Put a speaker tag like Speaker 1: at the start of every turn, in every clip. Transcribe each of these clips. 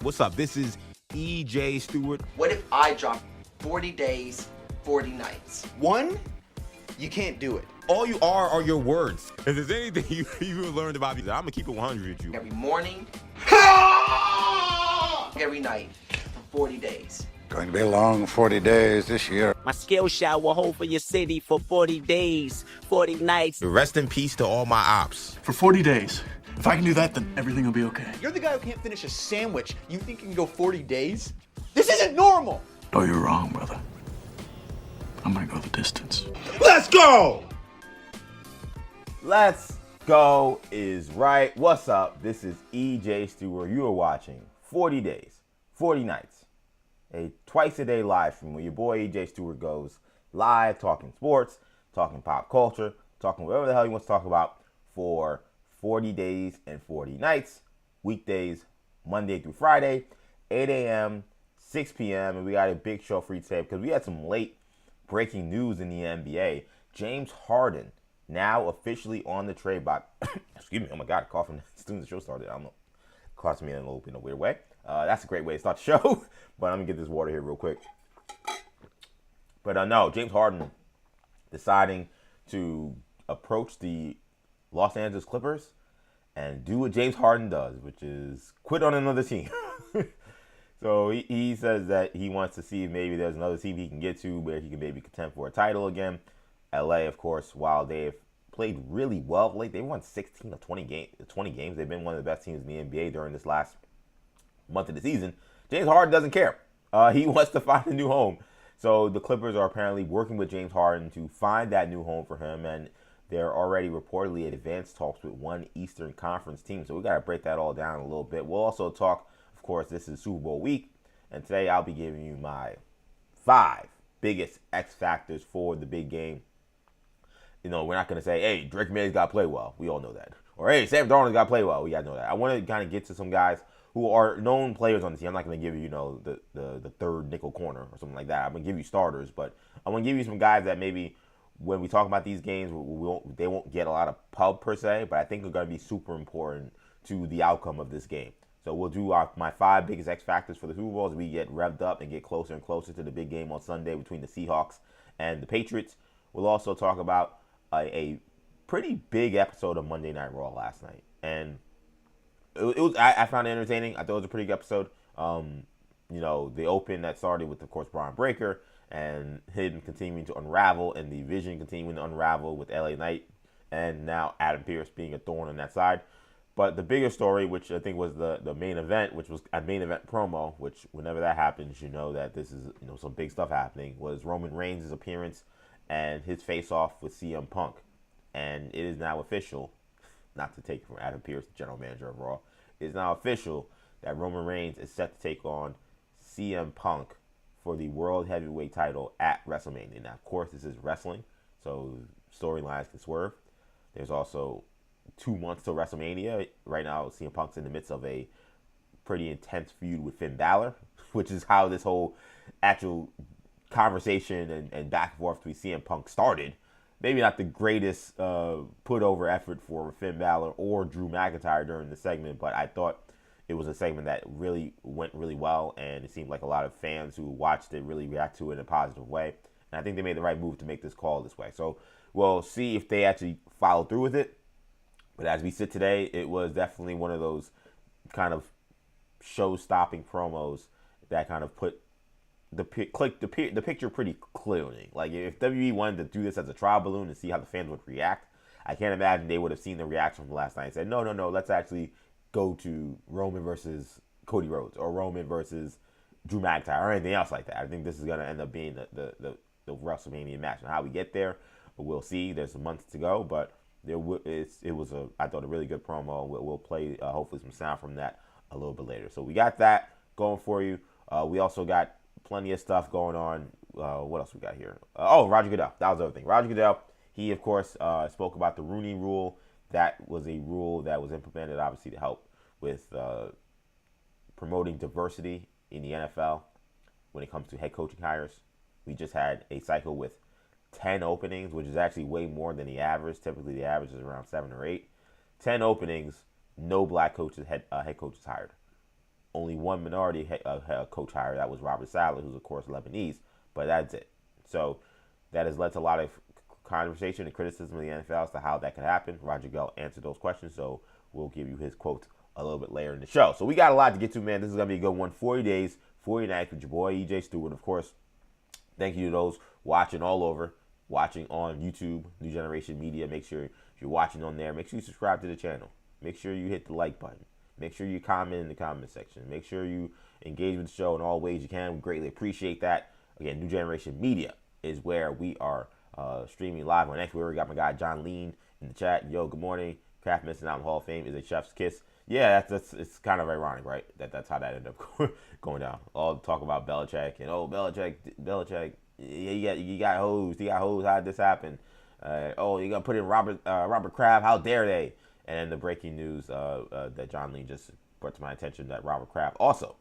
Speaker 1: What's up? This is EJ Stewart.
Speaker 2: What if I dropped 40 days, 40 nights?
Speaker 3: One, you can't do it.
Speaker 1: All you are your words. If there's anything you learned about me, I'm going to keep it 100 with you.
Speaker 2: Every morning, every night, for 40 days.
Speaker 4: Going to be a long 40 days this year.
Speaker 5: My skill shot will hold for your city for 40 days, 40 nights.
Speaker 1: Rest in peace to all my ops.
Speaker 6: For 40 days. If I can do that, then everything will be okay.
Speaker 3: You're the guy who can't finish a sandwich. You think you can go 40 days? This isn't normal!
Speaker 6: Oh, you're wrong, brother. I'm gonna go the distance.
Speaker 1: Let's go! Let's go is right. What's up? This is EJ Stewart. You are watching 40 Days, 40 Nights. A twice-a-day live stream where your boy EJ Stewart goes live talking sports, talking pop culture, talking whatever the hell he wants to talk about for 40 days and 40 nights, weekdays, Monday through Friday, 8 a.m., 6 p.m., and we got a big show for you today because we had some late breaking news in the NBA. James Harden now officially on the trade block. Excuse me, oh my God, coughing as soon as the show started. I don't know, coughing me in a weird way. That's a great way to start the show, but I'm going to get this water here real quick. But no, James Harden deciding to approach the Los Angeles Clippers and do what James Harden does, which is quit on another team. So he says that he wants to see if maybe there's another team he can get to where he can maybe contend for a title again. LA, of course, while they've played really well late, they won 16 of 20 games. They've been one of the best teams in the NBA during this last month of the season. James Harden doesn't care. He wants to find a new home. So the Clippers are apparently working with James Harden to find that new home for him, and they're already reportedly at advanced talks with one Eastern Conference team. So we got to break that all down a little bit. We'll also talk, of course, this is Super Bowl week, and today I'll be giving you my 5 biggest X factors for the big game. You know, we're not going to say, hey, Drake May's got to play well. We all know that. Or, hey, Sam Darnold's got to play well. We got to know that. I want to kind of get to some guys who are known players on the team. I'm not going to give you, the third nickel corner or something like that. I'm going to give you starters, but I'm going to give you some guys that maybe when we talk about these games, they won't get a lot of pub per se, but I think they're going to be super important to the outcome of this game. So we'll do my 5 biggest X factors for the Super Bowl as we get revved up and get closer and closer to the big game on Sunday between the Seahawks and the Patriots. We'll also talk about a pretty big episode of Monday Night Raw last night, and I found it entertaining. I thought it was a pretty good episode. The open that started with, of course, Braun Breaker and him continuing to unravel, and the Vision continuing to unravel with LA Knight, and now Adam Pearce being a thorn on that side. But the bigger story, which I think was the main event, which was a main event promo, which whenever that happens, you know that this is some big stuff happening, was Roman Reigns' appearance and his face-off with CM Punk. And it is now official, not to take from Adam Pearce, the general manager of Raw, it is now official that Roman Reigns is set to take on CM Punk for the World Heavyweight title at WrestleMania. Now, of course, this is wrestling, so storylines can swerve. There's also 2 months till WrestleMania. Right now, CM Punk's in the midst of a pretty intense feud with Finn Balor, which is how this whole actual conversation and back and forth between CM Punk started. Maybe not the greatest put-over effort for Finn Balor or Drew McIntyre during the segment, but I thought it was a segment that really went really well, and it seemed like a lot of fans who watched it really react to it in a positive way. And I think they made the right move to make this call this way. So we'll see if they actually follow through with it. But as we sit today, it was definitely one of those kind of show-stopping promos that kind of put the picture pretty clearly. Like, if WWE wanted to do this as a trial balloon and see how the fans would react, I can't imagine they would have seen the reaction from last night and said, no, let's actually go to Roman versus Cody Rhodes or Roman versus Drew McIntyre or anything else like that. I think this is going to end up being the WrestleMania match. And how we get there, we'll see. There's some months to go, but it was I thought, a really good promo. We'll play hopefully some sound from that a little bit later. So we got that going for you. We also got plenty of stuff going on. What else we got here? Roger Goodell. That was the other thing. Roger Goodell, he, of course, spoke about the Rooney Rule. That was a rule that was implemented, obviously, to help with promoting diversity in the NFL when it comes to head coaching hires. We just had a cycle with 10 openings, which is actually way more than the average. Typically, the average is around 7 or 8. 10 openings, no black coaches, head coaches hired. only one minority coach hire. That was Robert Saleh, who's of course Lebanese, but that's it. So that has led to a lot of conversation and criticism of the NFL as to how that could happen. Roger Goodell answered those questions, so we'll give you his quotes a little bit later in the show. So we got a lot to get to, man. This is going to be a good one. 40 days, 40 nights with your boy, EJ Stewart. Of course, thank you to those watching all over, watching on YouTube, New Generation Media. Make sure if you're watching on there, make sure you subscribe to the channel. Make sure you hit the like button. Make sure you comment in the comment section. Make sure you engage with the show in all ways you can. We greatly appreciate that. Again, New Generation Media is where we are streaming live on X. We already got my guy John Lean in the chat. Yo, good morning. Kraft missing out on Hall of Fame is a chef's kiss. Yeah, that's it's kind of ironic, right? That's how that ended up going down. All talk about Belichick and Belichick. You got hosed. He got hosed. How did this happen? You're gonna put in Robert Kraft. How dare they? And the breaking news that John Lean just brought to my attention that Robert Kraft also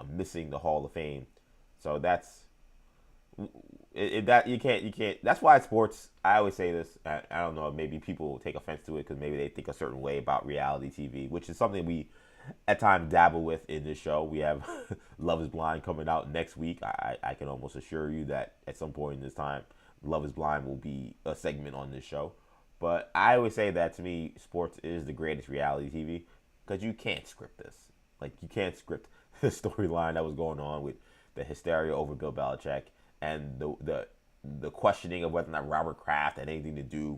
Speaker 1: missing the Hall of Fame. So that's that you can't. That's why sports. I always say this. I don't know. Maybe people take offense to it because maybe they think a certain way about reality TV, which is something we at times dabble with in this show. We have Love Is Blind coming out next week. I can almost assure you that at some point in this time, Love Is Blind will be a segment on this show. But I always say that to me, sports is the greatest reality TV because you can't script this. Like, you can't script the storyline that was going on with the hysteria over Bill Belichick and the questioning of whether or not Robert Kraft had anything to do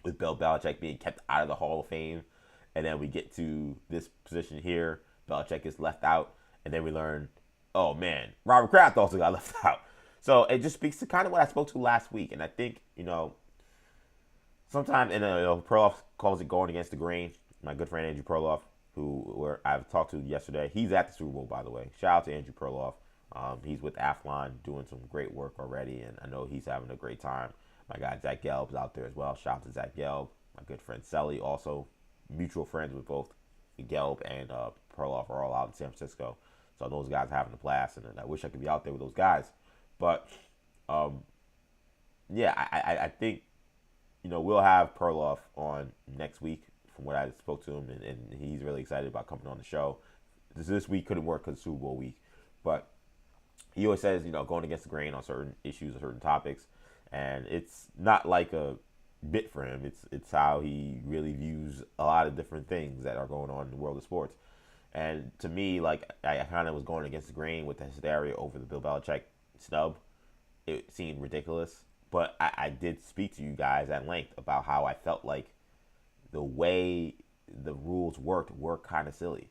Speaker 1: with Bill Belichick being kept out of the Hall of Fame. And then we get to this position here. Belichick is left out. And then we learn, oh, man, Robert Kraft also got left out. So it just speaks to kind of what I spoke to last week. And I think, sometimes, and Perloff calls it going against the grain. My good friend Andrew Perloff, who I've talked to yesterday, he's at the Super Bowl, by the way. Shout out to Andrew Perloff. He's with Athlon doing some great work already, and I know he's having a great time. My guy Zach Gelb's out there as well. Shout out to Zach Gelb. My good friend Selly, also mutual friends with both Gelb and Perloff, are all out in San Francisco. So those guys are having a blast, and I wish I could be out there with those guys. But, I think, we'll have Perloff on next week from what I spoke to him, and he's really excited about coming on the show. This week couldn't work because Super Bowl week, but he always says, going against the grain on certain issues or certain topics, and it's not like a bit for him. It's how he really views a lot of different things that are going on in the world of sports. And to me, like, I kind of was going against the grain with the hysteria over the Bill Belichick snub. It seemed ridiculous, but I did speak to you guys at length about how I felt like the way the rules worked were kind of silly,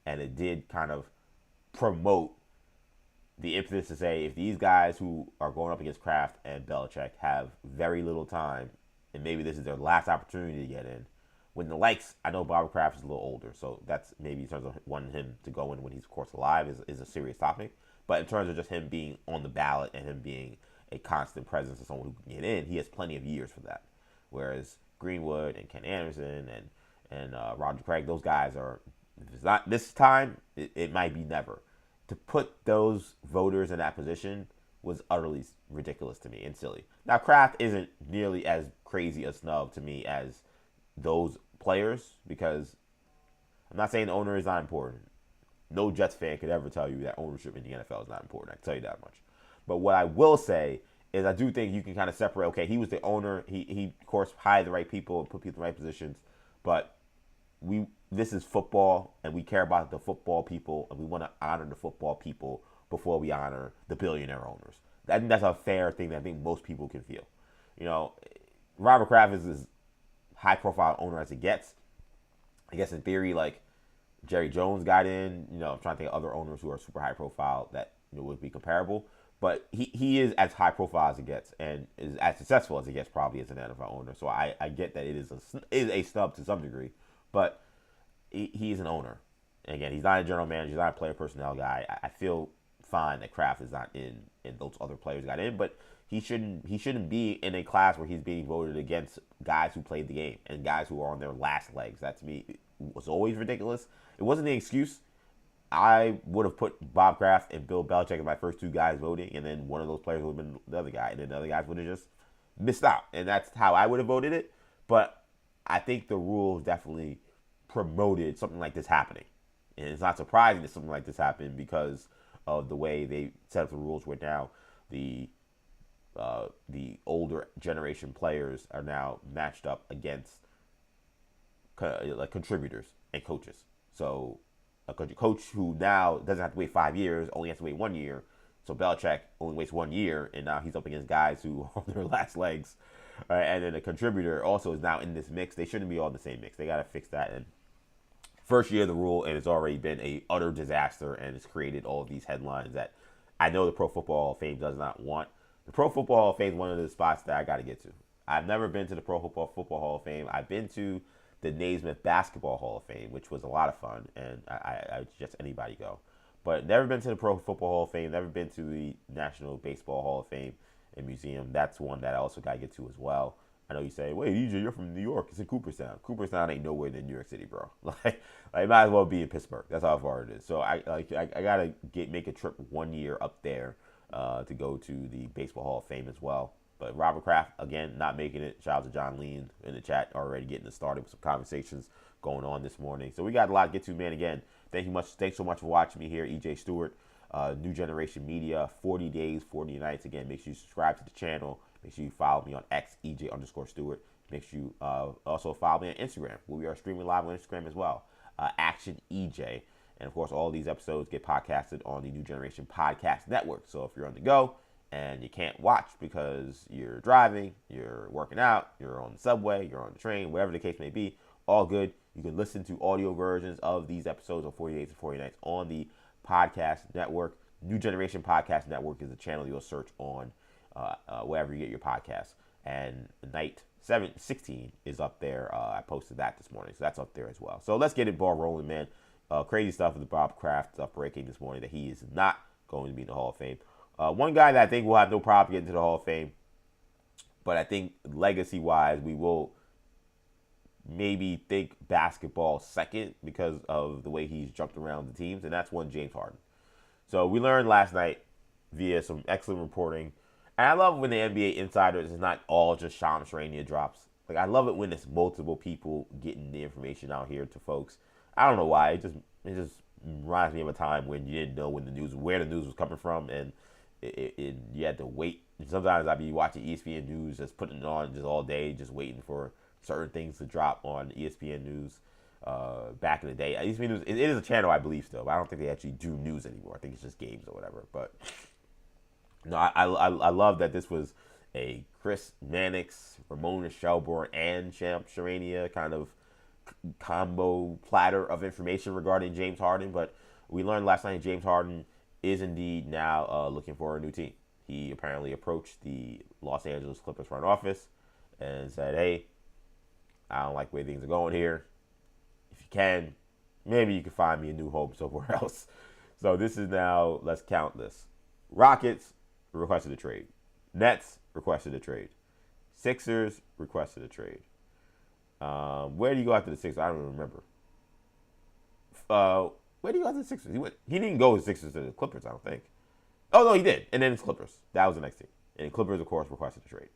Speaker 1: and it did kind of promote the impetus to say, if these guys who are going up against Kraft and Belichick have very little time, and maybe this is their last opportunity to get in, when the likes, I know Robert Kraft is a little older, so that's maybe in terms of wanting him to go in when he's, of course, alive is a serious topic. But in terms of just him being on the ballot and him being a constant presence of someone who can get in, he has plenty of years for that. Whereas Greenwood and Ken Anderson and Roger Craig, those guys are, if it's not this time, it might be never. To put those voters in that position was utterly ridiculous to me and silly. Now, Kraft isn't nearly as crazy a snub to me as those players, because I'm not saying the owner is not important. No Jets fan could ever tell you that ownership in the NFL is not important. I can tell you that much. But what I will say is I do think you can kind of separate, okay, he was the owner. He of course, hired the right people and put people in the right positions. But this is football, and we care about the football people, and we want to honor the football people before we honor the billionaire owners. I think that's a fair thing that I think most people can feel. Robert Kraft is as high-profile owner as it gets. I guess in theory, like, Jerry Jones got in. I'm trying to think of other owners who are super high-profile that would be comparable. But he is as high-profile as it gets, and is as successful as it gets probably as an NFL owner. So I get that it is a snub to some degree. But he's an owner. And again, he's not a general manager. He's not a player personnel guy. I feel fine that Kraft is not in, and those other players got in. But he shouldn't be in a class where he's being voted against guys who played the game and guys who are on their last legs. That, to me, was always ridiculous. It wasn't an excuse. I would have put Bob Kraft and Bill Belichick as my first two guys voting, and then one of those players would have been the other guy, and then the other guys would have just missed out. And that's how I would have voted it. But I think the rules definitely promoted something like this happening. And it's not surprising that something like this happened because of the way they set up the rules where now the older generation players are now matched up against like contributors and coaches. So a coach who now doesn't have to wait 5 years, only has to wait 1 year. So Belichick only waits 1 year, and now he's up against guys who are on their last legs. And then a contributor also is now in this mix. They shouldn't be all in the same mix. They got to fix that. And first year of the rule, and it's already been a utter disaster, and it's created all of these headlines that I know the Pro Football Hall of Fame does not want. The Pro Football Hall of Fame is one of the spots that I got to get to. I've never been to the Pro Football Hall of Fame. I've been to the Naismith Basketball Hall of Fame, which was a lot of fun, and I suggest anybody go. But never been to the Pro Football Hall of Fame, never been to the National Baseball Hall of Fame and Museum. That's one that I also got to get to as well. I know you say, wait, EJ, you're from New York. It's in Cooperstown. Cooperstown ain't nowhere near New York City, bro. Like it might as well be in Pittsburgh. That's how far it is. So I got to make a trip 1 year up there to go to the Baseball Hall of Fame as well. But Robert Kraft, again, not making it. Shout out to John Lean in the chat, already getting us started with some conversations going on this morning. So we got a lot to get to, man. Again, thanks so much for watching me here, EJ Stewart, New Generation Media, 40 days, 40 nights. Again, make sure you subscribe to the channel. Make sure you follow me on X, EJ_Stewart. Make sure you also follow me on Instagram, where we are streaming live on Instagram as well. Action EJ. And, of course, all these episodes get podcasted on the New Generation Podcast Network. So if you're on the go and you can't watch because you're driving, you're working out, you're on the subway, you're on the train, whatever the case may be, all good. You can listen to audio versions of these episodes of 40 Days and 40 Nights on the podcast network. New Generation Podcast Network is the channel you'll search on wherever you get your podcasts. And night 16 is up there. I posted that this morning, so that's up there as well. So let's get it ball rolling, man. Crazy stuff with the Bob Kraft stuff breaking this morning that he is not going to be in the Hall of Fame. One guy that I think will have no problem getting to the Hall of Fame, but I think legacy-wise, we will maybe think basketball second because of the way he's jumped around the teams, and that's one James Harden. So we learned last night via some excellent reporting, and I love when the NBA insiders is not all just Shams Charania drops. Like I love it when it's multiple people getting the information out here to folks. I don't know why. It just reminds me of a time when you didn't know where the news was coming from, and you had to wait. Sometimes I'd be watching ESPN News, just putting it on just all day, just waiting for certain things to drop on ESPN News. Back in the day, ESPN News it is a channel I believe still, but I don't think they actually do news anymore. I think it's just games or whatever. But no, I love that this was a Chris Mannix, Ramona Shelburne, and Shams Charania kind of combo platter of information regarding James Harden. But we learned last night James Harden is indeed now looking for a new team. He apparently approached the Los Angeles Clippers front office and said, hey, I don't like the way things are going here. If you can, maybe you can find me a new home somewhere else. So this is now, let's count this. Rockets requested a trade. Nets requested a trade. Sixers requested a trade. Where do you go after the Sixers? I don't even remember. Where do you go after the Sixers? He didn't go with Sixers to the Clippers, I don't think. Oh, no, he did. And then it's Clippers. That was the next team. And Clippers, of course, requested a trade.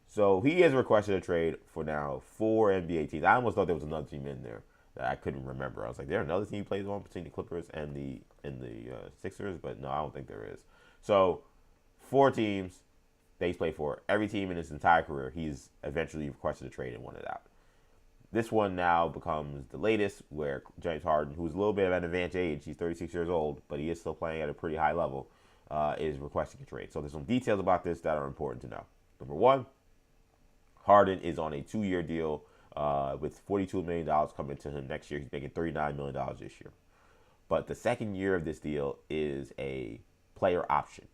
Speaker 1: So he has requested a trade for now 4 NBA teams. I almost thought there was another team in there that I couldn't remember. I was like, there's another team he plays on between the Clippers and the Sixers, but no, I don't think there is. So 4 teams that he's played for. Every team in his entire career, he's eventually requested a trade and won it out. This one now becomes the latest, where James Harden, who's a little bit of an advanced age, he's 36 years old, but he is still playing at a pretty high level, is requesting a trade. So there's some details about this that are important to know. Number one, Harden is on a 2-year deal with $42 million coming to him next year. He's making $39 million this year. But the second year of this deal is a player option,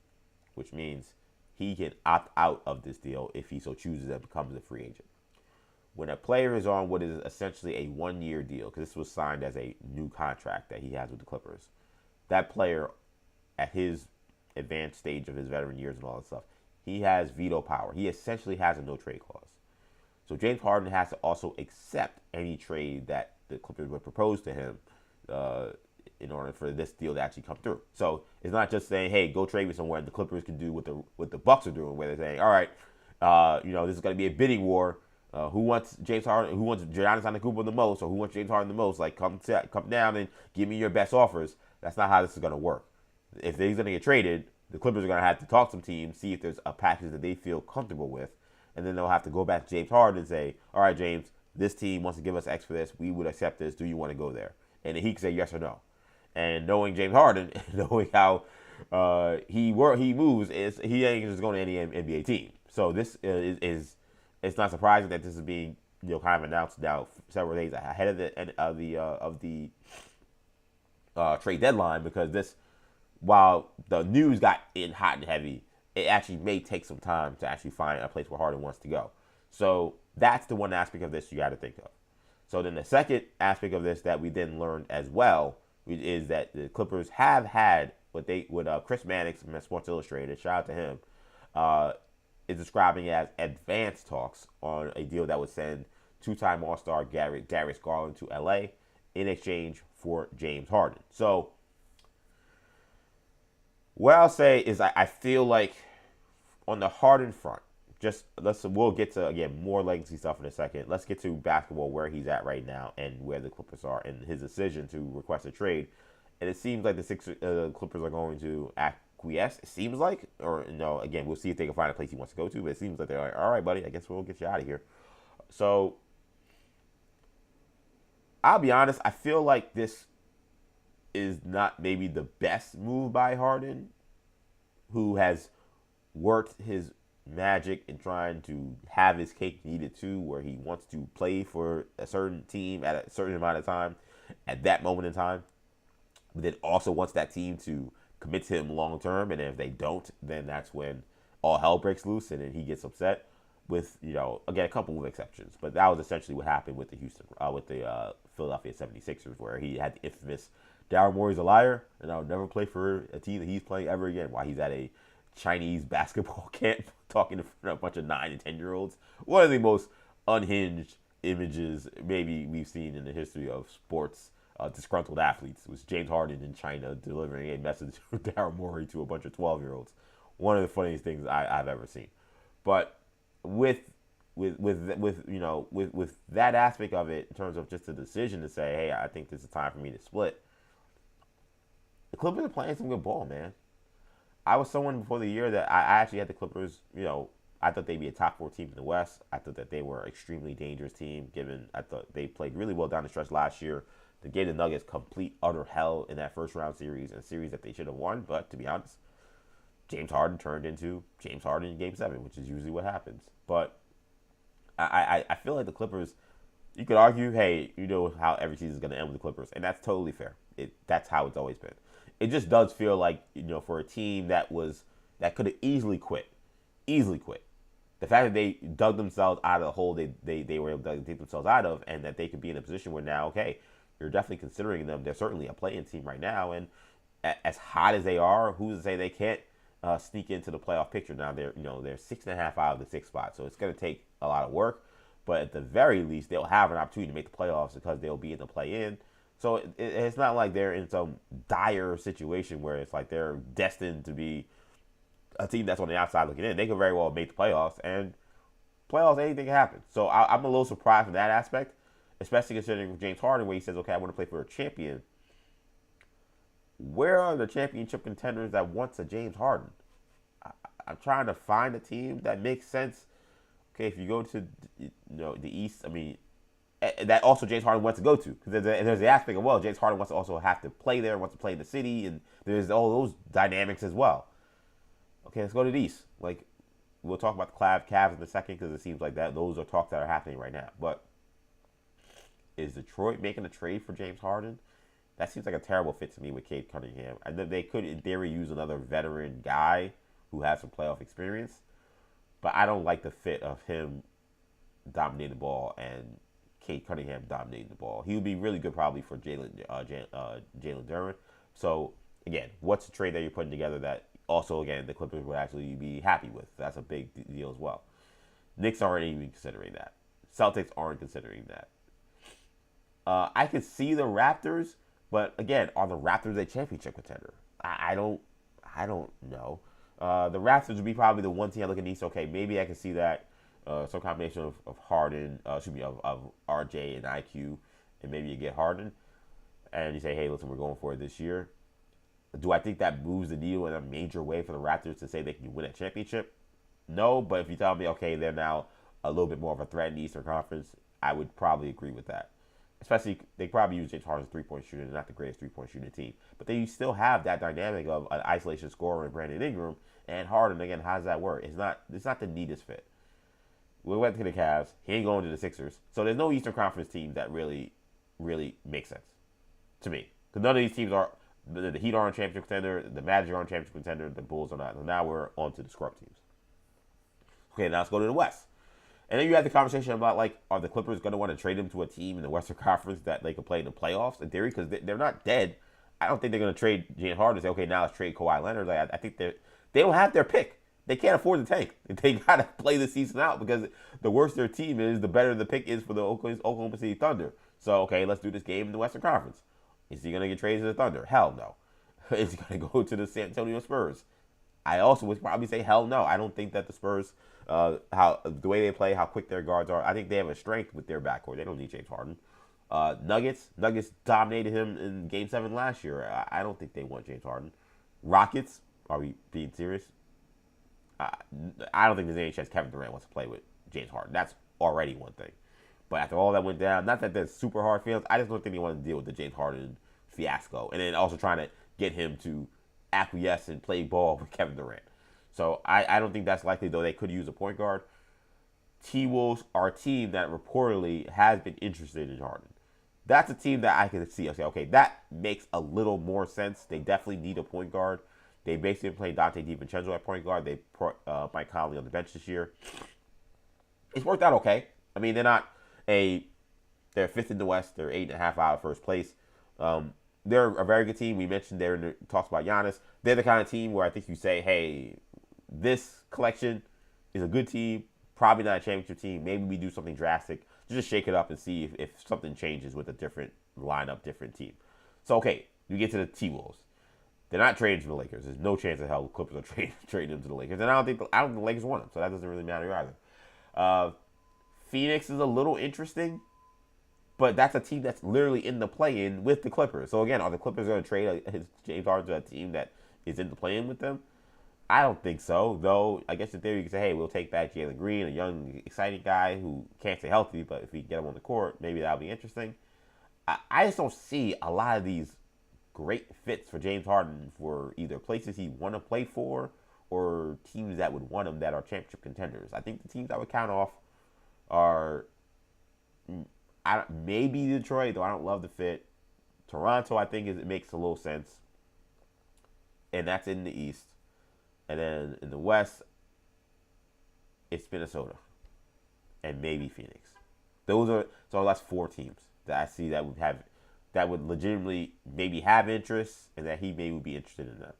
Speaker 1: which means he can opt out of this deal if he so chooses and becomes a free agent. When a player is on what is essentially a 1-year deal, because this was signed as a new contract that he has with the Clippers, that player at his advanced stage of his veteran years and all that stuff, he has veto power. He essentially has a no-trade clause. So James Harden has to also accept any trade that the Clippers would propose to him in order for this deal to actually come through. So it's not just saying, hey, go trade me somewhere, and the Clippers can do what the Bucks are doing, where they're saying, all right, this is going to be a bidding war. Who wants James Harden? Who wants Giannis Antetokounmpo the most, or who wants James Harden the most? Like, come down and give me your best offers. That's not how this is going to work. If he's going to get traded, the Clippers are going to have to talk to some teams, see if there's a package that they feel comfortable with, and then they'll have to go back to James Harden and say, all right, James, this team wants to give us X for this. We would accept this. Do you want to go there? And then he can say yes or no. And knowing James Harden, knowing how he moves, he ain't just going to any NBA team. So this is it's not surprising that this is being kind of announced now several days ahead of the trade deadline, because this, while the news got in hot and heavy, it actually may take some time to actually find a place where Harden wants to go. So that's the one aspect of this you got to think of. So then the second aspect of this that we then learned as well is that the Clippers have had what Chris Mannix from Sports Illustrated, shout out to him, is describing as advanced talks on a deal that would send two-time All-Star Darius Garland to LA in exchange for James Harden. So what I'll say is I feel like on the Harden front, we'll get to, again, more legacy stuff in a second. Let's get to basketball, where he's at right now and where the Clippers are and his decision to request a trade. And it seems like the Clippers are going to acquiesce. It seems like, or no, again, we'll see if they can find a place he wants to go to. But it seems like they're like, all right, buddy, I guess we'll get you out of here. So I'll be honest, I feel like this is not maybe the best move by Harden, who has worked his magic in trying to have his cake needed too, where he wants to play for a certain team at a certain amount of time at that moment in time, but then also wants that team to commit to him long term. And if they don't, then that's when all hell breaks loose, and then he gets upset. With again, a couple of exceptions, but that was essentially what happened with the Philadelphia 76ers, where he had the infamous Daryl Morey's a liar, and I'll never play for a team that he's playing ever again, while he's at a Chinese basketball camp talking to a bunch of 9 and 10-year-olds. One of the most unhinged images maybe we've seen in the history of sports. Disgruntled athletes was James Harden in China delivering a message to Daryl Morey to a bunch of 12-year-olds. One of the funniest things I've ever seen. But with that aspect of it, in terms of just a decision to say, hey, I think this is time for me to split, the Clippers are playing some good ball, man. I was someone before the year that I actually had the Clippers, I thought they'd be a top 4 team in the West. I thought that they were an extremely dangerous team, given I thought they played really well down the stretch last year. They gave the Nuggets complete, utter hell in that first round series, and a series that they should have won. But to be honest, James Harden turned into James Harden in Game 7, which is usually what happens. But I feel like the Clippers, you could argue, hey, you know how every season is going to end with the Clippers, and that's totally fair. That's how it's always been. It just does feel like, for a team that could have easily quit. The fact that they dug themselves out of the hole they were able to dig themselves out of, and that they could be in a position where now, okay, you're definitely considering them. They're certainly a play-in team right now, and as hot as they are, who's to say they can't sneak into the playoff picture? Now they're 6.5 out of the 6th spot, so it's going to take a lot of work. But at the very least, they'll have an opportunity to make the playoffs because they'll be in the play-in. So it's not like they're in some dire situation where it's like they're destined to be a team that's on the outside looking in. They could very well make the playoffs, and playoffs, anything can happen. So I'm a little surprised from that aspect, especially considering James Harden, where he says, okay, I want to play for a champion. Where are the championship contenders that wants a James Harden? I'm trying to find a team that makes sense. Okay, if you go to the East, I mean, that also James Harden wants to go to, because there's the aspect of, well, James Harden wants to also have to play there, wants to play in the city, and there's all those dynamics as well. Okay, let's go to the East. Like, we'll talk about the Cavs in a second, because it seems like those are talks that are happening right now. But is Detroit making a trade for James Harden? That seems like a terrible fit to me with Cade Cunningham. I know they could, in theory, use another veteran guy who has some playoff experience, but I don't like the fit of him dominating the ball and Cade Cunningham dominating the ball. He would be really good probably for Jalen Duren. So, again, what's the trade that you're putting together that also, again, the Clippers would actually be happy with? That's a big deal as well. Knicks aren't even considering that. Celtics aren't considering that. I could see the Raptors, but again, are the Raptors a championship contender? I don't know. The Raptors would be probably the one team I look at the East. Okay, maybe I can see that. some combination of Harden, of RJ and IQ, and maybe you get Harden, and you say, hey, listen, we're going for it this year. Do I think that moves the needle in a major way for the Raptors to say they can win a championship? No, but if you tell me, okay, they're now a little bit more of a threat in the Eastern Conference, I would probably agree with that. Especially, they probably use James Harden's three-point shooter, not the greatest three-point shooting team. But then you still have that dynamic of an isolation scorer in Brandon Ingram and Harden. Again, how does that work? It's not the neatest fit. We went to the Cavs. He ain't going to the Sixers. So there's no Eastern Conference team that really makes sense to me. Because none of these teams are, the Heat aren't a championship contender, the Magic aren't a championship contender, the Bulls are not. So now we're on to the scrub teams. Okay, now let's go to the West. And then you had the conversation about, like, are the Clippers going to want to trade him to a team in the Western Conference that they could play in the playoffs, in theory? Because they're not dead. I don't think they're going to trade James Harden and say, okay, now let's trade Kawhi Leonard. Like, I think they don't have their pick. They can't afford the tank. They got to play the season out because the worse their team is, the better the pick is for the Oklahoma City Thunder. So, okay, let's do this game in the Western Conference. Is he going to get traded to the Thunder? Hell no. Is he going to go to the San Antonio Spurs? I also would probably say hell no. I don't think that the Spurs, how the way they play, how quick their guards are, I think they have a strength with their backcourt. They don't need James Harden. Nuggets dominated him in Game 7 last year. I don't think they want James Harden. Rockets, are we being serious? I don't think there's any chance Kevin Durant wants to play with James Harden. That's already one thing. But after all that went down, not that that's super hard feelings, I just don't think they want to deal with the James Harden fiasco. And then also trying to get him to acquiesce and play ball with Kevin Durant. So I don't think that's likely, though they could use a point guard. T-Wolves are a team that reportedly has been interested in Harden. That's a team that I can see. I say, okay, that makes a little more sense. They definitely need a point guard. They basically played Dante DiVincenzo at point guard. They put Mike Conley on the bench this year. It's worked out okay. I mean, they're fifth in the West. They're 8.5 out of first place. They're a very good team. We mentioned there in the talks about Giannis. They're the kind of team where I think you say, hey, this collection is a good team, probably not a championship team. Maybe we do something drastic. Just shake it up and see if something changes with a different lineup, different team. So, okay, you get to the T-Wolves. They're not trading to the Lakers. There's no chance in hell the Clippers are trading them to the Lakers. And I don't think the Lakers want them, so that doesn't really matter either. Phoenix is a little interesting, but that's a team that's literally in the play-in with the Clippers. So again, are the Clippers going to trade James Harden to a team that is in the play-in with them? I don't think so, though. I guess in theory you can say, hey, we'll take back Jalen Green, a young, exciting guy who can't stay healthy, but if we get him on the court, maybe that'll be interesting. I just don't see a lot of these great fits for James Harden for either places he want to play for or teams that would want him that are championship contenders. I think the teams I would count off are maybe Detroit, though I don't love the fit. Toronto, I think it makes a little sense, and that's in the East. And then in the West, it's Minnesota and maybe Phoenix. So that's 4 teams that I see that would legitimately maybe have interest and that he maybe would be interested in them.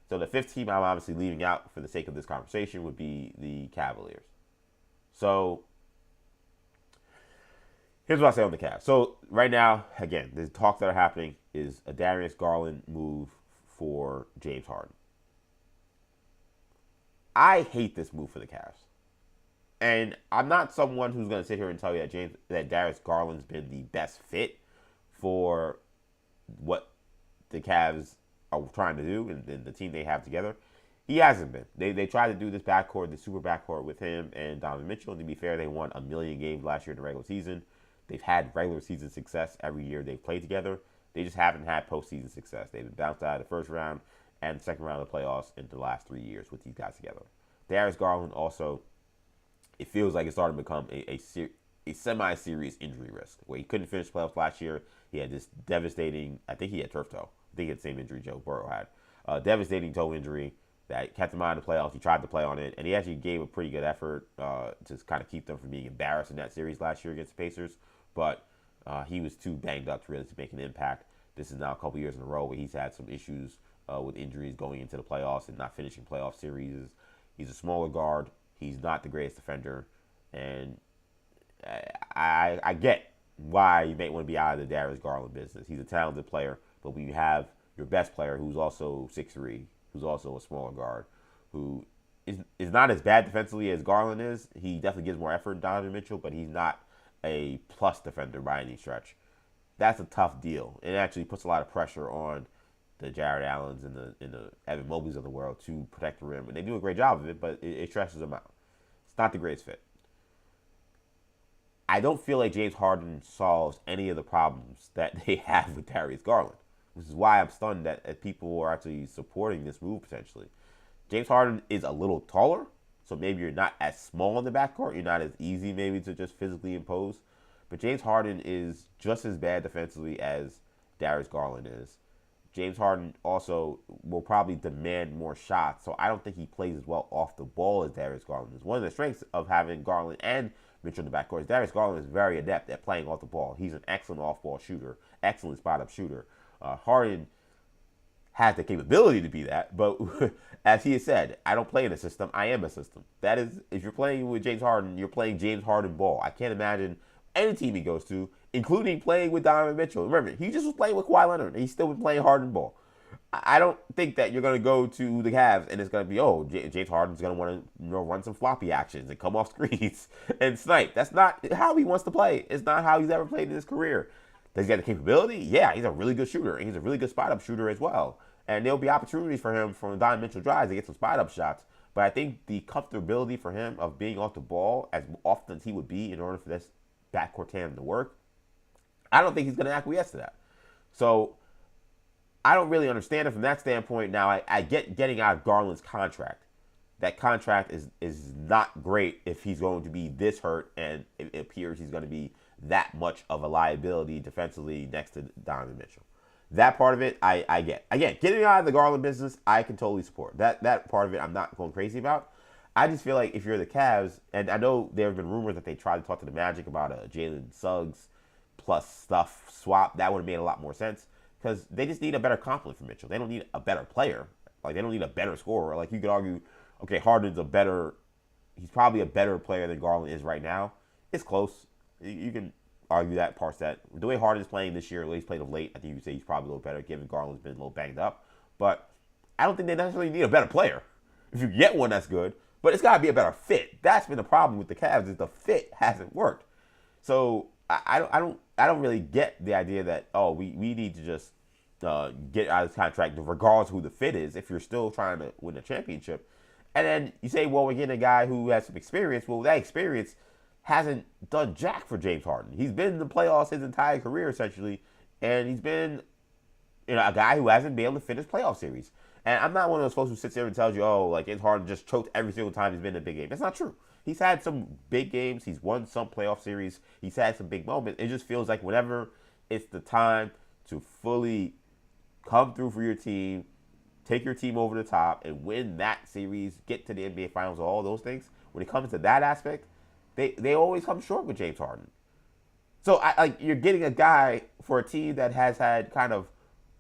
Speaker 1: So the 5th team I'm obviously leaving out for the sake of this conversation would be the Cavaliers. So here's what I say on the Cavs. So right now, again, the talks that are happening is a Darius Garland move for James Harden. I hate this move for the Cavs. And I'm not someone who's going to sit here and tell you that Darius Garland's been the best fit for what the Cavs are trying to do and the team they have together. He hasn't been. They tried to do this backcourt, the super backcourt with him and Donovan Mitchell. And to be fair, they won 1 million games last year in the regular season. They've had regular season success every year they've played together. They just haven't had postseason success. They've been bounced out of the first round and the second round of the playoffs in the last 3 years with these guys together. Darius Garland also, it feels like it's starting to become a semi-serious injury risk where he couldn't finish playoffs last year. He had this devastating, I think he had turf toe. I think he had the same injury Joe Burrow had. Devastating toe injury that kept him out of the playoffs. He tried to play on it, and he actually gave a pretty good effort to kind of keep them from being embarrassed in that series last year against the Pacers. But he was too banged up to really make an impact. This is now a couple years in a row where he's had some issues with injuries going into the playoffs and not finishing playoff series. He's a smaller guard. He's not the greatest defender. And I get why you may want to be out of the Darius Garland business. He's a talented player, but when you have your best player who's also 6'3", who's also a smaller guard, who is not as bad defensively as Garland is. He definitely gives more effort than Donovan Mitchell, but he's not a plus defender by any stretch. That's a tough deal. It actually puts a lot of pressure on the Jared Allens and the Evan Mobleys of the world to protect the rim, and they do a great job of it, but it stresses them out. It's not the greatest fit. I don't feel like James Harden solves any of the problems that they have with Darius Garland, which is why I'm stunned that people are actually supporting this move potentially. James Harden is a little taller, so maybe you're not as small in the backcourt. You're not as easy maybe to just physically impose. But James Harden is just as bad defensively as Darius Garland is. James Harden also will probably demand more shots, so I don't think he plays as well off the ball as Darius Garland is. One of the strengths of having Garland and Mitchell in the backcourt is Darius Garland is very adept at playing off the ball. He's an excellent off-ball shooter, excellent spot-up shooter. Harden has the capability to be that, but as he has said, I don't play in a system, I am a system. That is, if you're playing with James Harden, you're playing James Harden ball. I can't imagine any team he goes to, including playing with Donovan Mitchell. Remember, he just was playing with Kawhi Leonard, and he's still been playing Harden ball. I don't think that you're going to go to the Cavs and it's going to be, James Harden's going to want to run some floppy actions and come off screens and snipe. That's not how he wants to play. It's not how he's ever played in his career. Does he have the capability? Yeah, he's a really good shooter, and he's a really good spot-up shooter as well. And there'll be opportunities for him from Donovan Mitchell drives to get some spot-up shots. But I think the comfortability for him of being off the ball as often as he would be in order for this backcourt tandem to work, I don't think he's going to acquiesce to that. So I don't really understand it from that standpoint. Now, I get getting out of Garland's contract. That contract is not great if he's going to be this hurt and it appears he's going to be that much of a liability defensively next to Donovan Mitchell. That part of it, I get. Again, getting out of the Garland business, I can totally support. That part of it, I'm not going crazy about. I just feel like if you're the Cavs, and I know there have been rumors that they tried to talk to the Magic about a Jalen Suggs plus stuff swap. That would have made a lot more sense because they just need a better complement for Mitchell. They don't need a better player. Like, they don't need a better scorer. Like, you could argue, okay, Harden's he's probably a better player than Garland is right now. It's close. You can argue that, parse that. The way Harden is playing this year, he's played of late, I think you could say he's probably a little better, given Garland's been a little banged up. But I don't think they necessarily need a better player. If you get one, that's good. But it's got to be a better fit. That's been the problem with the Cavs, is the fit hasn't worked. So I don't really get the idea that, we need to just get out of this contract regardless of who the fit is if you're still trying to win a championship. And then you say, well, we're getting a guy who has some experience. Well, that experience hasn't done jack for James Harden. He's been in the playoffs his entire career, essentially, and he's been a guy who hasn't been able to finish playoff series. And I'm not one of those folks who sits there and tells you, James Harden just choked every single time he's been in a big game. That's not true. He's had some big games. He's won some playoff series. He's had some big moments. It just feels like whenever it's the time to fully come through for your team, take your team over the top, and win that series, get to the NBA Finals, all those things, when it comes to that aspect, they always come short with James Harden. So you're getting a guy for a team that has had kind of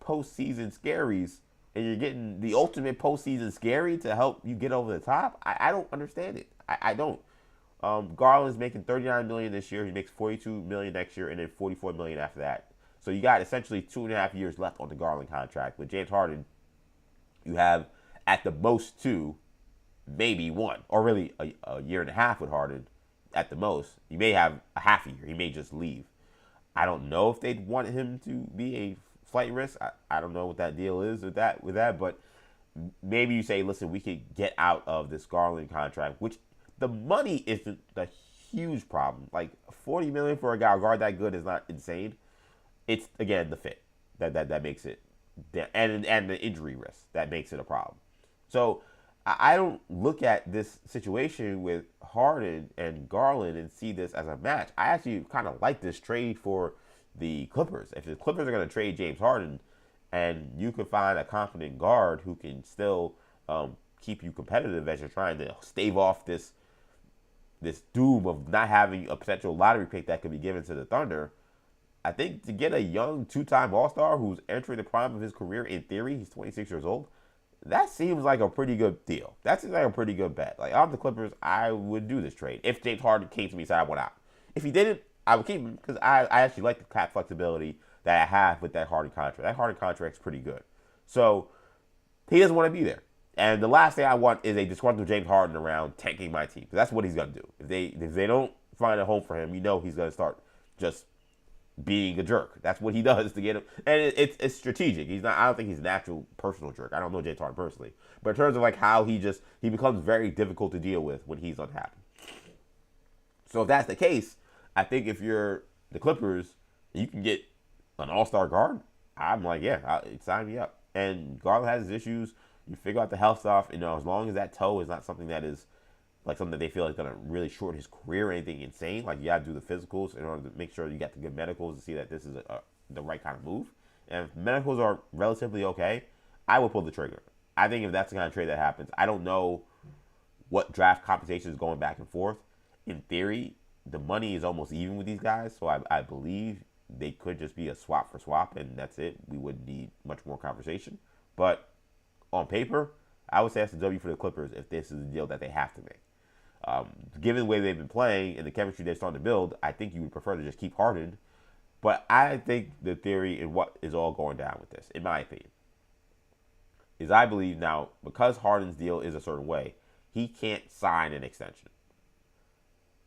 Speaker 1: postseason scaries, and you're getting the ultimate postseason scary to help you get over the top. I don't understand it. I don't. Garland's making $39 million this year. He makes $42 million next year, and then $44 million after that. So you got essentially 2.5 years left on the Garland contract. With James Harden, you have at the most 2, maybe 1, or really a year and a half with Harden. At the most, you may have a half a year. He may just leave. I don't know if they'd want him to be a flight risk. I don't know what that deal is with that. But maybe you say, listen, we could get out of this Garland contract, which the money isn't the huge problem. Like $40 million for a guard that good is not insane. It's again the fit that makes it, and the injury risk that makes it a problem. So I don't look at this situation with Harden and Garland and see this as a match. I actually kind of like this trade for the Clippers. If the Clippers are going to trade James Harden and you can find a confident guard who can still keep you competitive as you're trying to stave off this doom of not having a potential lottery pick that could be given to the Thunder, I think to get a young 2-time All-Star who's entering the prime of his career, in theory, he's 26 years old, that seems like a pretty good deal. That seems like a pretty good bet. Like, I'm the Clippers, I would do this trade. If James Harden came to me and said I want out. If he didn't, I would keep him because I actually like the cap flexibility that I have with that Harden contract. That Harden contract's pretty good. So, he doesn't want to be there. And the last thing I want is a disgruntled James Harden around tanking my team. Because that's what he's going to do. If they don't find a home for him, he's going to start just being a jerk. That's what he does to get him. And it's strategic. I don't think he's a natural personal jerk. I don't know James Harden personally. But in terms of like how he becomes very difficult to deal with when he's unhappy. So if that's the case, I think if you're the Clippers, you can get an all-star guard. I'm like, yeah, sign me up. And Garland has his issues. You figure out the health stuff. As long as that toe is not something that is like something that they feel is going to really shorten his career or anything insane. Like, you got to do the physicals in order to make sure you got the good medicals to see that this is the right kind of move. And if medicals are relatively okay, I will pull the trigger. I think if that's the kind of trade that happens, I don't know what draft compensation is going back and forth. In theory, the money is almost even with these guys, so I believe they could just be a swap for swap, and that's it. We wouldn't need much more conversation. But on paper, I would say that's a W for the Clippers if this is the deal that they have to make. Given the way they've been playing and the chemistry they're starting to build, I think you would prefer to just keep Harden. But I think the theory in what is all going down with this, in my opinion, is I believe now, because Harden's deal is a certain way, he can't sign an extension.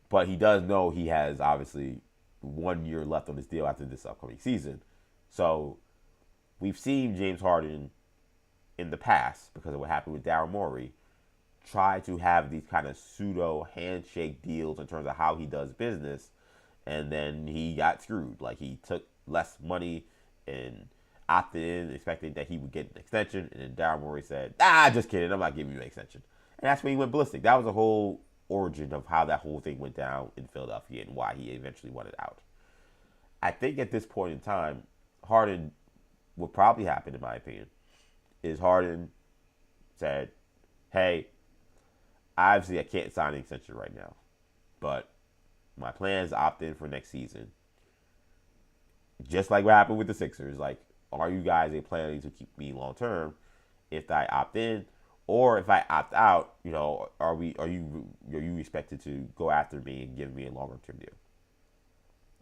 Speaker 1: But he does know he has, obviously, 1 year left on his deal after this upcoming season. So we've seen James Harden in the past, because of what happened with Daryl Morey, try to have these kind of pseudo handshake deals in terms of how he does business, and then he got screwed. Like, he took less money and opted in, expecting that he would get an extension, and then Daryl Morey said, just kidding, I'm not giving you an extension. And that's when he went ballistic. That was the whole origin of how that whole thing went down in Philadelphia and why he eventually wanted out. I think at this point in time, Harden, what probably happened, in my opinion, is Harden said, hey, obviously I can't sign an extension right now, but my plan is to opt in for next season. Just like what happened with the Sixers, like, are you guys planning to keep me long term if I opt in? Or if I opt out, are you expected to go after me and give me a longer term deal?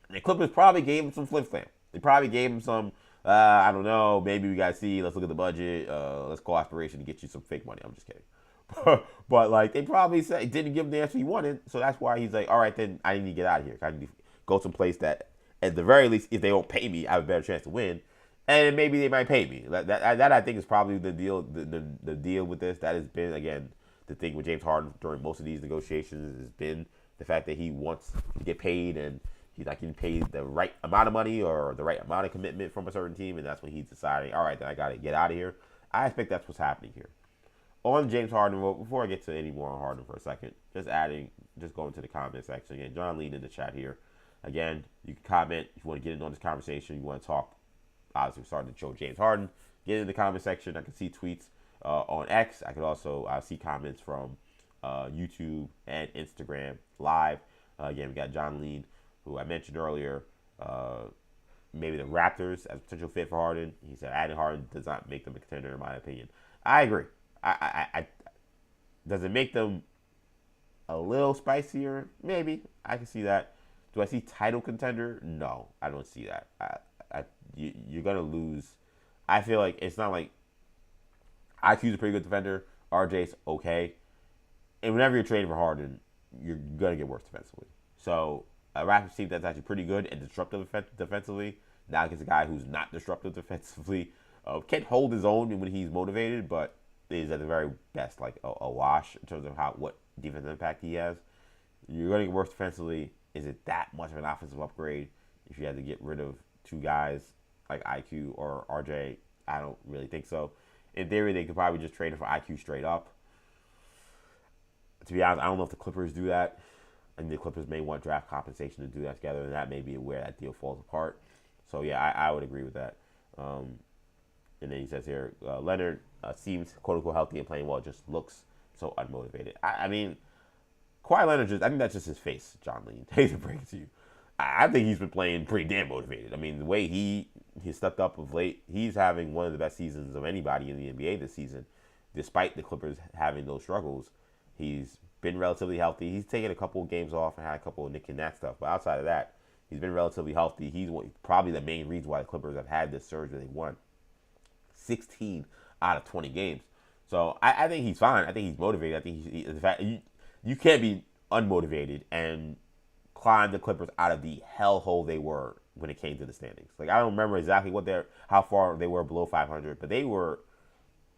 Speaker 1: And the Clippers probably gave him some flip flam. They probably gave him some, I don't know, maybe we gotta see, let's look at the budget, let's call aspiration to get you some fake money. I'm just kidding. But like, they probably didn't give him the answer he wanted, so that's why he's like, all right, then I need to get out of here. I need to go someplace that, at the very least, if they don't pay me, I have a better chance to win. And maybe they might pay me. That I think is probably the deal. The deal with this, that has been, again, the thing with James Harden during most of these negotiations, has been the fact that he wants to get paid, and he's like getting paid the right amount of money or the right amount of commitment from a certain team, and that's when he's deciding, all right, then I got to get out of here. I expect that's what's happening here. On James Harden, well, before I get to any more on Harden for a second, just going to the comment section again. John Lean in the chat here. Again, you can comment if you want to get in on this conversation. You want to talk. Obviously, we're starting to show James Harden. Get in the comment section. I can see tweets on X. I can also see comments from YouTube and Instagram live. Again, we got John Lean, who I mentioned earlier. Maybe the Raptors as a potential fit for Harden. He said adding Harden does not make them a contender, in my opinion. I agree. I does it make them a little spicier? Maybe. I can see that. Do I see title contender? No, I don't see that. You're going to lose. I feel like it's not like IQ's a pretty good defender. RJ's okay. And whenever you're trading for Harden, you're going to get worse defensively. So a Raptors team that's actually pretty good and disruptive defensively, now against a guy who's not disruptive defensively, can hold his own when he's motivated, but is at the very best like a wash in terms of what defensive impact he has. You're going to get worse defensively. Is it that much of an offensive upgrade if you had to get rid of two guys like IQ or RJ? I don't really think so. In theory, they could probably just trade him for IQ straight up. To be honest, I don't know if the Clippers do that. And the Clippers may want draft compensation to do that together, and that may be where that deal falls apart. So, yeah, I would agree with that. And then he says here, Leonard seems quote-unquote healthy and playing well, just looks so unmotivated. I mean, Kawhi Leonard, I think that's just his face, John Lee. I hate to break it to you. I think he's been playing pretty damn motivated. I mean, the way he stepped up of late, he's having one of the best seasons of anybody in the NBA this season. Despite the Clippers having those struggles, he's been relatively healthy. He's taken a couple of games off and had a couple of Nick and Nat stuff. But outside of that, he's been relatively healthy. He's probably the main reason why the Clippers have had this surge that they won 16 out of 20 games. So I think he's fine. I think he's motivated. I think the fact you can't be unmotivated and climb the Clippers out of the hellhole they were when it came to the standings. Like I don't remember exactly how far they were below 500, but they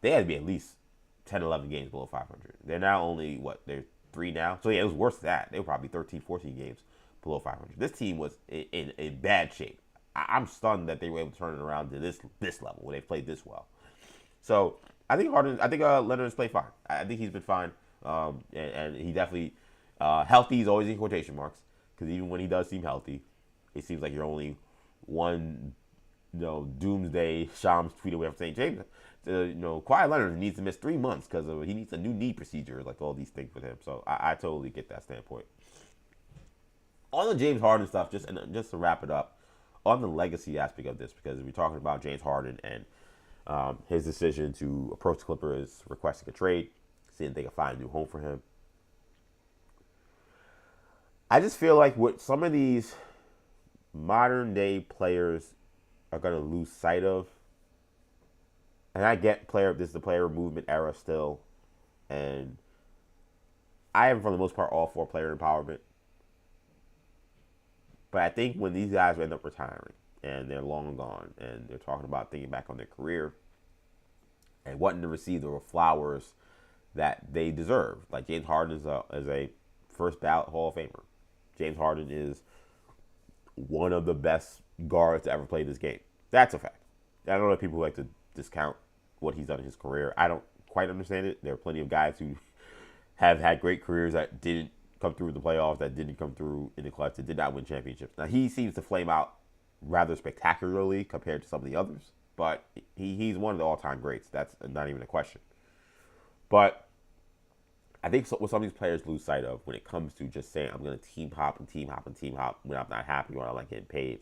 Speaker 1: had to be at least 10, 11 games below 500. They're now only they're 3 now. So yeah, it was worse than that. They were probably 13, 14 games below 500. This team was in bad shape. I'm stunned that they were able to turn it around to this level when they played this well. So I think Leonard has played fine. I think he's been fine, and he definitely healthy is always in quotation marks because even when he does seem healthy, it seems like you're only one, doomsday Shams tweet away from saying James, Kawhi Leonard needs to miss 3 months because he needs a new knee procedure, like all these things with him. So I totally get that standpoint. On the James Harden stuff, just to wrap it up, on the legacy aspect of this, because we're talking about James Harden and his decision to approach the Clippers requesting a trade, seeing if they can find a new home for him. I just feel like what some of these modern day players are going to lose sight of, and I get this is the player movement era still, and I am for the most part all for player empowerment. But I think when these guys end up retiring and they're long gone and they're talking about thinking back on their career and wanting to receive the flowers that they deserve, like James Harden is a first ballot Hall of Famer. James Harden is one of the best guards to ever play this game. That's a fact. I don't know if people like to discount what he's done in his career. I don't quite understand it. There are plenty of guys who have had great careers that didn't come through the playoffs, that didn't come through in the clutch, that did not win championships. Now, he seems to flame out rather spectacularly compared to some of the others, but he's one of the all-time greats. That's not even a question. But I think what some of these players lose sight of when it comes to just saying, I'm going to team hop when I'm not happy or I'm not getting paid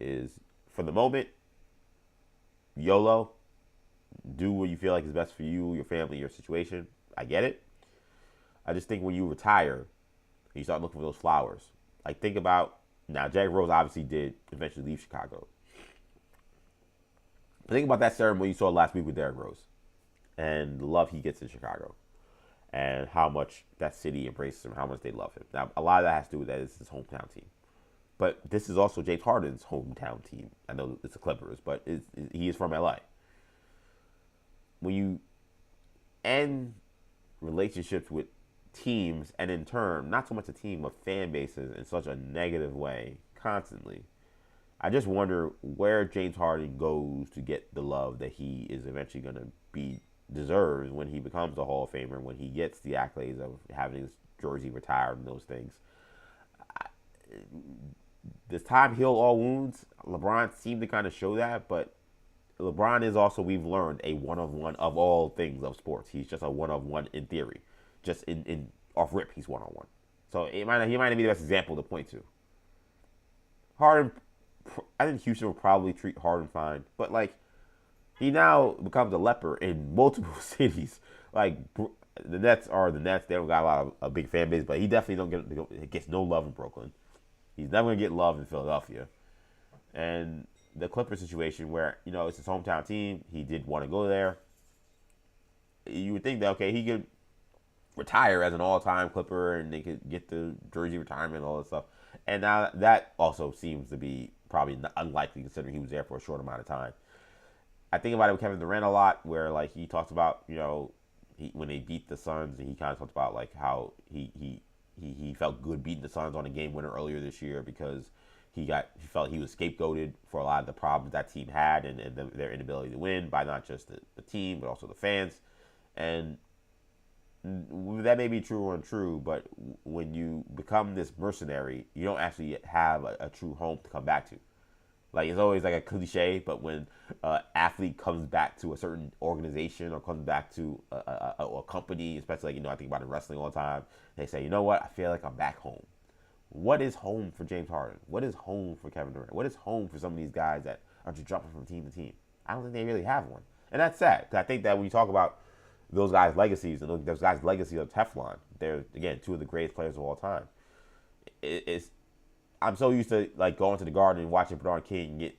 Speaker 1: is, for the moment, YOLO, do what you feel like is best for you, your family, your situation. I get it. I just think when you retire, you start looking for those flowers. Like, think about, now, Jack Rose obviously did eventually leave Chicago. But think about that ceremony you saw last week with Derrick Rose and the love he gets in Chicago and how much that city embraces him, how much they love him. Now, a lot of that has to do with that it's his hometown team. But this is also James Harden's hometown team. I know it's the Clippers, but he is from LA. When you end relationships with teams, and in turn, not so much a team, but fan bases in such a negative way constantly, I just wonder where James Harden goes to get the love that he is eventually going to deserves when he becomes a Hall of Famer, when he gets the accolades of having his jersey retired and those things. This time heal all wounds. LeBron seemed to kind of show that, but LeBron is also, we've learned, a one-of-one of all things of sports. He's just a one-of-one in theory. Just in off rip, he's one-on-one. So he might not be the best example to point to. Harden, I think Houston will probably treat Harden fine, but like, he now becomes a leper in multiple cities. Like, the Nets are the Nets. They don't got a big fan base, but he definitely gets no love in Brooklyn. He's never going to get love in Philadelphia. And the Clippers situation where, it's his hometown team. He did want to go there. You would think that, okay, he could retire as an all-time Clipper and they could get the jersey retirement and all that stuff. And now that also seems to be probably unlikely considering he was there for a short amount of time. I think about it with Kevin Durant a lot, where like he talks about, when they beat the Suns, and he kind of talked about like how he felt good beating the Suns on a game winner earlier this year because he felt he was scapegoated for a lot of the problems that team had and their inability to win by not just the team but also the fans. And that may be true or untrue, but when you become this mercenary, you don't actually have a true home to come back to. Like, it's always like a cliche, but when an athlete comes back to a certain organization or comes back to a company, especially like, I think about it in wrestling all the time, they say, you know what, I feel like I'm back home. What is home for James Harden? What is home for Kevin Durant? What is home for some of these guys that are just jumping from team to team? I don't think they really have one. And that's sad, because I think that when you talk about those guys' legacies, and those guys' legacy of Teflon, they're, again, two of the greatest players of all time. I'm so used to like going to the Garden and watching Bernard King get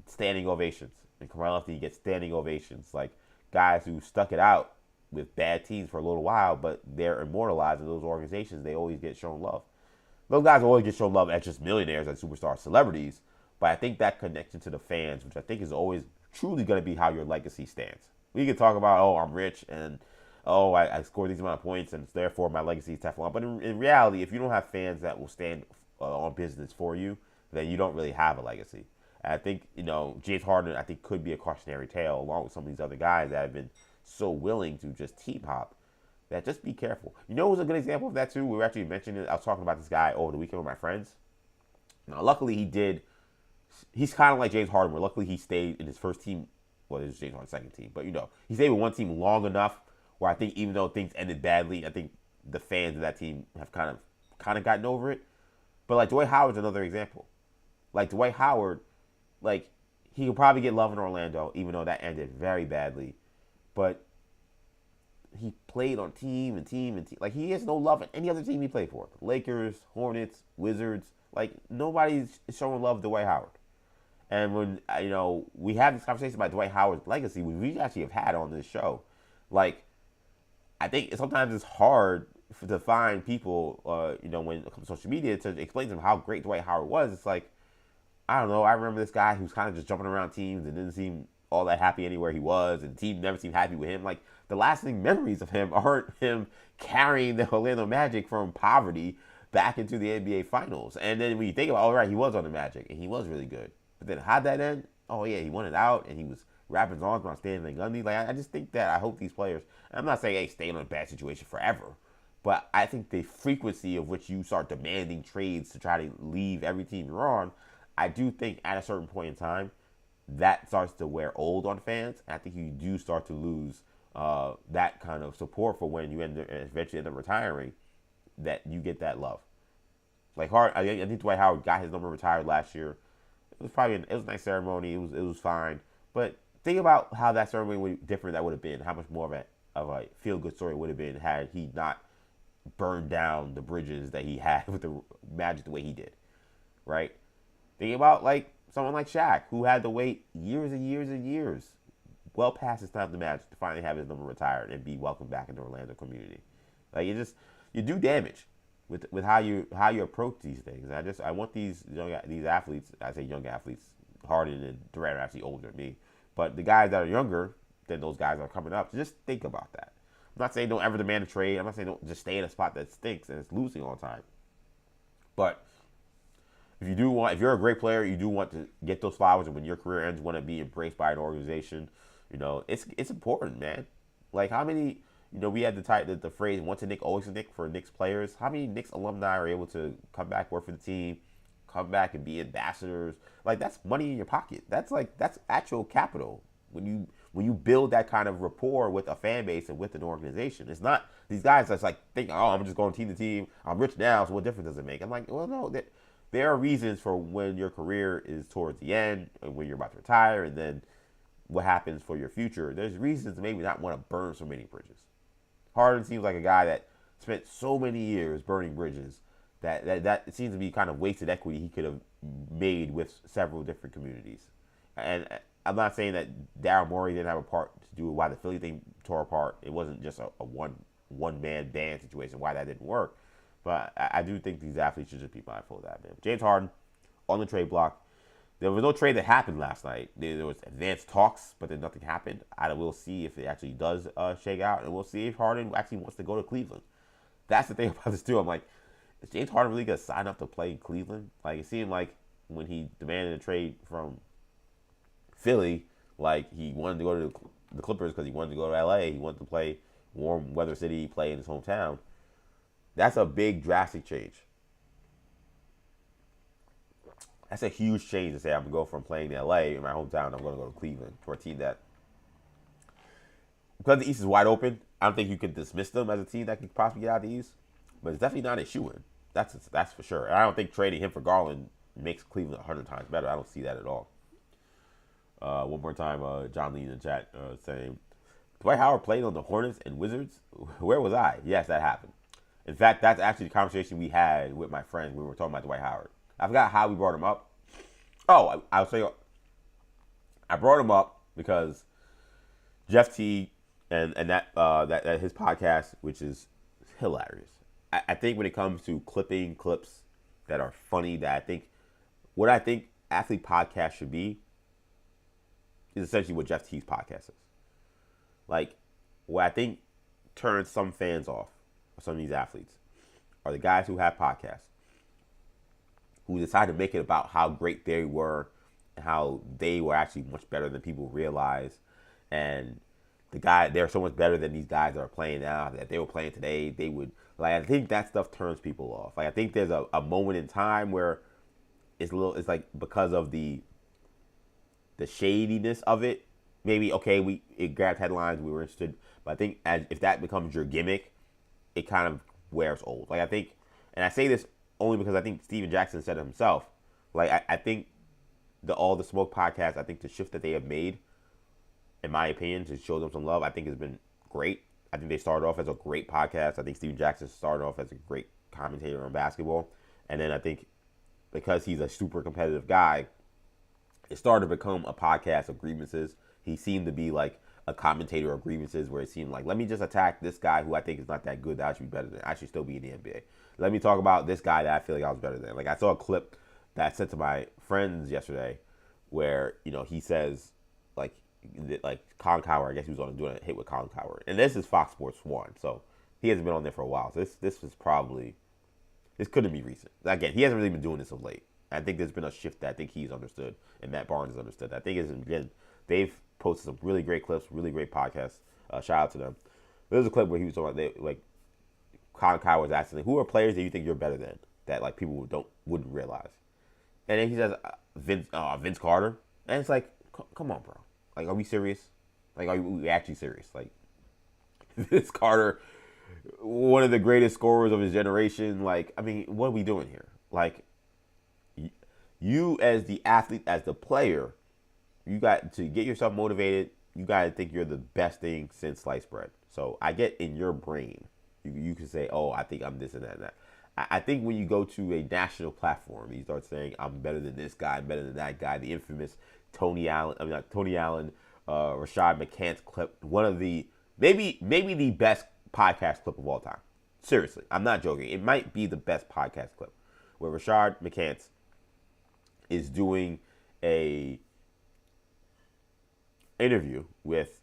Speaker 1: standing ovations, and Carmelo Anthony get standing ovations. Like, guys who stuck it out with bad teams for a little while, but they're immortalized in those organizations. They always get shown love. Those guys always get shown love as just millionaires, as superstar celebrities. But I think that connection to the fans, which I think is always truly going to be how your legacy stands. We can talk about, oh, I'm rich and, oh, I scored these amount of points and therefore my legacy is Teflon. But in reality, if you don't have fans that will stand on business for you, then you don't really have a legacy. And I think, James Harden, I think, could be a cautionary tale along with some of these other guys that have been so willing to just team hop. That just be careful. You know who's a good example of that too? We were actually mentioning it. I was talking about this guy over the weekend with my friends. Now, luckily he did. He's kind of like James Harden, where luckily he stayed in his first team. Well, it was James Harden's second team, but he stayed with one team long enough where I think even though things ended badly, I think the fans of that team have kind of gotten over it. But like Dwight Howard's another example. Like Dwight Howard, like he could probably get love in Orlando, even though that ended very badly. But he played on team and team and team. Like, he has no love in any other team he played for. Lakers, Hornets, Wizards. Like, nobody's showing love to Dwight Howard. And when, we have this conversation about Dwight Howard's legacy, which we actually have had on this show. Like, I think sometimes it's hard to find people, when it comes to social media, to explain to them how great Dwight Howard was. It's like, I don't know. I remember this guy who's kind of just jumping around teams and didn't seem all that happy anywhere he was, and the team never seemed happy with him. Like, the lasting memories of him aren't him carrying the Orlando Magic from poverty back into the NBA Finals. And then when you think about, all right, he was on the Magic, and he was really good. But then how'd that end? Oh, yeah, he won it out, and he was wrapping his arms around Stan Van Gundy. Like, I just think that I hope these players, I'm not saying, hey, stay in a bad situation forever, but I think the frequency of which you start demanding trades to try to leave every team you're on, I do think at a certain point in time, that starts to wear old on fans. I think you do start to lose that kind of support for when you eventually end up retiring, that you get that love. Like I think Dwight Howard got his number retired last year. It was a nice ceremony. It was fine. But think about how that ceremony would different that would have been. How much more of a feel good story would have been had he not burned down the bridges that he had with the Magic the way he did, right? Think about like someone like Shaq, who had to wait years and years and years, well past his time in the Magic, to finally have his number retired and be welcomed back in the Orlando community. Like, you do damage with how you approach these things. I want these athletes. I say young athletes. Harden and Durant are actually older than me, but the guys that are younger than those guys that are coming up, just think about that. I'm not saying don't ever demand a trade. I'm not saying don't just stay in a spot that stinks and it's losing all the time. But if you're a great player, you do want to get those flowers, and when your career ends, you want to be embraced by an organization. It's important, man. Like, how many, we had the phrase "once a Knick, always a Knick" for Knicks players. How many Knicks alumni are able to come back, work for the team, come back and be ambassadors? Like, that's money in your pocket. That's actual capital when you build that kind of rapport with a fan base and with an organization. It's not these guys that's like thinking, oh, I'm just going team to team. I'm rich now, so what difference does it make? I'm like, well, no. There are reasons for when your career is towards the end and when you're about to retire, and then what happens for your future. There's reasons to maybe not want to burn so many bridges. Harden seems like a guy that spent so many years burning bridges that it seems to be kind of wasted equity he could have made with several different communities. And I'm not saying that Daryl Morey didn't have a part to do with why the Philly thing tore apart. It wasn't just a one-man band situation, why that didn't work. But I do think these athletes should just be mindful of that, man. James Harden on the trade block. There was no trade that happened last night. There was advanced talks, but then nothing happened. We'll see if it actually does shake out, and we'll see if Harden actually wants to go to Cleveland. That's the thing about this too. I'm like, is James Harden really going to sign up to play in Cleveland? Like, it seemed like when he demanded a trade from Philly, like he wanted to go to the Clippers because he wanted to go to LA. He wanted to play warm weather city, play in his hometown. That's a big, drastic change. That's a huge change to say I'm going to go from playing in LA in my hometown, I'm going to go to Cleveland for a team that, because the East is wide open, I don't think you could dismiss them as a team that could possibly get out of the East. But it's definitely not a shoo-in. That's for sure. And I don't think trading him for Garland makes Cleveland 100 times better. I don't see that at all. One more time, John Lee in the chat saying, Dwight Howard played on the Hornets and Wizards? Where was I? Yes, that happened. In fact, that's actually the conversation we had with my friends when we were talking about Dwight Howard. I forgot how we brought him up. Oh, I'll say I brought him up because Jeff T and that his podcast, which is hilarious. I think when it comes to clipping clips that are funny, that what I think athlete podcast should be is essentially what Jeff T's podcast is. Like, what I think turns some fans off, or some of these athletes, are the guys who have podcasts, who decide to make it about how great they were and how they were actually much better than people realize. And they're so much better than these guys that are playing now, that they were playing today, they would, like, I think that stuff turns people off. Like, I think there's a moment in time where it's like, because of the shadiness of it, maybe, okay, it grabbed headlines, we were interested, but I think if that becomes your gimmick, it kind of wears old. Like, I think, and I say this only because I think Steven Jackson said it himself, like, I think All the Smoke podcast, I think the shift that they have made, in my opinion, to show them some love, I think has been great. I think they started off as a great podcast. I think Steven Jackson started off as a great commentator on basketball. And then I think because he's a super competitive guy, it started to become a podcast of grievances. He seemed to be like a commentator of grievances, where it seemed like, let me just attack this guy who I think is not that good, that I should be better than. I should still be in the NBA. Let me talk about this guy that I feel like I was better than. Like, I saw a clip that I sent to my friends yesterday where, he says, like Colin Cowherd, I guess he was doing a hit with Colin Cowherd. And this is Fox Sports 1, so he hasn't been on there for a while. So this couldn't be recent. Again, he hasn't really been doing this of late. I think there's been a shift that I think he's understood and Matt Barnes has understood. I think they've posted some really great clips, really great podcasts. Shout out to them. There was a clip where he was talking about, like, Colin Cowherd was asking, who are players that you think you're better than, that like people wouldn't realize? And then he says Vince Carter, and it's like, come on, bro. Like, are we serious? Like, are we actually serious? Like, Vince Carter, one of the greatest scorers of his generation. Like, I mean, what are we doing here? Like, you as the athlete, as the player, you got to get yourself motivated. You got to think you're the best thing since sliced bread. So I get in your brain, you can say, oh, I think I'm this and that and that. I think when you go to a national platform, you start saying, I'm better than this guy, I'm better than that guy. The infamous Rashad McCants clip, one of the, maybe the best podcast clip of all time. Seriously, I'm not joking. It might be the best podcast clip, where Rashad McCants is doing a interview with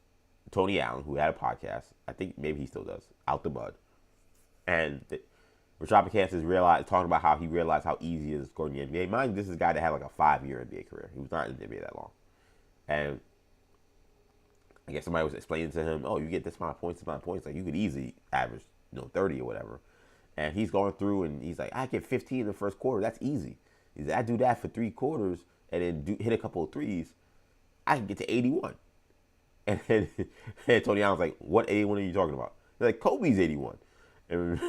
Speaker 1: Tony Allen, who had a podcast. I think maybe he still does, Out the Mud. And Rashad McCants is talking about how he realized how easy it is to score in the NBA. Mind you, this is a guy that had like a 5-year NBA career. He was not in the NBA that long. And I guess somebody was explaining to him, oh, you get this amount of points. Like, you could easily average, 30 or whatever. And he's going through and he's like, I get 15 in the first quarter. That's easy. He said, I do that for 3 quarters and then hit a couple of threes. I can get to 81. And then Tony Allen's like, what 81 are you talking about? They're like, Kobe's 81. And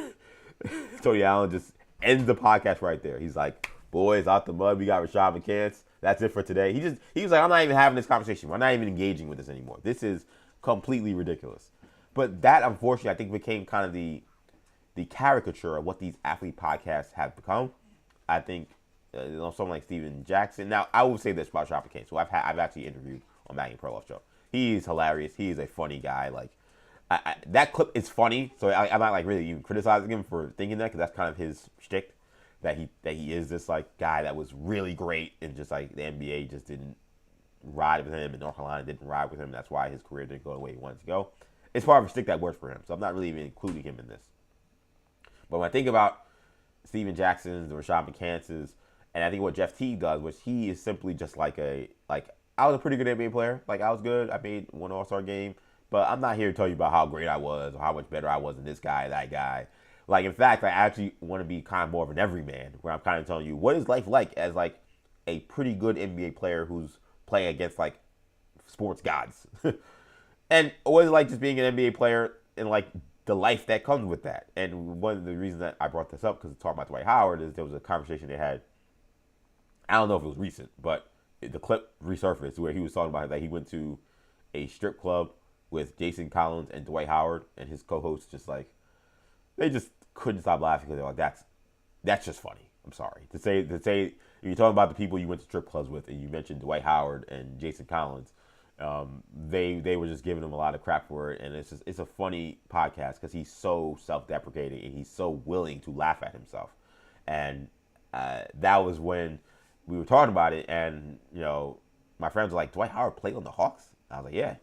Speaker 1: Tony Allen just ends the podcast right there. He's like, boys, Out the Mud, we got Rashad McCants. That's it for today. He was like, I'm not even having this conversation. I'm not even engaging with this anymore. This is completely ridiculous. But that, unfortunately, I think became kind of the caricature of what these athlete podcasts have become. I think someone like Steven Jackson. Now, I will say this about Rashad McCants. So I've actually interviewed on Maggie Perloff's show. He's hilarious. He's a funny guy. Like, that clip is funny, so I'm not like really even criticizing him for thinking that, because that's kind of his shtick, that he is this like guy that was really great, and just like the NBA just didn't ride with him, and North Carolina didn't ride with him. That's why his career didn't go the way he wanted to go. It's part of a shtick that works for him, so I'm not really even including him in this. But when I think about Steven Jackson's, the Rashad McCants', and I think what Jeff T does, which he is simply just like I was a pretty good NBA player. Like, I was good. I made one All-Star game. But I'm not here to tell you about how great I was or how much better I was than this guy, that guy. Like, in fact, I actually want to be kind of more of an everyman, where I'm kind of telling you, what is life like as, like, a pretty good NBA player who's playing against, like, sports gods? And what is it like just being an NBA player and, like, the life that comes with that? And one of the reasons that I brought this up, because talking about Dwight Howard, is there was a conversation they had. I don't know if it was recent, but the clip resurfaced where he was talking about that he went to a strip club with Jason Collins and Dwight Howard, and his co-hosts just like, they just couldn't stop laughing, because they're like, that's just funny. I'm sorry to say you're talking about the people you went to strip clubs with, and you mentioned Dwight Howard and Jason Collins, They were just giving him a lot of crap for it, and it's a funny podcast because he's so self-deprecating and he's so willing to laugh at himself. And that was when we were talking about it, and my friends were like, Dwight Howard played on the Hawks? I was like, yeah.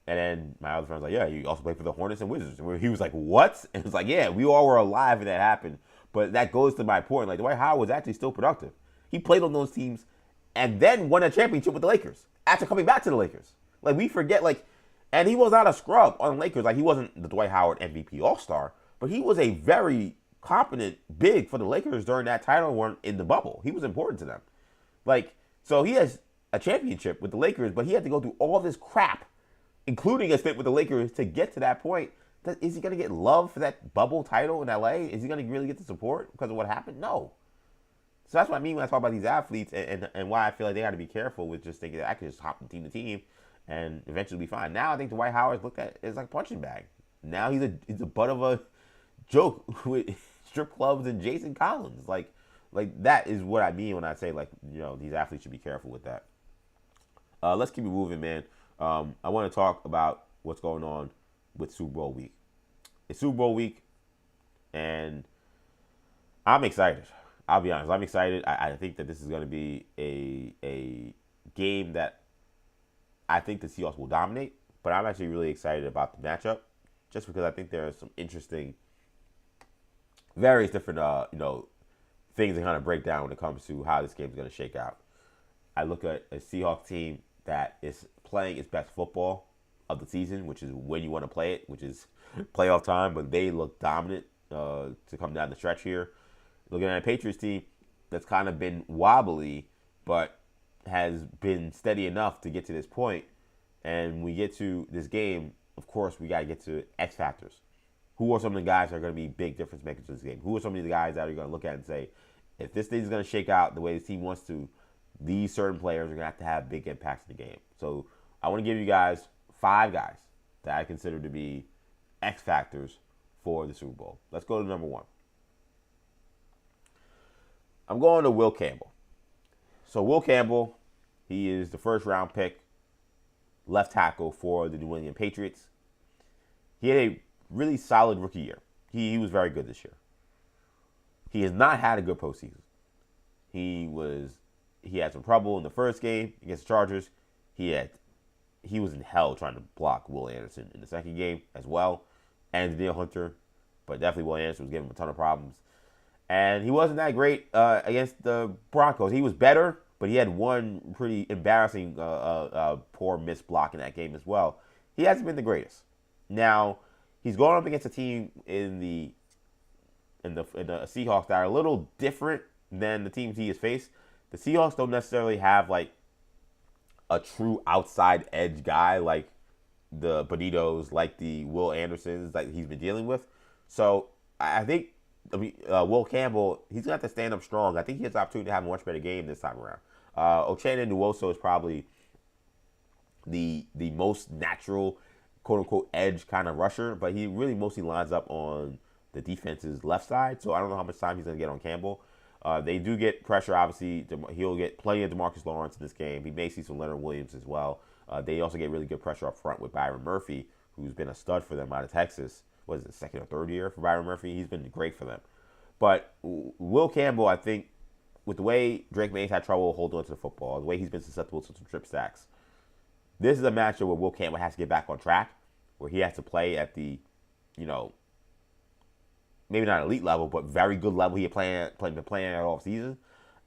Speaker 1: And then my other friends were like, yeah, he also played for the Hornets and Wizards. And he was like, what? And it was like, yeah, we all were alive when that happened. But that goes to my point. Like, Dwight Howard was actually still productive. He played on those teams and then won a championship with the Lakers after coming back to the Lakers. Like, we forget, and he was not a scrub on the Lakers. Like, he wasn't the Dwight Howard MVP All-Star, but he was a very competent big for the Lakers during that title run in the bubble. He was important to them. So he has a championship with the Lakers, but he had to go through all this crap, including a stint with the Lakers, to get to that point. Is he going to get love for that bubble title in LA? Is he going to really get the support because of what happened? No. So that's what I mean when I talk about these athletes and why I feel like they got to be careful with just thinking that I can just hop from team to team and eventually be fine. Now I think Dwight Howard's looked at as like a punching bag. Now he's a butt of a joke with strip clubs and Jason Collins. Like that is what I mean when I say these athletes should be careful with that. Let's keep it moving, man. I want to talk about what's going on with Super Bowl week. It's Super Bowl week, and I'm excited. I'll be honest. I'm excited. I think that this is going to be a game that I think the Seahawks will dominate, but I'm actually really excited about the matchup just because I think there are some interesting, various different, things to kind of break down when it comes to how this game is going to shake out. I look at a Seahawks team that is playing its best football of the season, which is when you want to play it, which is playoff time, but they look dominant to come down the stretch here. Looking at a Patriots team that's kind of been wobbly, but has been steady enough to get to this point. And we get to this game, of course, we got to get to X factors. Who are some of the guys that are going to be big difference makers in this game? Who are some of the guys that are going to look at and say, if this thing is going to shake out the way this team wants to, these certain players are going to have big impacts in the game. So I want to give you guys 5 guys that I consider to be X factors for the Super Bowl. Let's go to number 1. I'm going to Will Campbell. So Will Campbell, he is the first round pick, left tackle for the New England Patriots. He had a really solid rookie year. He was very good this year. He has not had a good postseason. He had some trouble in the first game against the Chargers. He was in hell trying to block Will Anderson in the second game as well, and Daniel Hunter, but definitely Will Anderson was giving him a ton of problems. And he wasn't that great against the Broncos. He was better, but he had one pretty embarrassing poor missed block in that game as well. He hasn't been the greatest. Now, he's going up against a team in the Seahawks that are a little different than the teams he has faced. The Seahawks don't necessarily have like a true outside edge guy like the Bonitos, like the Will Andersons that he's been dealing with. So I think Will Campbell, he's going to have to stand up strong. I think he has the opportunity to have a much better game this time around. Uchenna Nwosu is probably the most natural, quote-unquote, edge kind of rusher, but he really mostly lines up on the defense's left side, so I don't know how much time he's going to get on Campbell. They do get pressure, obviously. He'll get plenty of DeMarcus Lawrence in this game. He may see some Leonard Williams as well. They also get really good pressure up front with Byron Murphy, who's been a stud for them out of Texas. What is it, second or third year for Byron Murphy? He's been great for them. But Will Campbell, I think, with the way Drake May's had trouble holding on to the football, the way he's been susceptible to some trip sacks, this is a matchup where Will Campbell has to get back on track, where he has to play at the, maybe not elite level, but very good level he had been playing at all season.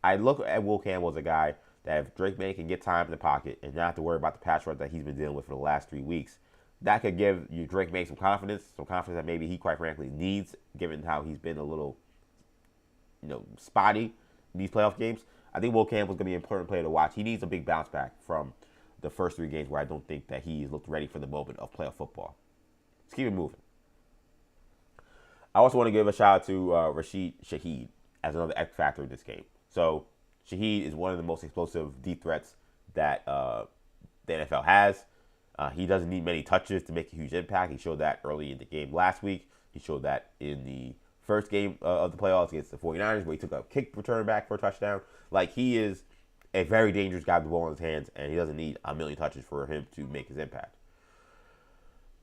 Speaker 1: I look at Will Campbell as a guy that if Drake May can get time in the pocket and not have to worry about the pass rush that he's been dealing with for the last 3 weeks, that could give you Drake May some confidence that maybe he quite frankly needs, given how he's been a little, spotty in these playoff games. I think Will Campbell's going to be an important player to watch. He needs a big bounce back from the first 3 games where I don't think that he's looked ready for the moment of playoff football. Let's keep it moving. I also want to give a shout out to Rashid Shaheed as another X factor in this game. So Shaheed is one of the most explosive deep threats that the NFL has. He doesn't need many touches to make a huge impact. He showed that early in the game last week. He showed that in the first game of the playoffs against the 49ers where he took a kick return back for a touchdown. Like, he is a very dangerous guy with the ball in his hands, and he doesn't need a million touches for him to make his impact.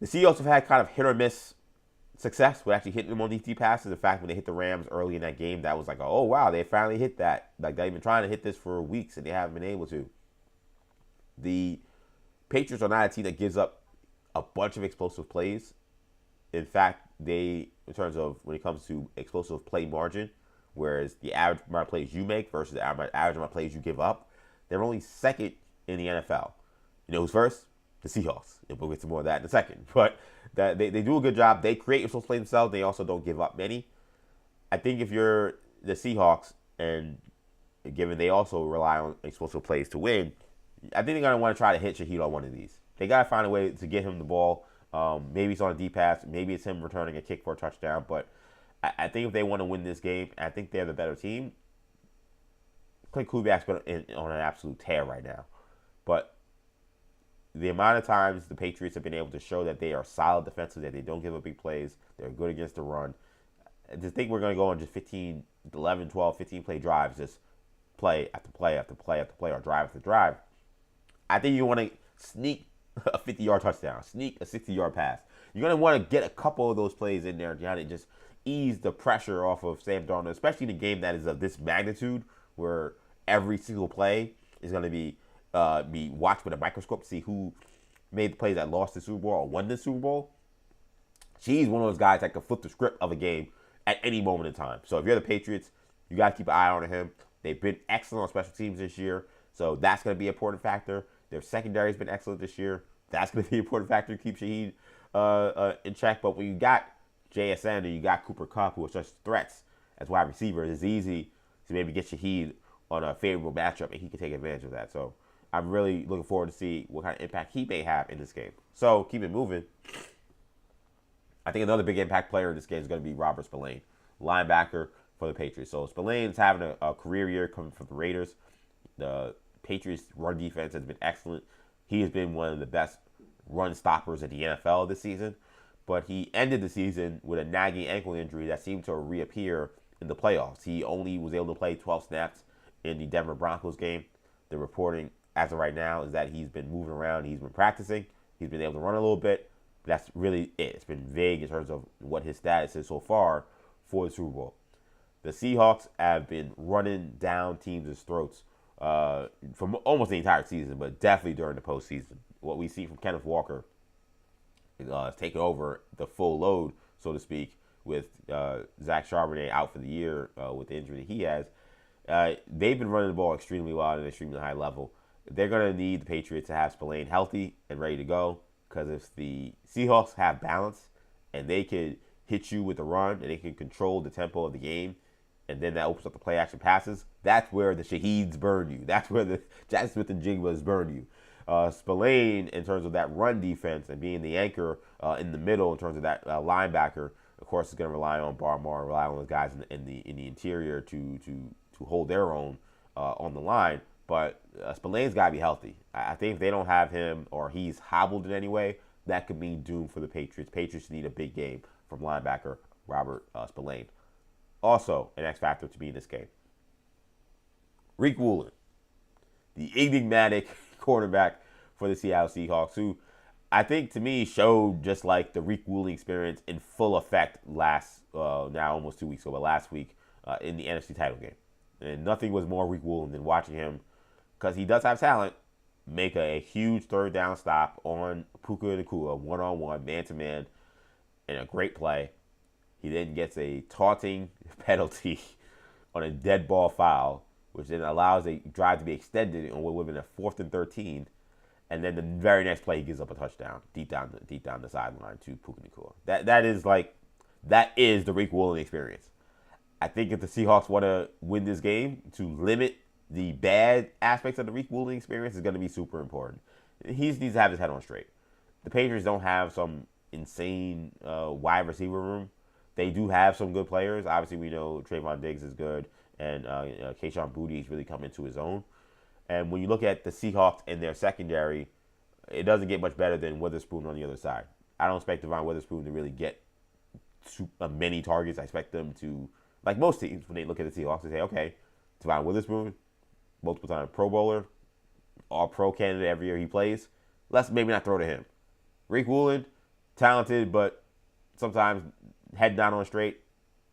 Speaker 1: The Seahawks have had kind of hit or miss success with actually hitting them on these deep passes. In fact, when they hit the Rams early in that game, that was like, oh, wow, they finally hit that. Like, they've been trying to hit this for weeks, and they haven't been able to. The Patriots are not a team that gives up a bunch of explosive plays. In fact, they, in terms of when it comes to explosive play margin, whereas the average amount of plays you make versus the average amount of plays you give up, they're only second in the NFL. You know who's first? The Seahawks. We'll get to more of that in a second. But they do a good job. They create explosive plays themselves. They also don't give up many. I think if you're the Seahawks, and given they also rely on explosive plays to win, I think they're going to want to try to hit Shaheed on one of these. They got to find a way to get him the ball. Maybe it's on a deep pass. Maybe it's him returning a kick for a touchdown. But I think if they want to win this game, I think they're the better team. Clint Kubiak's been on an absolute tear right now. But the amount of times the Patriots have been able to show that they are solid defensively, that they don't give up big plays, they're good against the run. To think we're going to go on just 11, 12, 15 play drives, just play after play after play after play, or drive after drive. I think you want to sneak a 50-yard touchdown, sneak a 60-yard pass. You're going to want to get a couple of those plays in there to just ease the pressure off of Sam Darnold, especially in a game that is of this magnitude, where every single play is going to be watched with a microscope to see who made the plays that lost the Super Bowl or won the Super Bowl. She's one of those guys that can flip the script of a game at any moment in time. So if you're the Patriots, you got to keep an eye on him. They've been excellent on special teams this year, so that's going to be an important factor. Their secondary has been excellent this year. That's going to be an important factor to keep Shaheed in check. But when you got JSN and you got Cooper Kupp, who are such threats as wide receivers, it's easy to maybe get Shaheed on a favorable matchup, and he can take advantage of that. So I'm really looking forward to see what kind of impact he may have in this game. So keep it moving. I think another big impact player in this game is going to be Robert Spillane, linebacker for the Patriots. So Spillane's having a career year coming from the Raiders. The Patriots' run defense has been excellent. He has been one of the best run stoppers in the NFL this season. But he ended the season with a nagging ankle injury that seemed to reappear in the playoffs. He only was able to play 12 snaps in the Denver Broncos game. The reporting as of right now is that he's been moving around. He's been practicing. He's been able to run a little bit. But that's really it. It's been vague in terms of what his status is so far for the Super Bowl. The Seahawks have been running down teams' throats for almost the entire season, but definitely during the postseason. What we see from Kenneth Walker is taking over the full load, so to speak, with Zach Charbonnet out for the year with the injury that he has. They've been running the ball extremely well at an extremely high level. They're going to need the Patriots to have Spillane healthy and ready to go, because if the Seahawks have balance and they can hit you with the run and they can control the tempo of the game, and then that opens up the play action passes, that's where the Shaheeds burn you. That's where the Jackson Smith and Jigmas burn you. Spillane, in terms of that run defense and being the anchor in the middle in terms of that linebacker, of course, is going to rely on Barmore, rely on those guys in the interior to hold their own on the line. But Spillane's got to be healthy. I think if they don't have him, or he's hobbled in any way, that could mean doom for the Patriots. Patriots need a big game from linebacker Robert Spillane. Also, an X factor to be in this game. Rick Woolen, the enigmatic quarterback for the Seattle Seahawks, who I think to me showed just like the Rick Woolen experience in full effect last, now almost 2 weeks ago, but last week in the NFC title game. And nothing was more Rick Woolen than watching him, because he does have talent, make a huge third down stop on Puka Nacua, one-on-one, man-to-man, in a great play. He then gets a taunting penalty on a dead ball foul, which then allows a drive to be extended on what would have been a 4th and 13. And then the very next play, he gives up a touchdown deep down the sideline to Puka Nacua. That is the Rick Woolen experience. I think if the Seahawks want to win this game, to limit the bad aspects of the Rick Woolen experience is going to be super important. He needs to have his head on straight. The Patriots don't have some insane wide receiver room. They do have some good players. Obviously, we know Trayvon Diggs is good, and Kayshon Boutte really come into his own. And when you look at the Seahawks and their secondary, it doesn't get much better than Witherspoon on the other side. I don't expect Devon Witherspoon to really get many targets. I expect them to, like most teams, when they look at the Seahawks, they say, okay, Devon Witherspoon, multiple time Pro Bowler, all pro candidate every year he plays. Let's maybe not throw to him. Rick Woolen, talented, but sometimes head down on straight.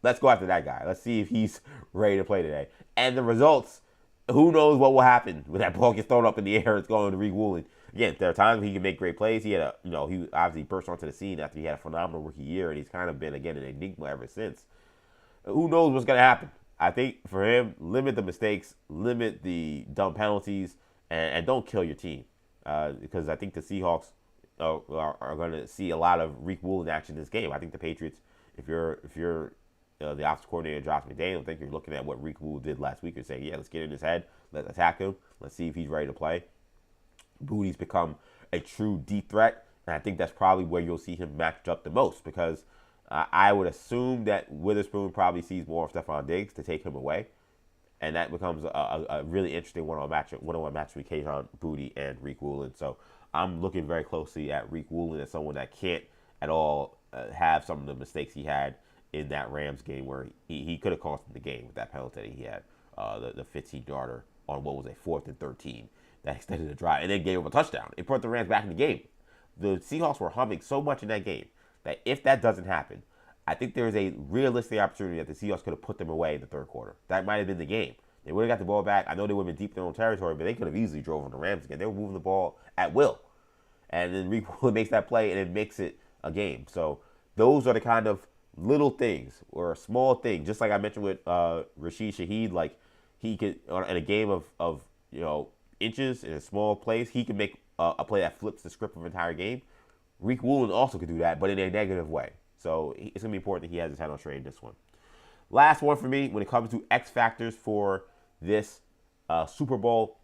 Speaker 1: Let's go after that guy. Let's see if he's ready to play today. And the results, who knows what will happen when that ball gets thrown up in the air. It's going to Rick Woolen. Again, there are times when he can make great plays. He obviously burst onto the scene after he had a phenomenal rookie year, and he's kind of been, again, an enigma ever since. Who knows what's going to happen? I think for him, limit the mistakes, limit the dumb penalties, and don't kill your team. Because I think the Seahawks are going to see a lot of Rick Woolen action in this game. I think the Patriots, if you're the offensive coordinator, Josh McDaniels, I think you're looking at what Rick Woolen did last week and saying, yeah, let's get in his head, let's attack him, let's see if he's ready to play. Booty's become a true deep threat, and I think that's probably where you'll see him matched up the most because I would assume that Witherspoon probably sees more of Stephon Diggs to take him away, and that becomes a really interesting one-on-one match with Kayshon Boutte and Rick Woolen. So I'm looking very closely at Rick Woolen as someone that can't at all have some of the mistakes he had in that Rams game where he could have cost him the game with that penalty that he had, the 15-yarder on what was a 4th and 13 that extended the drive and then gave him a touchdown. It put the Rams back in the game. The Seahawks were humming so much in that game that if that doesn't happen, I think there is a realistic opportunity that the Seahawks could have put them away in the third quarter. That might have been the game. They would have got the ball back. I know they would have been deep in their own territory, but they could have easily drove on the Rams again. They were moving the ball at will. And then Rick Woolen makes that play, and it makes it a game. So those are the kind of little things or small things. Just like I mentioned with Rashid Shaheed, like he could, in a game of inches in a small place, he can make a play that flips the script of an entire game. Rick Woolen also could do that, but in a negative way. So it's going to be important that he has his head on straight in this one. Last one for me when it comes to X factors for this Super Bowl,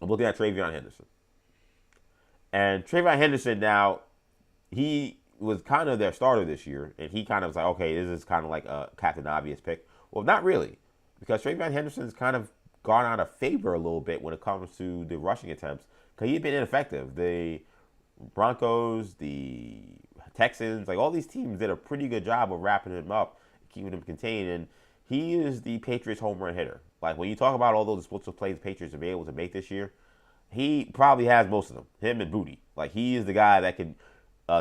Speaker 1: I'm looking at TreVeyon Henderson. And TreVeyon Henderson now, he was kind of their starter this year, and he kind of was like, okay, this is kind of like a Captain Obvious pick. Well, not really, because TreVeyon Henderson's kind of gone out of favor a little bit when it comes to the rushing attempts, because he's been ineffective. The Broncos, the Texans, like all these teams did a pretty good job of wrapping him up, keeping him contained, and he is the Patriots home run hitter. Like when you talk about all those explosive plays the Patriots have been able to make this year, he probably has most of them, him and Boutte. Like he is the guy that can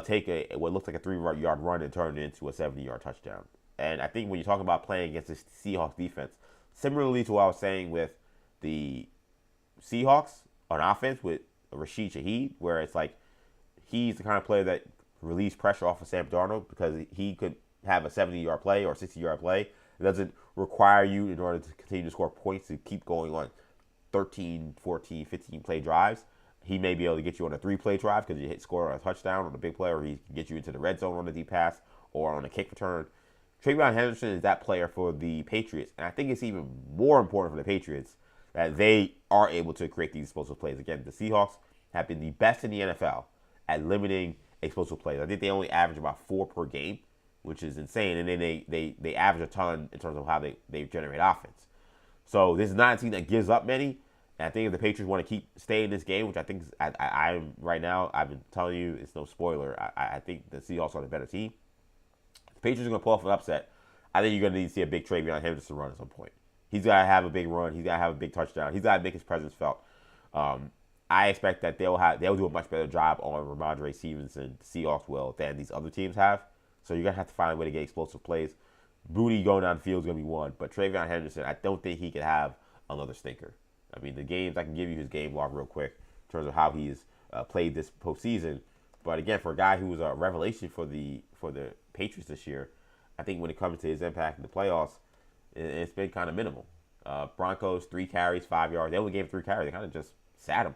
Speaker 1: take what looks like a 3-yard run and turn it into a 70-yard touchdown. And I think when you talk about playing against the Seahawks defense, similarly to what I was saying with the Seahawks on offense with Rashid Shaheed, where it's like he's the kind of player that relieves pressure off of Sam Darnold because he could have a 70-yard play or a 60-yard play. It doesn't require you, in order to continue to score points, to keep going on 13, 14, 15-play drives. He may be able to get you on a 3-play drive because you score a touchdown on a big play, or he can get you into the red zone on a deep pass or on a kick return. TreVeyon Henderson is that player for the Patriots, and I think it's even more important for the Patriots that they are able to create these explosive plays. Again, the Seahawks have been the best in the NFL at limiting explosive plays. I think they only average about 4 per game, which is insane, and then they average a ton in terms of how they generate offense. So this is not a team that gives up many. And I think if the Patriots want to stay in this game, which I think I'm right now, I've been telling you, it's no spoiler. I think the Seahawks are the better team. The Patriots are going to pull off an upset. I think you're going to need to see a big TreVeyon Henderson run at some point. He's got to have a big run. He's got to have a big touchdown. He's got to make his presence felt. I expect that they'll do a much better job on Ramondre Stevenson, the Seahawks will, than these other teams have. So you're going to have to find a way to get explosive plays. Boutte going down the field is going to be one. But TreVeyon Henderson, I don't think he could have another stinker. I mean, the games, I can give you his game log real quick in terms of how he's played this postseason. But again, for a guy who was a revelation for the Patriots this year, I think when it comes to his impact in the playoffs, it's been kind of minimal. Broncos, 3 carries, 5 yards. They only gave him 3 carries. They kind of just sat him.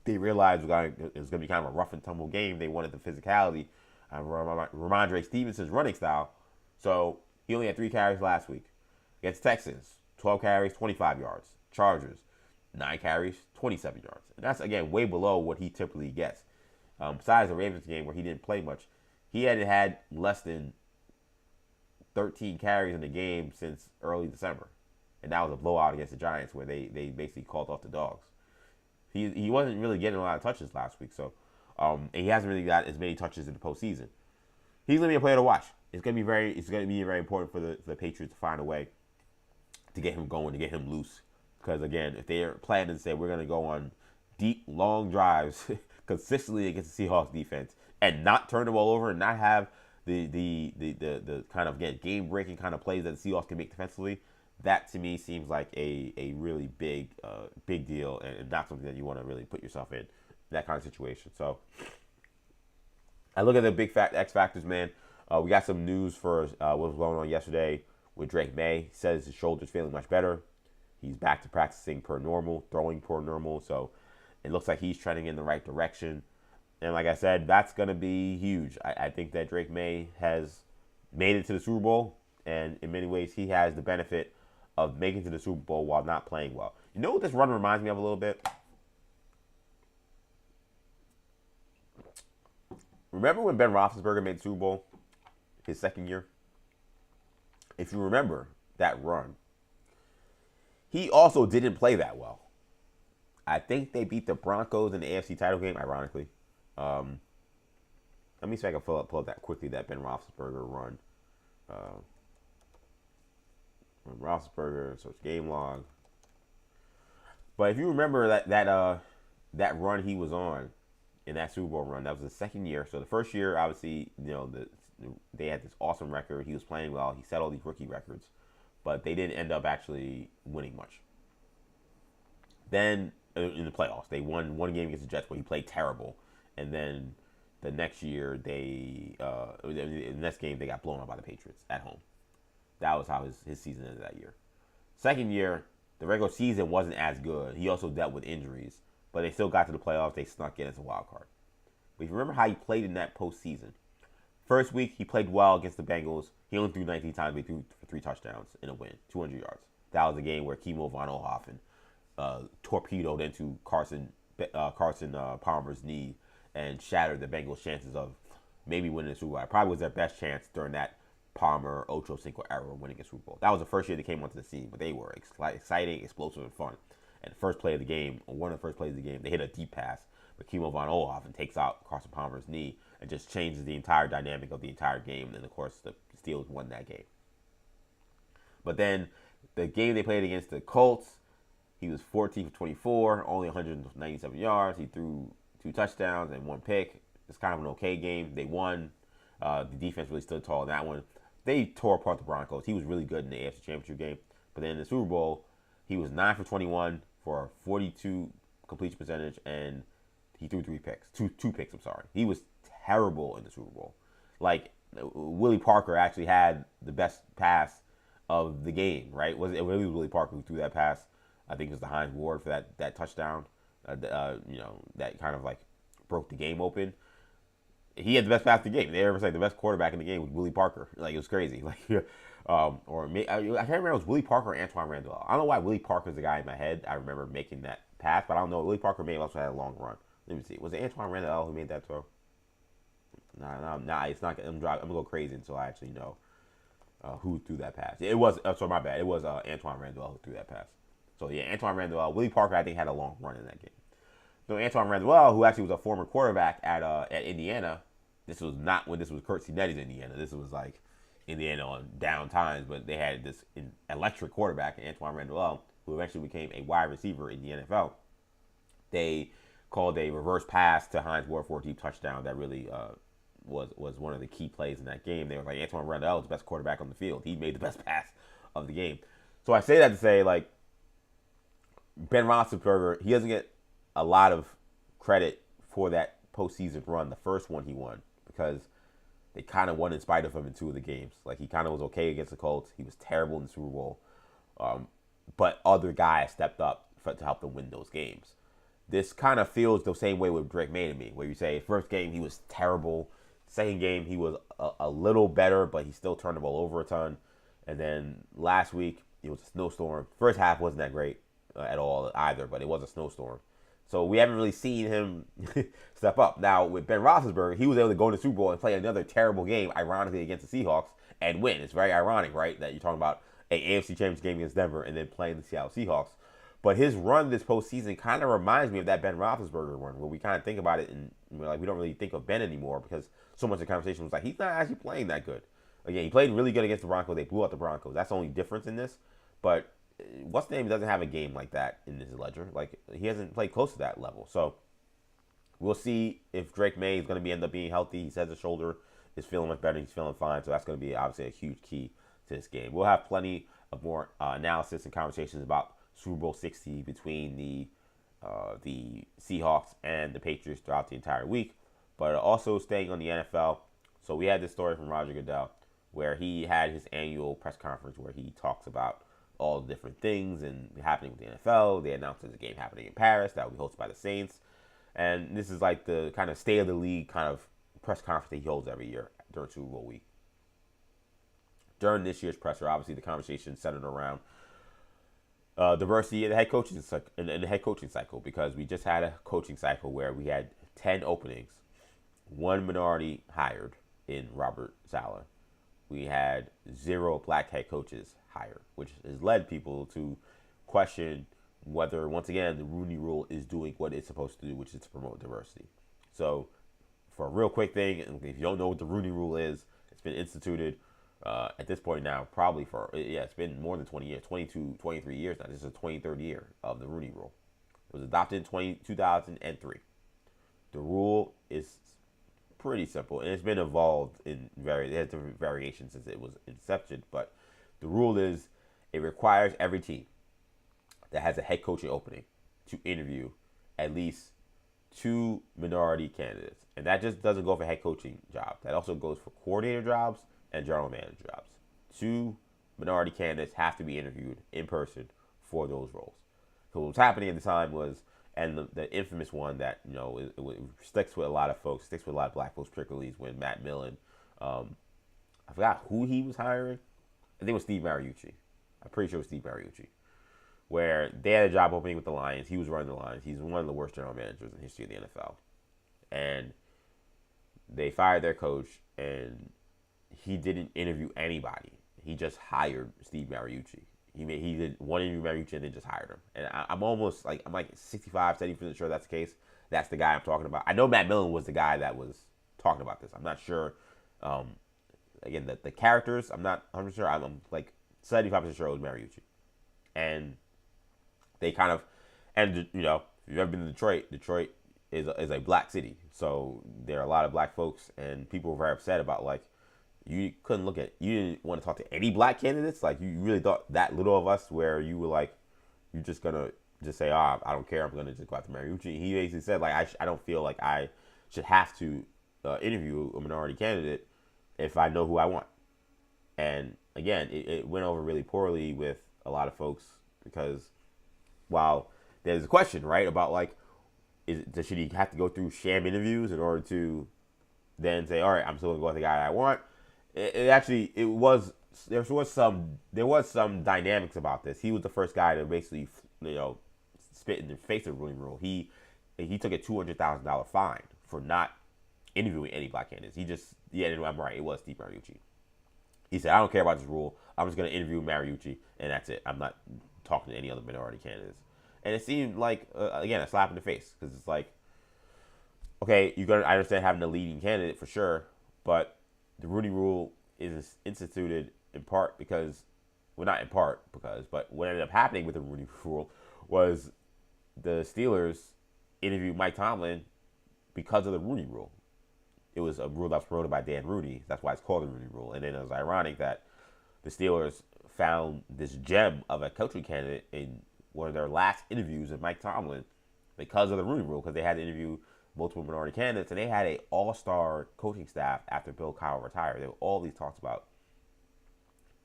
Speaker 1: They realized it was going to be kind of a rough and tumble game. They wanted the physicality of Ramondre Stevenson's running style. So he only had 3 carries last week. Against Texans, 12 carries, 25 yards. Chargers, 9 carries, 27 yards. And that's, again, way below what he typically gets. Besides the Ravens game where he didn't play much, he hadn't had less than 13 carries in the game since early December. And that was a blowout against the Giants where they basically called off the dogs. He wasn't really getting a lot of touches last week, so and he hasn't really got as many touches in the postseason. He's going to be a player to watch. It's going to be very important for the Patriots to find a way to get him going, to get him loose, Because, again, if they're planning to say we're going to go on deep, long drives consistently against the Seahawks defense and not turn the ball over and not have the kind of, again, game-breaking kind of plays that the Seahawks can make defensively, that to me seems like a really big deal and not something that you want to really put yourself in that kind of situation. So I look at the big X factors, man. We got some news for what was going on yesterday with Drake May. He says his shoulder's feeling much better. He's back to practicing per normal, throwing per normal. So it looks like he's trending in the right direction. And like I said, that's going to be huge. I think that Drake May has made it to the Super Bowl. And in many ways, he has the benefit of making it to the Super Bowl while not playing well. You know what this run reminds me of a little bit? Remember when Ben Roethlisberger made the Super Bowl his second year? If you remember that run, he also didn't play that well. I think they beat the Broncos in the AFC title game, ironically. Let me see if I can pull up that quickly, that Ben Roethlisberger run. Roethlisberger, so it's game log. But if you remember that run he was on in that Super Bowl run, that was the second year. So the first year, obviously, they had this awesome record. He was playing well. He set all these rookie records, but they didn't end up actually winning much. Then in the playoffs, they won one game against the Jets where he played terrible, and then the next year in the next game they got blown out by the Patriots at home. That was how his season ended that year. Second year, the regular season wasn't as good. He also dealt with injuries, but they still got to the playoffs. They snuck in as a wild card. But if you remember how he played in that postseason, first week he played well against the Bengals. He only threw 19 times, but he threw for 3 touchdowns in a win, 200 yards. That was a game where Kimo von Oelhoffen torpedoed into Carson Palmer's knee and shattered the Bengals' chances of maybe winning the Super Bowl. It probably was their best chance during that Palmer Ocho Cinco era winning a Super Bowl. That was the first year they came onto the scene, but they were exciting, explosive, and fun. And the first play of the game, or one of the first plays of the game, they hit a deep pass, but Kimo von Oelhoffen takes out Carson Palmer's knee and just changes the entire dynamic of the entire game. And of course, the Steelers won that game. But then the game they played against the Colts, he was 14 for 24, only 197 yards. He threw 2 touchdowns and 1 pick. It's kind of an okay game. They won. The defense really stood tall in that one. They tore apart the Broncos. He was really good in the AFC Championship game. But then in the Super Bowl, he was 9 for 21 for 42 completion percentage, and he threw 2 picks. I'm sorry. He was terrible in the Super Bowl. Like, Willie Parker actually had the best pass of the game, right? It was Willie Parker who threw that pass. I think it was the Hines Ward for that touchdown. That kind of like broke the game open. He had the best pass of the game. They ever say the best quarterback in the game was Willie Parker. Like, it was crazy. Like, I can't remember if it was Willie Parker or Antoine Randall. I don't know why Willie Parker's the guy in my head. I remember making that pass, but I don't know. Willie Parker may have also had a long run. Let me see. Was it Antoine Randall who made that throw? Nah, it's not. I'm gonna go crazy until I actually know who threw that pass. It was. Sorry, my bad. It was Antoine Randall who threw that pass. So yeah, Antoine Randall. Willie Parker, I think, had a long run in that game. So Antoine Randall, who actually was a former quarterback at Indiana. This was not when this was Kurt Cinetti's Indiana. This was like Indiana on down times, but they had this electric quarterback, Antoine Randall, who eventually became a wide receiver in the NFL. They called a reverse pass to Hines Ward for a deep touchdown that really was one of the key plays in that game. They were like, Antoine Randall is the best quarterback on the field. He made the best pass of the game. So I say that to say, like, Ben Roethlisberger, he doesn't get a lot of credit for that postseason run, the first one he won, because they kind of won in spite of him in 2 of the games. Like, he kind of was okay against the Colts. He was terrible in the Super Bowl. But other guys stepped up to help them win those games. This kind of feels the same way with Drake May to me, where you say first game he was terrible. Second game he was a little better, but he still turned the ball over a ton. And then last week it was a snowstorm. First half wasn't that great at all either, but it was a snowstorm. So we haven't really seen him step up. Now, with Ben Roethlisberger, he was able to go to the Super Bowl and play another terrible game, ironically, against the Seahawks and win. It's very ironic, right, that you're talking about an AFC Championship game against Denver and then playing the Seattle Seahawks. But his run this postseason kind of reminds me of that Ben Roethlisberger run, where we kind of think about it and we don't really think of Ben anymore because so much of the conversation was like, he's not actually playing that good. Again, he played really good against the Broncos. They blew out the Broncos. That's the only difference in this. But what's the name doesn't have a game like that in his ledger. Like he hasn't played close to that level. So we'll see if Drake May is going to end up being healthy. He says his shoulder is feeling much better. He's feeling fine. So that's going to be obviously a huge key to this game. We'll have plenty of more analysis and conversations about Super Bowl 60 between the Seahawks and the Patriots throughout the entire week. But also staying on the NFL. So we had this story from Roger Goodell where he had his annual press conference where he talks about all the different things and happening with the NFL. They announced there's a game happening in Paris that will be hosted by the Saints. And this is like the kind of state of the league kind of press conference that he holds every year during Super Bowl week. During this year's presser, obviously the conversation centered around diversity in the head coaching cycle, because we just had a coaching cycle where we had 10 openings, one minority hired in Robert Saleh. We had 0 black head coaches hired, which has led people to question whether, once again, the Rooney Rule is doing what it's supposed to do, which is to promote diversity. So, for a real quick thing, if you don't know what the Rooney Rule is, it's been instituted at this point now, probably it's been more than 20 years, 22, 23 years now. This is the 23rd year of the Rooney Rule. It was adopted in 2003. The rule is pretty simple, and it's been evolved in different variations since it was inception, but the rule is it requires every team that has a head coaching opening to interview at least 2 minority candidates. And that just doesn't go for head coaching jobs. That also goes for coordinator jobs and general manager jobs. 2 minority candidates have to be interviewed in person for those roles. So what was happening at the time was, and the infamous one that, it sticks with a lot of folks, sticks with a lot of black folks, particularly, is when Matt Millen, I forgot who he was hiring. I think it was Steve Mariucci. I'm pretty sure it was Steve Mariucci. Where they had a job opening with the Lions. He was running the Lions. He's one of the worst general managers in the history of the NFL. And they fired their coach, and he didn't interview anybody. He just hired Steve Mariucci. He did one interview with Mariucci and then just hired him. And I'm like 65, 70% sure that's the case. That's the guy I'm talking about. I know Matt Millen was the guy that was talking about this. I'm not sure. Again, the characters, I'm not 100% sure. I'm like 75% sure it was Mariucci. And they kind of, and if you've ever been to Detroit is a black city. So there are a lot of black folks, and people were very upset about, like, you didn't want to talk to any black candidates. Like, you really thought that little of us, where you were like, you're just going to just say, I don't care, I'm going to just go after Mariucci. He basically said, like, I don't feel like I should have to interview a minority candidate if I know who I want. And again, it went over really poorly with a lot of folks, because while there's a question, right, about, like, should he have to go through sham interviews in order to then say, all right, I'm still going to go with the guy I want? There was some dynamics about this. He was the first guy to basically, spit in the face of Rooney Rule. He took a $200,000 fine for not interviewing any black candidates. I'm right, it was Steve Mariucci. He said, I don't care about this rule. I'm just going to interview Mariucci, and that's it. I'm not talking to any other minority candidates. And it seemed like, again, a slap in the face, because it's like, okay, I understand having a leading candidate for sure, but the Rooney Rule is instituted in part because, well, not in part because, but what ended up happening with the Rooney Rule was the Steelers interviewed Mike Tomlin because of the Rooney Rule. It was a rule that was promoted by Dan Rooney. That's why it's called the Rooney Rule. And then it was ironic that the Steelers found this gem of a coaching candidate in one of their last interviews with Mike Tomlin because of the Rooney Rule, because they had to interview multiple minority candidates, and they had an all-star coaching staff after Bill Cowher retired. There were all these talks about,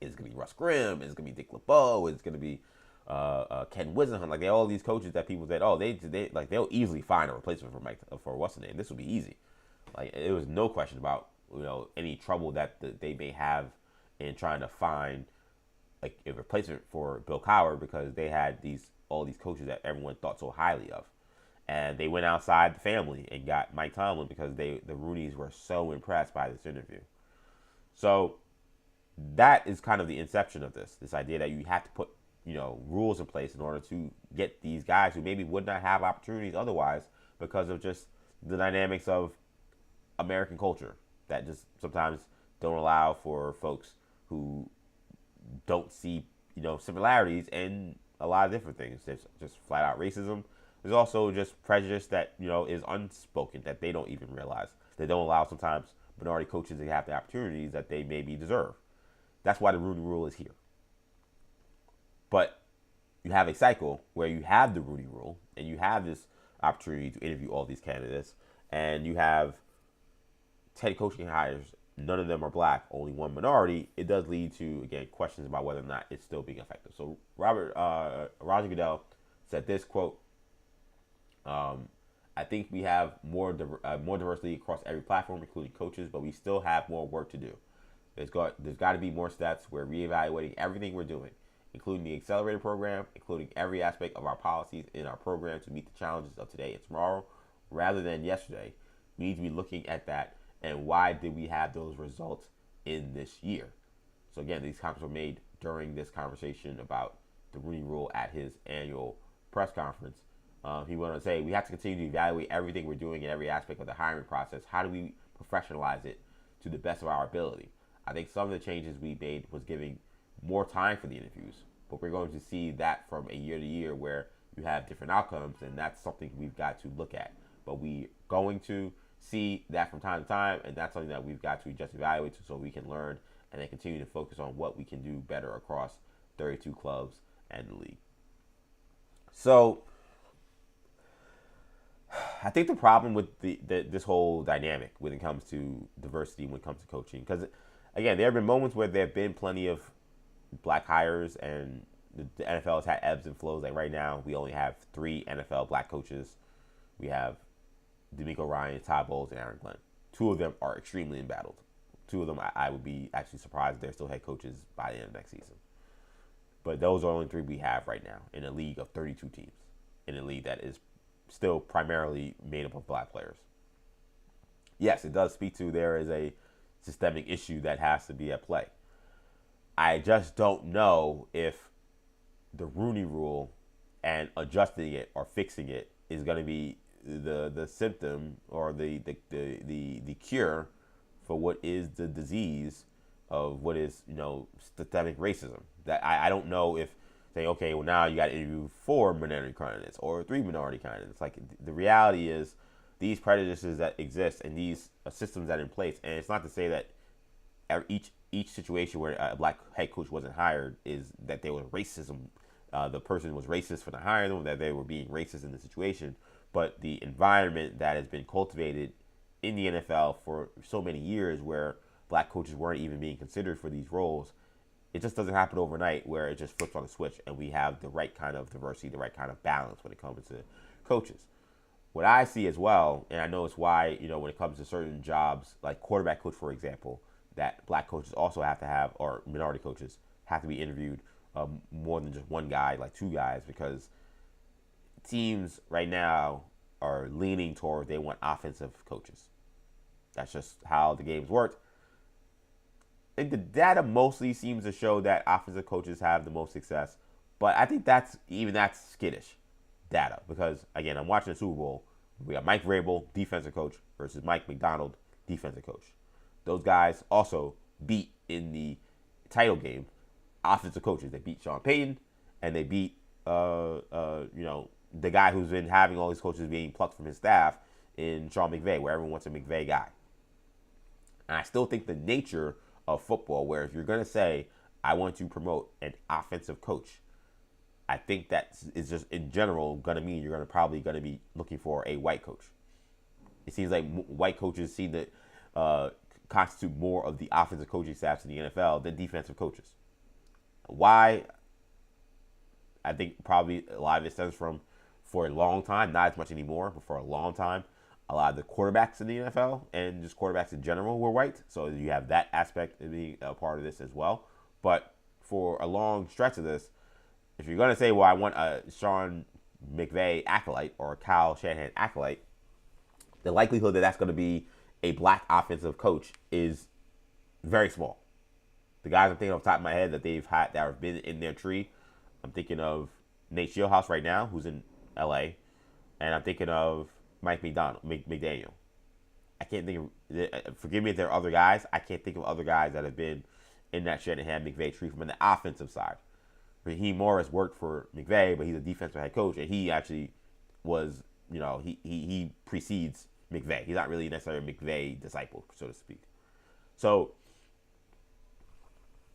Speaker 1: it's going to be Russ Grimm, it's going to be Dick LeBeau, it's going to be Ken Wisenhunt. Like, they all these coaches that people said, they'll easily find a replacement for what's the name. This will be easy. Like, it was no question about, any trouble that they may have in trying to find like a replacement for Bill Cowher, because they had all these coaches that everyone thought so highly of. And they went outside the family and got Mike Tomlin because the Rooneys were so impressed by this interview. So that is kind of the inception of this idea that you have to put, rules in place in order to get these guys who maybe would not have opportunities otherwise because of just the dynamics of American culture that just sometimes don't allow for folks who don't see similarities in a lot of different things. There's just flat out racism. There's also just prejudice that, is unspoken, that they don't even realize. They don't allow sometimes minority coaches to have the opportunities that they maybe deserve. That's why the Rooney Rule is here. But you have a cycle where you have the Rooney Rule and you have this opportunity to interview all these candidates, and you have 10 coaching hires. None of them are black, only one minority. It does lead to, again, questions about whether or not it's still being effective. So Roger Goodell said this, quote, I think we have more diversity across every platform, including coaches, but we still have more work to do. There's got to be more steps. We're reevaluating everything we're doing, including the accelerator program, including every aspect of our policies in our program to meet the challenges of today and tomorrow, rather than yesterday. We need to be looking at that, and why did we have those results in this year? So again, these comments were made during this conversation about the Rooney Rule at his annual press conference. He went on to say, we have to continue to evaluate everything we're doing in every aspect of the hiring process. How do we professionalize it to the best of our ability? I think some of the changes we made was giving more time for the interviews, but we're going to see that from a year to year where you have different outcomes, and that's something we've got to look at. But we're going to see that from time to time, and that's something that we've got to just evaluate so we can learn and then continue to focus on what we can do better across 32 clubs and the league. So I think the problem with this whole dynamic when it comes to diversity, when it comes to coaching, because again, there have been moments where there have been plenty of black hires, and the NFL has had ebbs and flows. Like right now, we only have 3 NFL black coaches. We have D'Amico Ryan, Todd Bowles, and Aaron Glenn. 2 of them are extremely embattled. 2 of them, I would be actually surprised if they're still head coaches by the end of next season. But those are only 3 we have right now in a league of 32 teams, in a league that is still primarily made up of black players. Yes, it does speak to there is a systemic issue that has to be at play. I just don't know if the Rooney Rule and adjusting it or fixing it is going to be the symptom or the cure for what is the disease of what is systemic racism. That I don't know if saying, okay, well now you got to interview 4 minority candidates or 3 minority candidates. Like the reality is these prejudices that exist and these systems that are in place, and it's not to say that each situation where a black head coach wasn't hired is that there was racism. The person was racist for the hiring them, that they were being racist in the situation. But the environment that has been cultivated in the NFL for so many years where black coaches weren't even being considered for these roles, it just doesn't happen overnight where it just flips on a switch and we have the right kind of diversity, the right kind of balance when it comes to coaches. What I see as well, and I know it's why, when it comes to certain jobs, like quarterback coach, for example, that black coaches also have to have, or minority coaches have to be interviewed more than just one guy, like 2 guys, because teams right now are leaning toward they want offensive coaches. That's just how the game's worked. I think the data mostly seems to show that offensive coaches have the most success, but I think that's skittish data because, again, I'm watching the Super Bowl. We got Mike Vrabel, defensive coach, versus Mike McDonald, defensive coach. Those guys also beat in the title game offensive coaches. They beat Sean Payton, and they beat the guy who's been having all these coaches being plucked from his staff in Sean McVay, where everyone wants a McVay guy. And I still think the nature of football, where if you're going to say, I want to promote an offensive coach, I think that is just in general going to mean you're probably going to be looking for a white coach. It seems like white coaches seem to constitute more of the offensive coaching staffs in the NFL than defensive coaches. Why? I think probably a lot of it stems from, for a long time, not as much anymore, but for a long time, a lot of the quarterbacks in the NFL and just quarterbacks in general were white. So you have that aspect of being a part of this as well. But for a long stretch of this, if you're going to say, well, I want a Sean McVay acolyte or a Kyle Shanahan acolyte, the likelihood that that's going to be a black offensive coach is very small. The guys I'm thinking off the top of my head that they've had that have been in their tree, I'm thinking of Nate Shieldhouse right now, who's in LA, and I'm thinking of Mike McDaniel. I can't think of, forgive me if there are other guys, I can't think of other guys that have been in that Shanahan McVay tree from the offensive side. Raheem Morris worked for McVay, but he's a defensive head coach, and he actually was, he precedes McVay. He's not really necessarily a McVay disciple, so to speak. So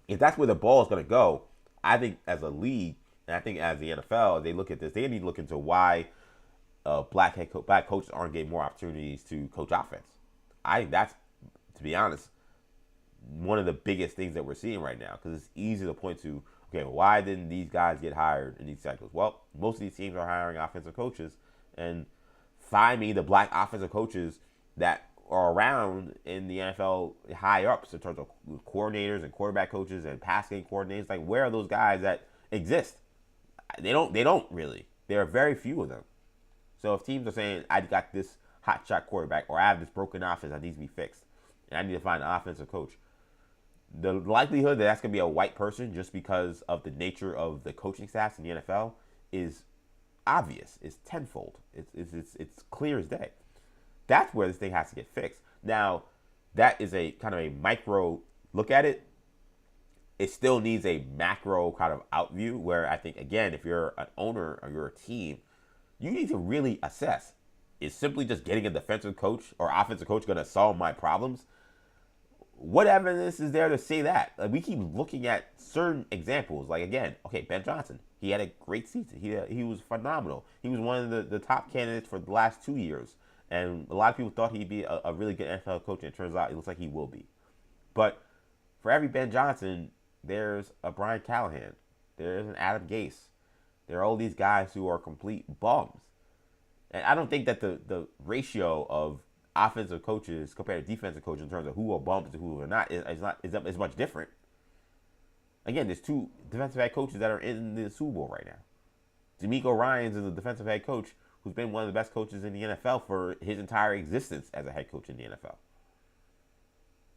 Speaker 1: if that's where the ball is going to go, I think as a league, and I think as the NFL, they look at this, they need to look into why black coaches aren't getting more opportunities to coach offense. I think that's, to be honest, one of the biggest things that we're seeing right now, because it's easy to point to, okay, why didn't these guys get hired in these cycles? Well, most of these teams are hiring offensive coaches, and find me the black offensive coaches that are around in the NFL high ups in terms of coordinators and quarterback coaches and pass game coordinators. Like, where are those guys that exist? They don't really. There are very few of them. So if teams are saying, I got this hot shot quarterback, or I have this broken offense that needs to be fixed, and I need to find an offensive coach, the likelihood that that's going to be a white person just because of the nature of the coaching staffs in the NFL is obvious. It's tenfold. It's clear as day. That's where this thing has to get fixed. Now, that is a kind of a micro look at it. It still needs a macro kind of out view where I think, again, if you're an owner or you're a team, you need to really assess, is simply just getting a defensive coach or offensive coach going to solve my problems? What evidence is there to say that? Like, we keep looking at certain examples. Like, again, okay, Ben Johnson. He had a great season. He was phenomenal. He was one of the top candidates for the last 2 years. And a lot of people thought he'd be a really good NFL coach, and it turns out it looks like he will be. But for every Ben Johnson, there's a Brian Callahan. There's an Adam Gase. There are all these guys who are complete bums. And I don't think that the ratio of offensive coaches compared to defensive coaches in terms of who are bums and who are not is much different. Again, there's 2 defensive head coaches that are in the Super Bowl right now. D'Amico Ryans is a defensive head coach who's been one of the best coaches in the NFL for his entire existence as a head coach in the NFL.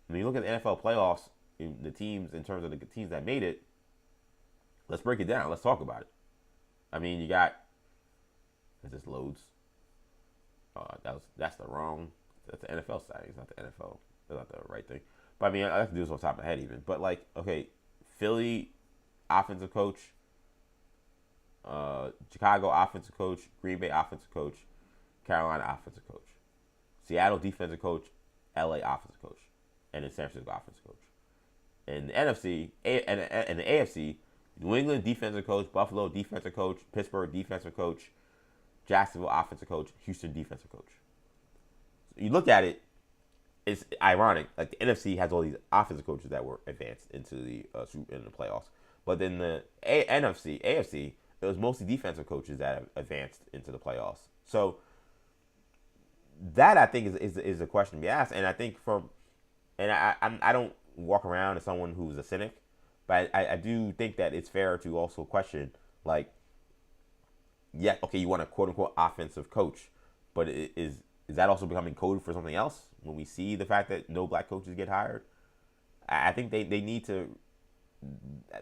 Speaker 1: When you look at the NFL playoffs, the teams, in terms of the teams that made it, let's break it down. Let's talk about it. I mean, you got, as this loads, that's the NFL side. It's not the NFL. That's not the right thing. But I mean, I have to do this on top of my head even. But like, okay, Philly offensive coach, Chicago offensive coach, Green Bay offensive coach, Carolina offensive coach, Seattle defensive coach, LA offensive coach, and then San Francisco offensive coach. In the NFC and the AFC, New England defensive coach, Buffalo defensive coach, Pittsburgh defensive coach, Jacksonville offensive coach, Houston defensive coach. So you look at it, it's ironic. Like, the NFC has all these offensive coaches that were advanced into the playoffs, but then the AFC, it was mostly defensive coaches that have advanced into the playoffs. So that, I think, is a question to be asked. And I think I don't walk around as someone who's a cynic, but I do think that it's fair to also question, like, yeah, okay, you want a quote unquote offensive coach, but is that also becoming code for something else when we see the fact that no black coaches get hired? I think they need to,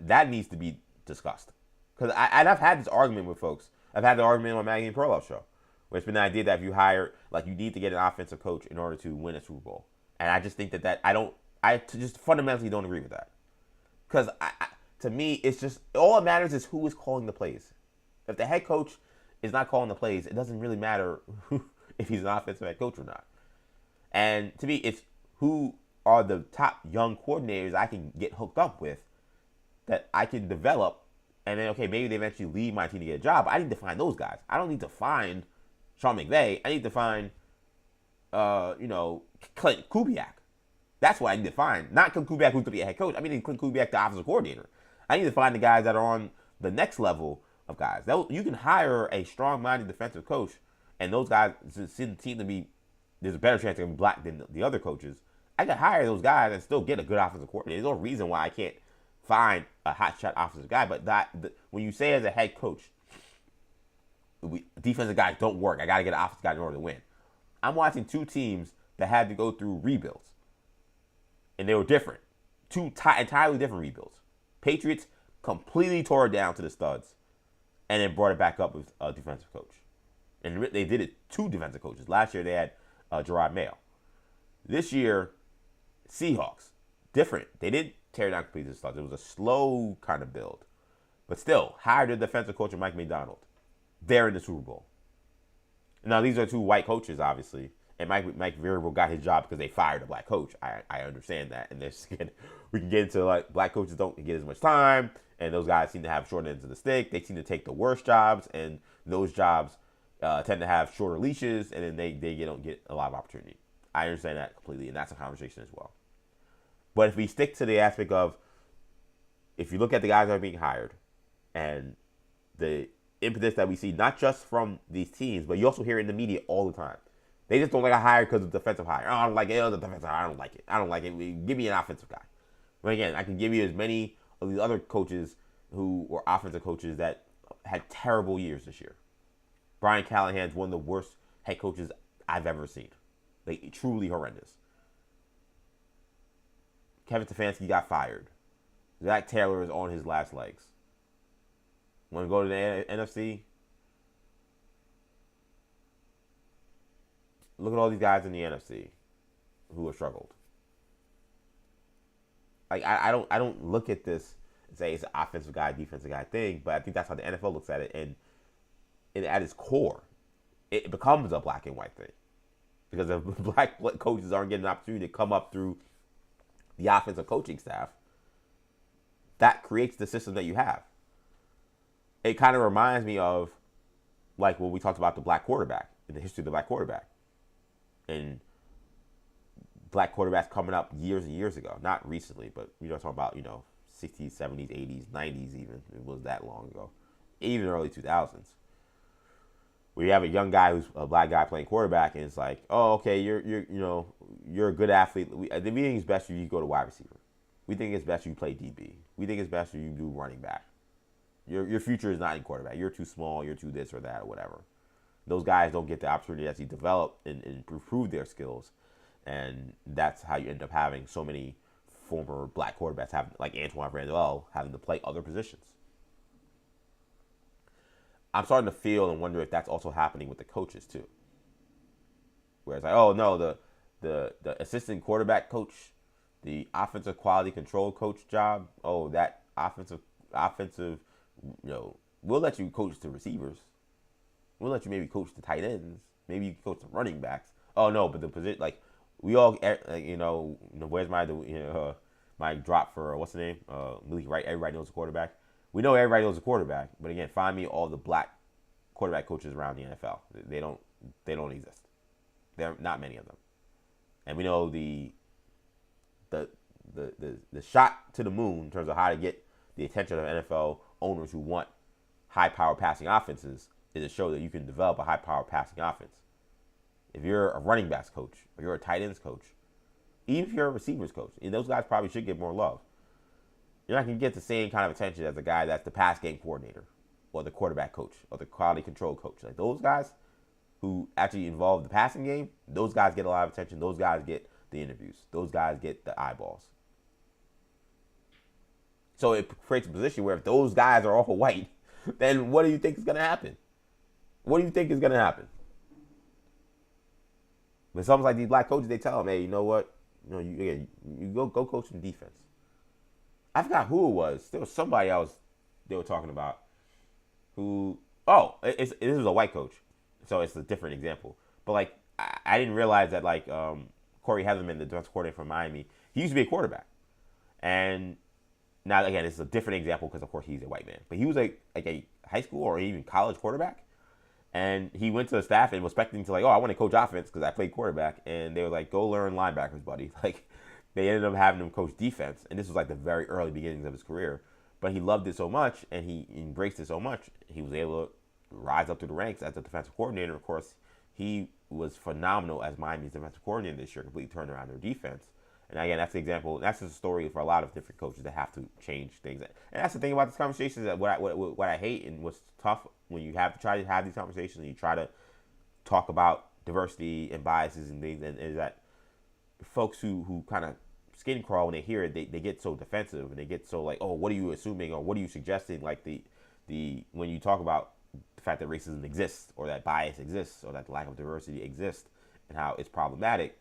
Speaker 1: that needs to be discussed. Because I've had this argument with folks. I've had the argument on Maggie and Perloff's show, where it's been the idea that if you hire, like, you need to get an offensive coach in order to win a Super Bowl. And I just think that I just fundamentally don't agree with that. Because to me, it's just, all that matters is who is calling the plays. If the head coach is not calling the plays, it doesn't really matter if he's an offensive head coach or not. And to me, it's who are the top young coordinators I can get hooked up with that I can develop. And then, okay, maybe they eventually leave my team to get a job. I need to find those guys. I don't need to find Sean McVay. I need to find, Clint Kubiak. That's what I need to find. Not Clint Kubiak, who's to be a head coach. I mean, Clint Kubiak, the offensive coordinator. I need to find the guys that are on the next level of guys. You can hire a strong-minded defensive coach, and those guys seem to be, there's a better chance they're going to be black than the other coaches. I can hire those guys and still get a good offensive coordinator. There's no reason why I can't find a hotshot offensive guy. But when you say as a head coach, defensive guys don't work, I got to get an offensive guy in order to win. I'm watching 2 teams that had to go through rebuilds. And they were different. 2 entirely different rebuilds. Patriots completely tore it down to the studs and then brought it back up with a defensive coach. And they did it 2 defensive coaches. Last year they had Gerard Mayo. This year, Seahawks, different. They didn't tear down completely the studs. It was a slow kind of build. But still, hired a defensive coach, Mike McDonald. They're in the Super Bowl. Now, these are two white coaches, obviously. And Mike Vrabel got his job because they fired a black coach. I understand that. And we can get into, like, black coaches don't get as much time. And those guys seem to have short ends of the stick. They seem to take the worst jobs. And those jobs tend to have shorter leashes. And then they don't get a lot of opportunity. I understand that completely. And that's a conversation as well. But if we stick to the aspect of, if you look at the guys that are being hired and the impetus that we see, not just from these teams, but you also hear it in the media all the time. They just don't like a hire because of defensive hire. Oh, I don't like it. Oh, the defensive hire. I don't like it. I don't like it. Give me an offensive guy. But again, I can give you as many of these other coaches who were offensive coaches that had terrible years this year. Brian Callahan's one of the worst head coaches I've ever seen. Like, truly horrendous. Kevin Stefanski got fired. Zach Taylor is on his last legs. Want to go to the NFC? Look at all these guys in the NFC who have struggled. Like, I don't look at this and say it's an offensive guy, defensive guy thing, but I think that's how the NFL looks at it. And at its core, it becomes a black and white thing. Because if black coaches aren't getting an opportunity to come up through the offensive coaching staff, that creates the system that you have. It kind of reminds me of, like, when we talked about the black quarterback, in the history of the black quarterback. And black quarterbacks coming up years and years ago. Not recently, but we're talking about, 60s, 70s, 80s, 90s even. It was that long ago. Even early 2000s. Where you have a young guy who's a black guy playing quarterback, and it's like, oh, okay, you're a good athlete. We think it's best for you to go to wide receiver. We think it's best for you play DB. We think it's best for you to do running back. Your future is not in quarterback. You're too small. You're too this or that or whatever. Those guys don't get the opportunity to actually develop and improve their skills. And that's how you end up having so many former black quarterbacks, like Antoine Randall, having to play other positions. I'm starting to feel and wonder if that's also happening with the coaches too. Where it's like, oh no, the assistant quarterback coach, the offensive quality control coach job, oh, that offensive, we'll let you coach the receivers. We'll let you maybe coach the tight ends. Maybe you can coach the running backs. Oh no, but the position, like, we all, where's my drop for, what's the name? Malik Wright, everybody knows the quarterback. We know everybody knows the quarterback, but again, find me all the black quarterback coaches around the NFL. They don't exist. There are not many of them. And we know the shot to the moon in terms of how to get the attention of NFL owners who want high-power passing offenses is to show that you can develop a high-power passing offense. If you're a running backs coach, or you're a tight ends coach, even if you're a receivers coach, and those guys probably should get more love. You're not going to get the same kind of attention as the guy that's the pass game coordinator, or the quarterback coach, or the quality control coach. Like, those guys who actually involve the passing game, those guys get a lot of attention. Those guys get the interviews. Those guys get the eyeballs. So it creates a position where if those guys are all white, then what do you think is going to happen? What do you think is going to happen? When someone's like these black coaches, they tell them, hey, you know what? You go coach some defense. I forgot who it was. There was somebody they were talking about who, this is a white coach. So it's a different example. But, like, I didn't realize that, like, Corey Heatherman, the defensive coordinator from Miami, he used to be a quarterback. And now, again, it's a different example because, of course, he's a white man. But he was like a high school or even college quarterback. And he went to the staff and was expecting to, like, I want to coach offense because I played quarterback. And they were like, go learn linebackers, buddy. Like, they ended up having him coach defense. And this was like the very early beginnings of his career. But he loved it so much and he embraced it so much, he was able to rise up through the ranks as a defensive coordinator. Of course, he was phenomenal as Miami's defensive coordinator this year, completely turned around their defense. And again, that's the example. That's the story for a lot of different coaches that have to change things. And that's the thing about this conversation, is that what I hate and what's tough when you have to try to have these conversations and you try to talk about diversity and biases and things, and is that folks who kind of skin crawl when they hear it, they get so defensive and they get so like, oh, what are you assuming or what are you suggesting? Like the when you talk about the fact that racism exists or that bias exists or that lack of diversity exists and how it's problematic,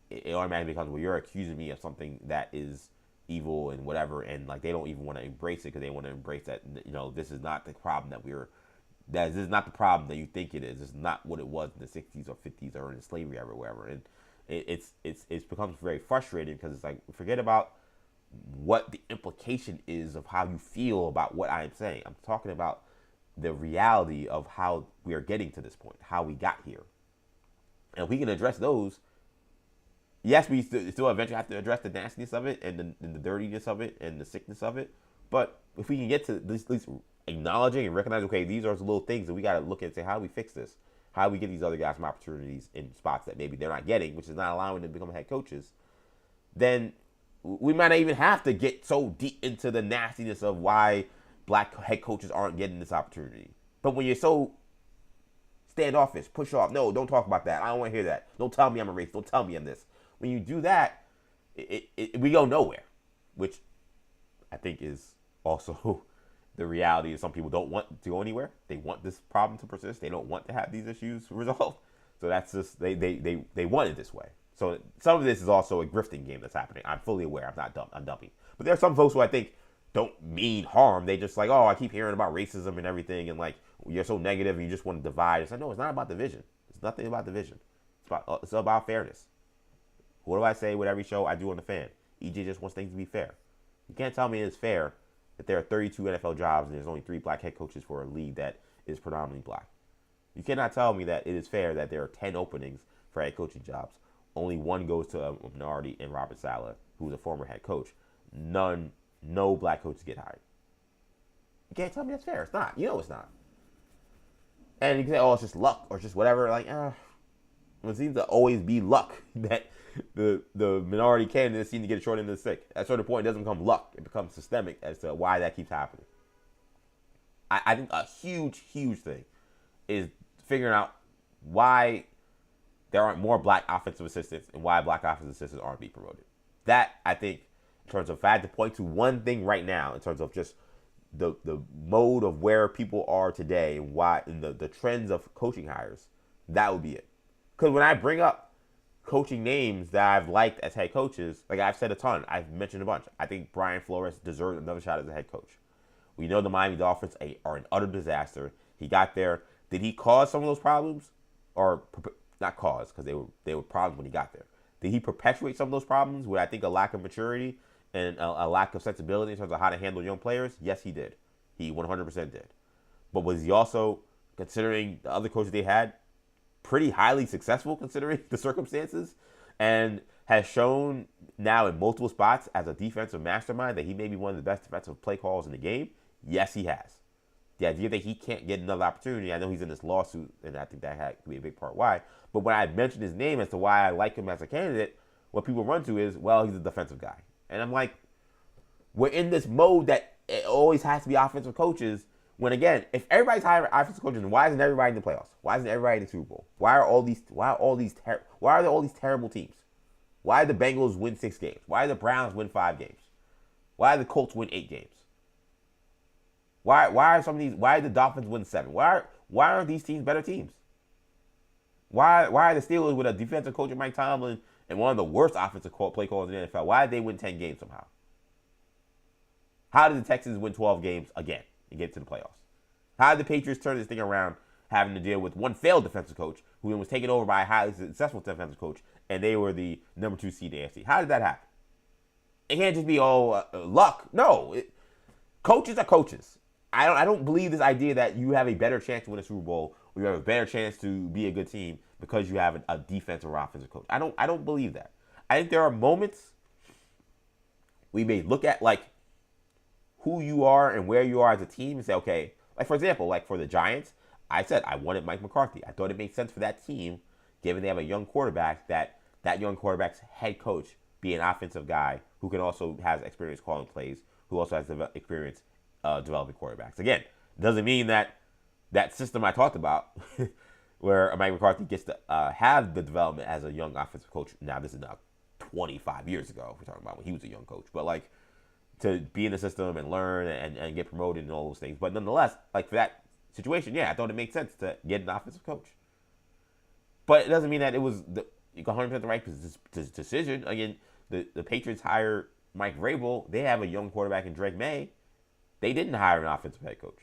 Speaker 1: it automatically becomes, well, you're accusing me of something that is evil and whatever, and like they don't even want to embrace it because they want to embrace that, you know, this is not the problem this is not the problem that you think it is. It's not what it was in the 60s or 50s or in slavery or wherever. And it's becomes very frustrating because it's like, forget about what the implication is of how you feel about what I am saying. I'm talking about the reality of how we are getting to this point, how we got here. And if we can address those, yes, we still eventually have to address the nastiness of it and the dirtiness of it and the sickness of it. But if we can get to at least acknowledging and recognizing, okay, these are the little things that we got to look at and say, how do we fix this? How do we get these other guys some opportunities in spots that maybe they're not getting, which is not allowing them to become head coaches? Then we might not even have to get so deep into the nastiness of why black head coaches aren't getting this opportunity. But when you're so standoffish, push off, no, don't talk about that. I don't want to hear that. Don't tell me I'm a racist. Don't tell me I'm this. When you do that, we go nowhere, which I think is also the reality. Is some people don't want to go anywhere. They want this problem to persist. They don't want to have these issues resolved. So that's just, they want it this way. So some of this is also a grifting game that's happening. I'm fully aware. I'm not dumb. I'm dumping. But there are some folks who I think don't mean harm. They just like, oh, I keep hearing about racism and everything, and like you're so negative and you just want to divide. It's like, no, it's not about division. It's nothing about division. It's about fairness. What do I say with every show I do on the Fan? EJ just wants things to be fair. You can't tell me it's fair that there are 32 NFL jobs and there's only 3 black head coaches for a league that is predominantly black. You cannot tell me that it is fair that there are 10 openings for head coaching jobs. Only 1 goes to a minority in Robert Saleh, who's a former head coach. No black coaches get hired. You can't tell me that's fair. It's not. You know it's not. And you can say, oh, it's just luck or just whatever. Like, it seems to always be luck that the minority candidates seem to get a short end of the stick. At a certain point, it doesn't become luck. It becomes systemic as to why that keeps happening. I think a huge thing is figuring out why there aren't more black offensive assistants and why black offensive assistants aren't being promoted. That, I think, in terms of, if I had to point to one thing right now, in terms of just the mode of where people are today and why, and the trends of coaching hires, that would be it. Because when I bring up coaching names that I've liked as head coaches, like I've said a ton, I've mentioned a bunch. I think Brian Flores deserves another shot as a head coach. We know the Miami Dolphins are an utter disaster. He got there. Did he cause some of those problems? Or not cause, because they were problems when he got there. Did he perpetuate some of those problems with, I think, a lack of maturity and a lack of sensibility in terms of how to handle young players? Yes, he did. He 100% did. But was he also, considering the other coaches they had, pretty highly successful considering the circumstances, and has shown now in multiple spots as a defensive mastermind that he may be one of the best defensive play calls in the game? Yes, he has. The idea that he can't get another opportunity, I know he's in this lawsuit, and I think that had to be a big part why. But when I mentioned his name as to why I like him as a candidate, what people run to is, well, he's a defensive guy. And I'm like, we're in this mode that it always has to be offensive coaches. When again, if everybody's hiring offensive coaches, then why isn't everybody in the playoffs? Why isn't everybody in the Super Bowl? Why are there all these terrible teams? Why do the Bengals win 6 games? Why do the Browns win 5 games? Why do the Colts win 8 games? Why do the Dolphins win 7? Why aren't these teams better teams? Why are the Steelers with a defensive coach, Mike Tomlin, and one of the worst offensive play calls in the NFL? Why did they win 10 games somehow? How did the Texans win 12 games again and get to the playoffs? How did the Patriots turn this thing around, having to deal with one failed defensive coach who then was taken over by a highly successful defensive coach, and they were the number 2 seed in the AFC? How did that happen? It can't just be luck. No, coaches are coaches. I don't believe this idea that you have a better chance to win a Super Bowl or you have a better chance to be a good team because you have a defensive or offensive coach. I don't believe that. I think there are moments we may look at like who you are and where you are as a team and say, okay, like for example, like for the Giants, I said I wanted Mike McCarthy. I thought it made sense for that team, given they have a young quarterback, that young quarterback's head coach be an offensive guy who can also has experience calling plays, who also has experience developing quarterbacks. Again, doesn't mean that system I talked about, where Mike McCarthy gets to have the development as a young offensive coach. Now, this is now 25 years ago. We're talking about when he was a young coach, but like to be in the system and learn and get promoted and all those things. But nonetheless, like for that situation, yeah, I thought it made sense to get an offensive coach. But it doesn't mean that it was 100% the right decision. Again, the Patriots hire Mike Vrabel, they have a young quarterback in Drake May. They didn't hire an offensive head coach.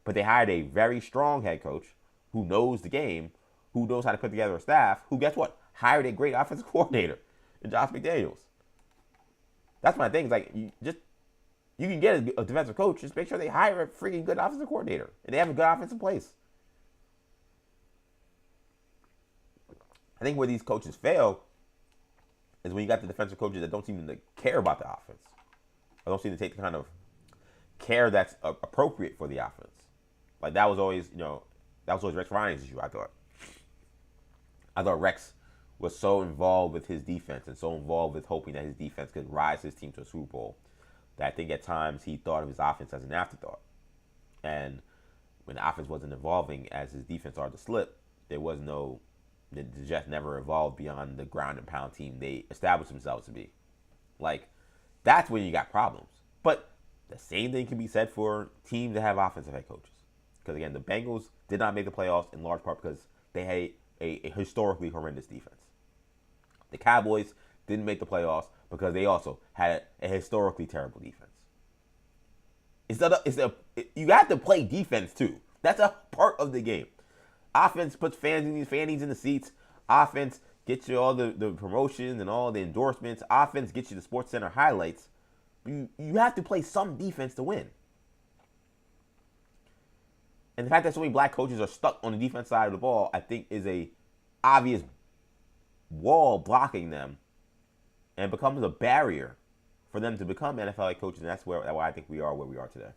Speaker 1: But they hired a very strong head coach who knows the game, who knows how to put together a staff, who, guess what, hired a great offensive coordinator in Josh McDaniels. That's my thing. It's like, you can get a defensive coach, just make sure they hire a freaking good offensive coordinator. And they have a good offense in place. I think where these coaches fail is when you got the defensive coaches that don't seem to care about the offense. Or don't seem to take the kind of care that's appropriate for the offense. Like, that was always Rex Ryan's issue, I thought. I thought Rex was so involved with his defense and so involved with hoping that his defense could rise his team to a Super Bowl that I think at times he thought of his offense as an afterthought. And when the offense wasn't evolving as his defense started to slip, the Jets never evolved beyond the ground and pound team they established themselves to be. Like, that's when you got problems. But the same thing can be said for teams that have offensive head coaches. Because, again, the Bengals did not make the playoffs in large part because they had a historically horrendous defense. The Cowboys didn't make the playoffs because they also had a historically terrible defense. You have to play defense, too. That's a part of the game. Offense puts fannies in the seats. Offense gets you all the promotions and all the endorsements. Offense gets you the SportsCenter highlights. You have to play some defense to win. And the fact that so many black coaches are stuck on the defense side of the ball, I think, is a obvious wall blocking them and becomes a barrier for them to become NFL head coaches. And that's why I think we are where we are today.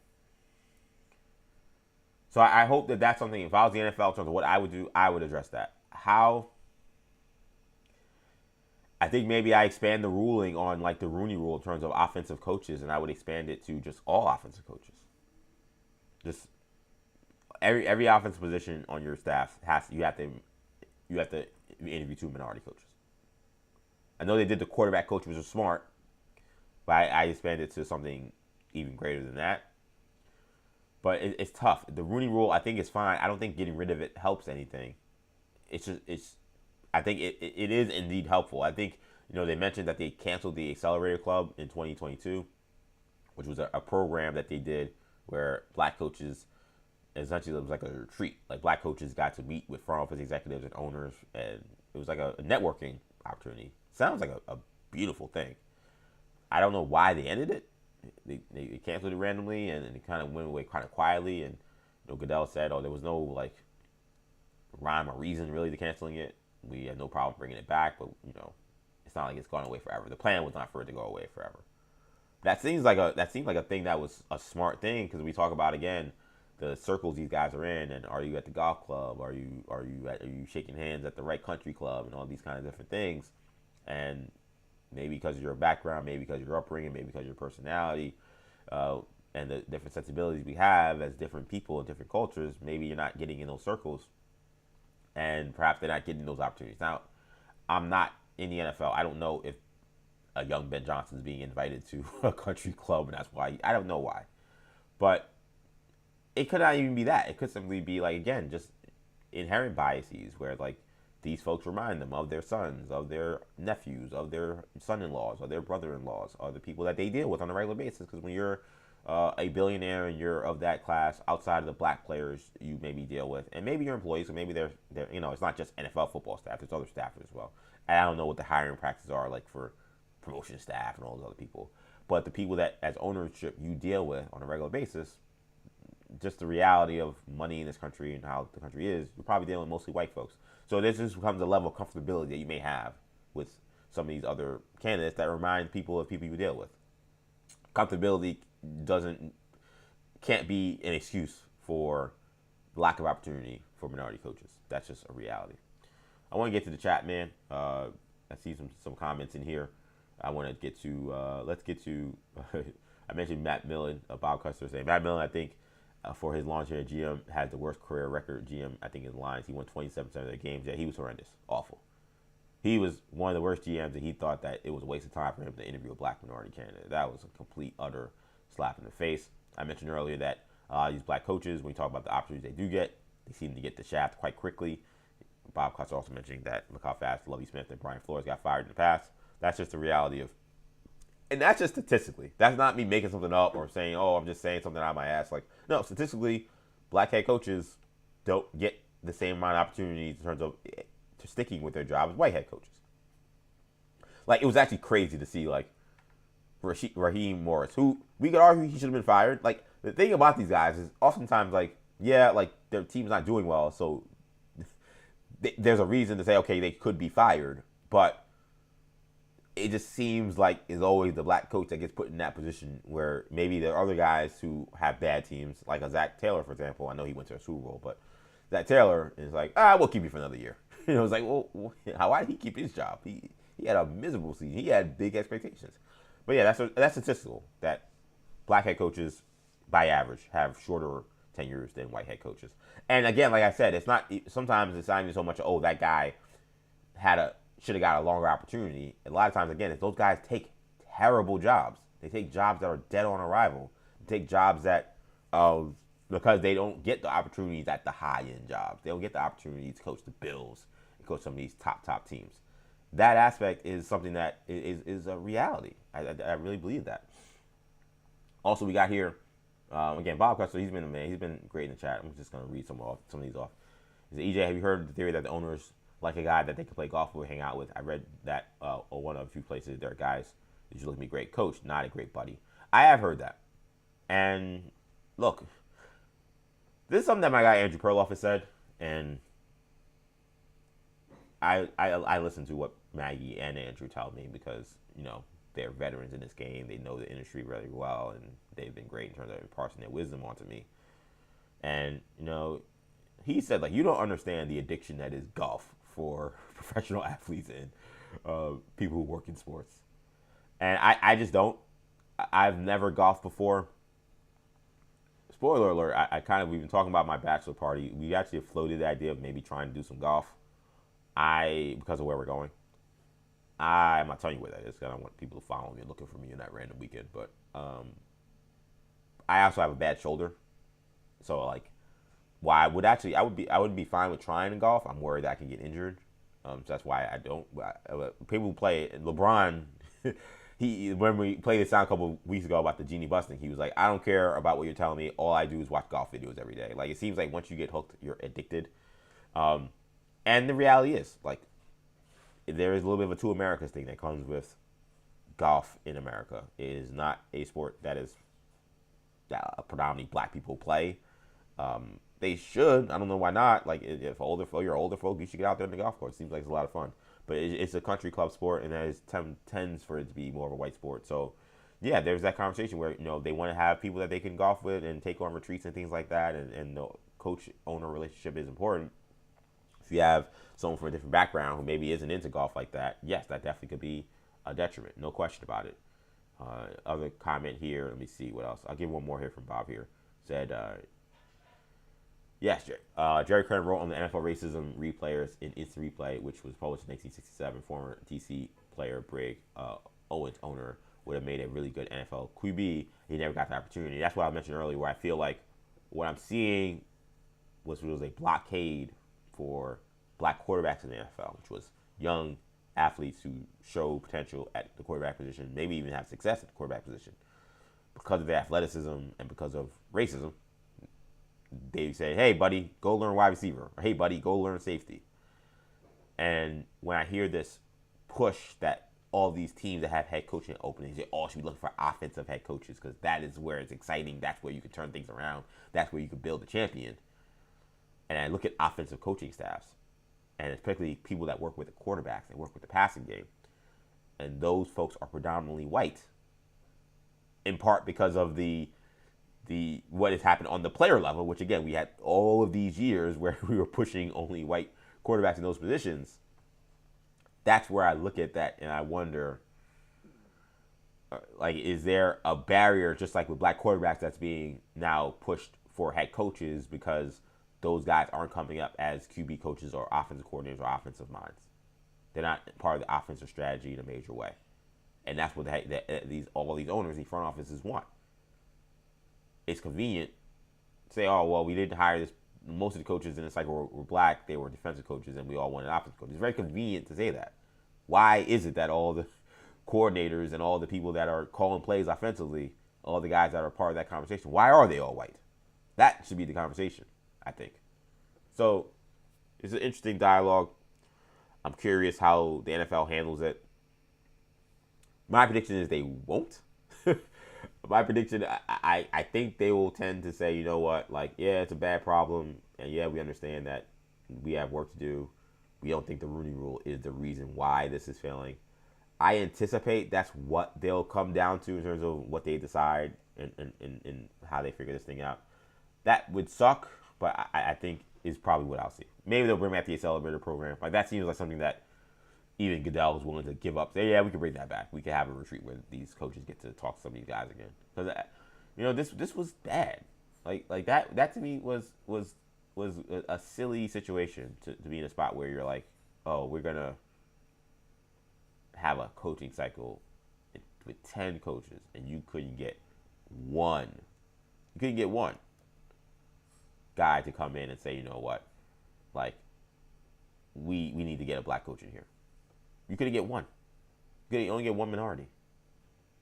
Speaker 1: So I hope that that's something, if I was the NFL in terms of what I would do, I would address that. How? I think maybe I expand the ruling on like the Rooney Rule in terms of offensive coaches, and I would expand it to just all offensive coaches. Just every offensive position on your staff you have to interview 2 minority coaches. I know they did the quarterback coach, which was smart, but I expanded it to something even greater than that. But it's tough. The Rooney Rule, I think, is fine. I don't think getting rid of it helps anything. I think it is indeed helpful. I think, they mentioned that they canceled the Accelerator Club in 2022, which was a program that they did where black coaches, essentially it was like a retreat. Like, black coaches got to meet with front office executives and owners, and it was like a networking opportunity. Sounds like a beautiful thing. I don't know why they ended it. They canceled it randomly, and it kind of went away kind of quietly. And Goodell said, there was no like rhyme or reason really to canceling it. We had no problem bringing it back, but it's not like it's gone away forever. The plan was not for it to go away forever. That seems like a thing that was a smart thing, because we talk about, again, the circles these guys are in, and are you at the golf club? Are you shaking hands at the right country club, and all these kind of different things, and maybe because of your background, maybe because of your upbringing, maybe because of your personality, and the different sensibilities we have as different people in different cultures, maybe you're not getting in those circles, and perhaps they're not getting those opportunities. Now, I'm not in the NFL. I don't know if a young Ben Johnson is being invited to a country club, and that's why. I don't know why. But it could not even be that. It could simply be, like, again, just inherent biases where, like, these folks remind them of their sons, of their nephews, of their son-in-laws, of their brother-in-laws, of the people that they deal with on a regular basis. Because when you're a billionaire and you're of that class, outside of the black players you maybe deal with, and maybe your employees, or maybe they're it's not just NFL football staff, there's other staffers as well. And I don't know what the hiring practices are like for promotion staff and all those other people. But the people that, as ownership, you deal with on a regular basis, just the reality of money in this country and how the country is, you're probably dealing with mostly white folks. So this just becomes a level of comfortability that you may have with some of these other candidates that remind people of people you deal with. Comfortability can't be an excuse for lack of opportunity for minority coaches. That's just a reality. I want to get to the chat, man. I see some comments in here. I want to get to, let's get to, I mentioned Matt Millen, Bob Custer saying, Matt Millen, I think, for his launch here at GM, has the worst career record GM, I think, in the Lions. He won 27% of their games. Yeah, he was horrendous. Awful. He was one of the worst GMs, and he thought that it was a waste of time for him to interview a black minority candidate. That was a complete, utter slap in the face. I mentioned earlier that these black coaches, when you talk about the opportunities they do get, they seem to get the shaft quite quickly. Bob Custer also mentioning that look how fast Lovie Smith and Brian Flores got fired in the past. That's just the reality of And that's just statistically. That's not me making something up or saying, oh, I'm just saying something out of my ass. Like, no, statistically, black head coaches don't get the same amount of opportunities in terms of sticking with their job as white head coaches. Like, it was actually crazy to see, like, Raheem Morris, who we could argue he should have been fired. Like, the thing about these guys is oftentimes, like, yeah, like, their team's not doing well, so there's a reason to say, okay, they could be fired. But it just seems like it's always the black coach that gets put in that position where maybe there are other guys who have bad teams, like a Zach Taylor, for example. I know he went to a Super Bowl, but Zach Taylor is like, we'll keep you for another year. It was like, well, why did he keep his job? He had a miserable season. He had big expectations. But yeah, that's statistical, that black head coaches, by average, have shorter tenures than white head coaches. And again, like I said, sometimes it's not even so much, that guy should have got a longer opportunity. A lot of times, again, those guys take terrible jobs. They take jobs that are dead on arrival. They take jobs that, because they don't get the opportunities at the high-end jobs. They don't get the opportunity to coach the Bills and coach some of these top teams. That aspect is something that is a reality. I really believe that. Also, we got here, again, Bob Kessler, he's been a man. He's been great in the chat. I'm just going to read some of these off. He said, EJ, have you heard the theory that the owners like a guy that they can play golf with, hang out with? I read that one of a few places. There are guys that you look at me, great coach, not a great buddy. I have heard that. And look, this is something that my guy Andrew Perloff has said, and I listen to what Maggie and Andrew tell me because, they're veterans in this game. They know the industry really well, and they've been great in terms of imparting their wisdom onto me. And, he said, like, you don't understand the addiction that is golf for professional athletes and people who work in sports. And I just don't. I've never golfed before. Spoiler alert, we've been talking about my bachelor party. We actually floated the idea of maybe trying to do some golf. Because of where we're going. I'm not telling you where that is because I don't want people to follow me and looking for me in that random weekend. But I also have a bad shoulder. So, like, I would be fine with trying to golf. I'm worried that I can get injured. So that's why I don't. People who play, LeBron, when we played this sound a couple of weeks ago about the genie busting, he was like, I don't care about what you're telling me. All I do is watch golf videos every day. Like, it seems like once you get hooked, you're addicted. And the reality is, like, there is a little bit of a two Americas thing that comes with golf in America. It is not a sport that predominantly black people play. They should. I don't know why not. Like, if you're older folk, you should get out there in the golf course. It seems like it's a lot of fun. But it's a country club sport, and that tends for it to be more of a white sport. So, yeah, there's that conversation where, they want to have people that they can golf with and take on retreats and things like that. And the coach-owner relationship is important. If you have someone from a different background who maybe isn't into golf like that, yes, that definitely could be a detriment. No question about it. Other comment here. Let me see what else. I'll give one more here from Bob here. Said, yes, Jerry Curran wrote on the NFL racism replayers in Instant Replay, which was published in 1967. Former DC player Brig Owens, owner, would have made a really good NFL QB. He never got the opportunity. That's what I mentioned earlier, where I feel like what I'm seeing was a blockade for black quarterbacks in the NFL, which was young athletes who show potential at the quarterback position, maybe even have success at the quarterback position. Because of their athleticism and because of racism, they say, hey, buddy, go learn wide receiver. Or, hey, buddy, go learn safety. And when I hear this push that all these teams that have head coaching openings, they all should be looking for offensive head coaches because that is where it's exciting. That's where you can turn things around. That's where you can build a champion. And I look at offensive coaching staffs, and especially people that work with the quarterbacks and work with the passing game, and those folks are predominantly white, in part because of the what has happened on the player level, which again, we had all of these years where we were pushing only white quarterbacks in those positions. That's where I look at that and I wonder, like, is there a barrier just like with black quarterbacks that's being now pushed for head coaches because those guys aren't coming up as QB coaches or offensive coordinators or offensive minds. They're not part of the offensive strategy in a major way. And that's what all these owners, these front offices want. It's convenient to say, oh, well, we didn't hire this. Most of the coaches in the cycle were black. They were defensive coaches, and we all wanted offensive coaches. It's very convenient to say that. Why is it that all the coordinators and all the people that are calling plays offensively, all the guys that are part of that conversation, why are they all white? That should be the conversation, I think. So it's an interesting dialogue. I'm curious how the NFL handles it. My prediction is they won't. My prediction, I think they will tend to say, you know what, like, yeah, it's a bad problem, and yeah, we understand that we have work to do. We don't think the Rooney Rule is the reason why this is failing. I anticipate that's what they'll come down to in terms of what they decide and how they figure this thing out. That would suck, but I think is probably what I'll see. Maybe they'll bring back the accelerator program. Like, that seems like something that even Goodell was willing to give up. Say, yeah, we can bring that back. We can have a retreat where these coaches get to talk to some of these guys again. Because, this was bad. Like that to me was a silly situation to be in a spot where you're like, oh, we're gonna have a coaching cycle with 10 coaches, and you couldn't get one. You couldn't get one guy to come in and say, you know what, like, we need to get a black coach in here. You couldn't get one. You could only get one minority.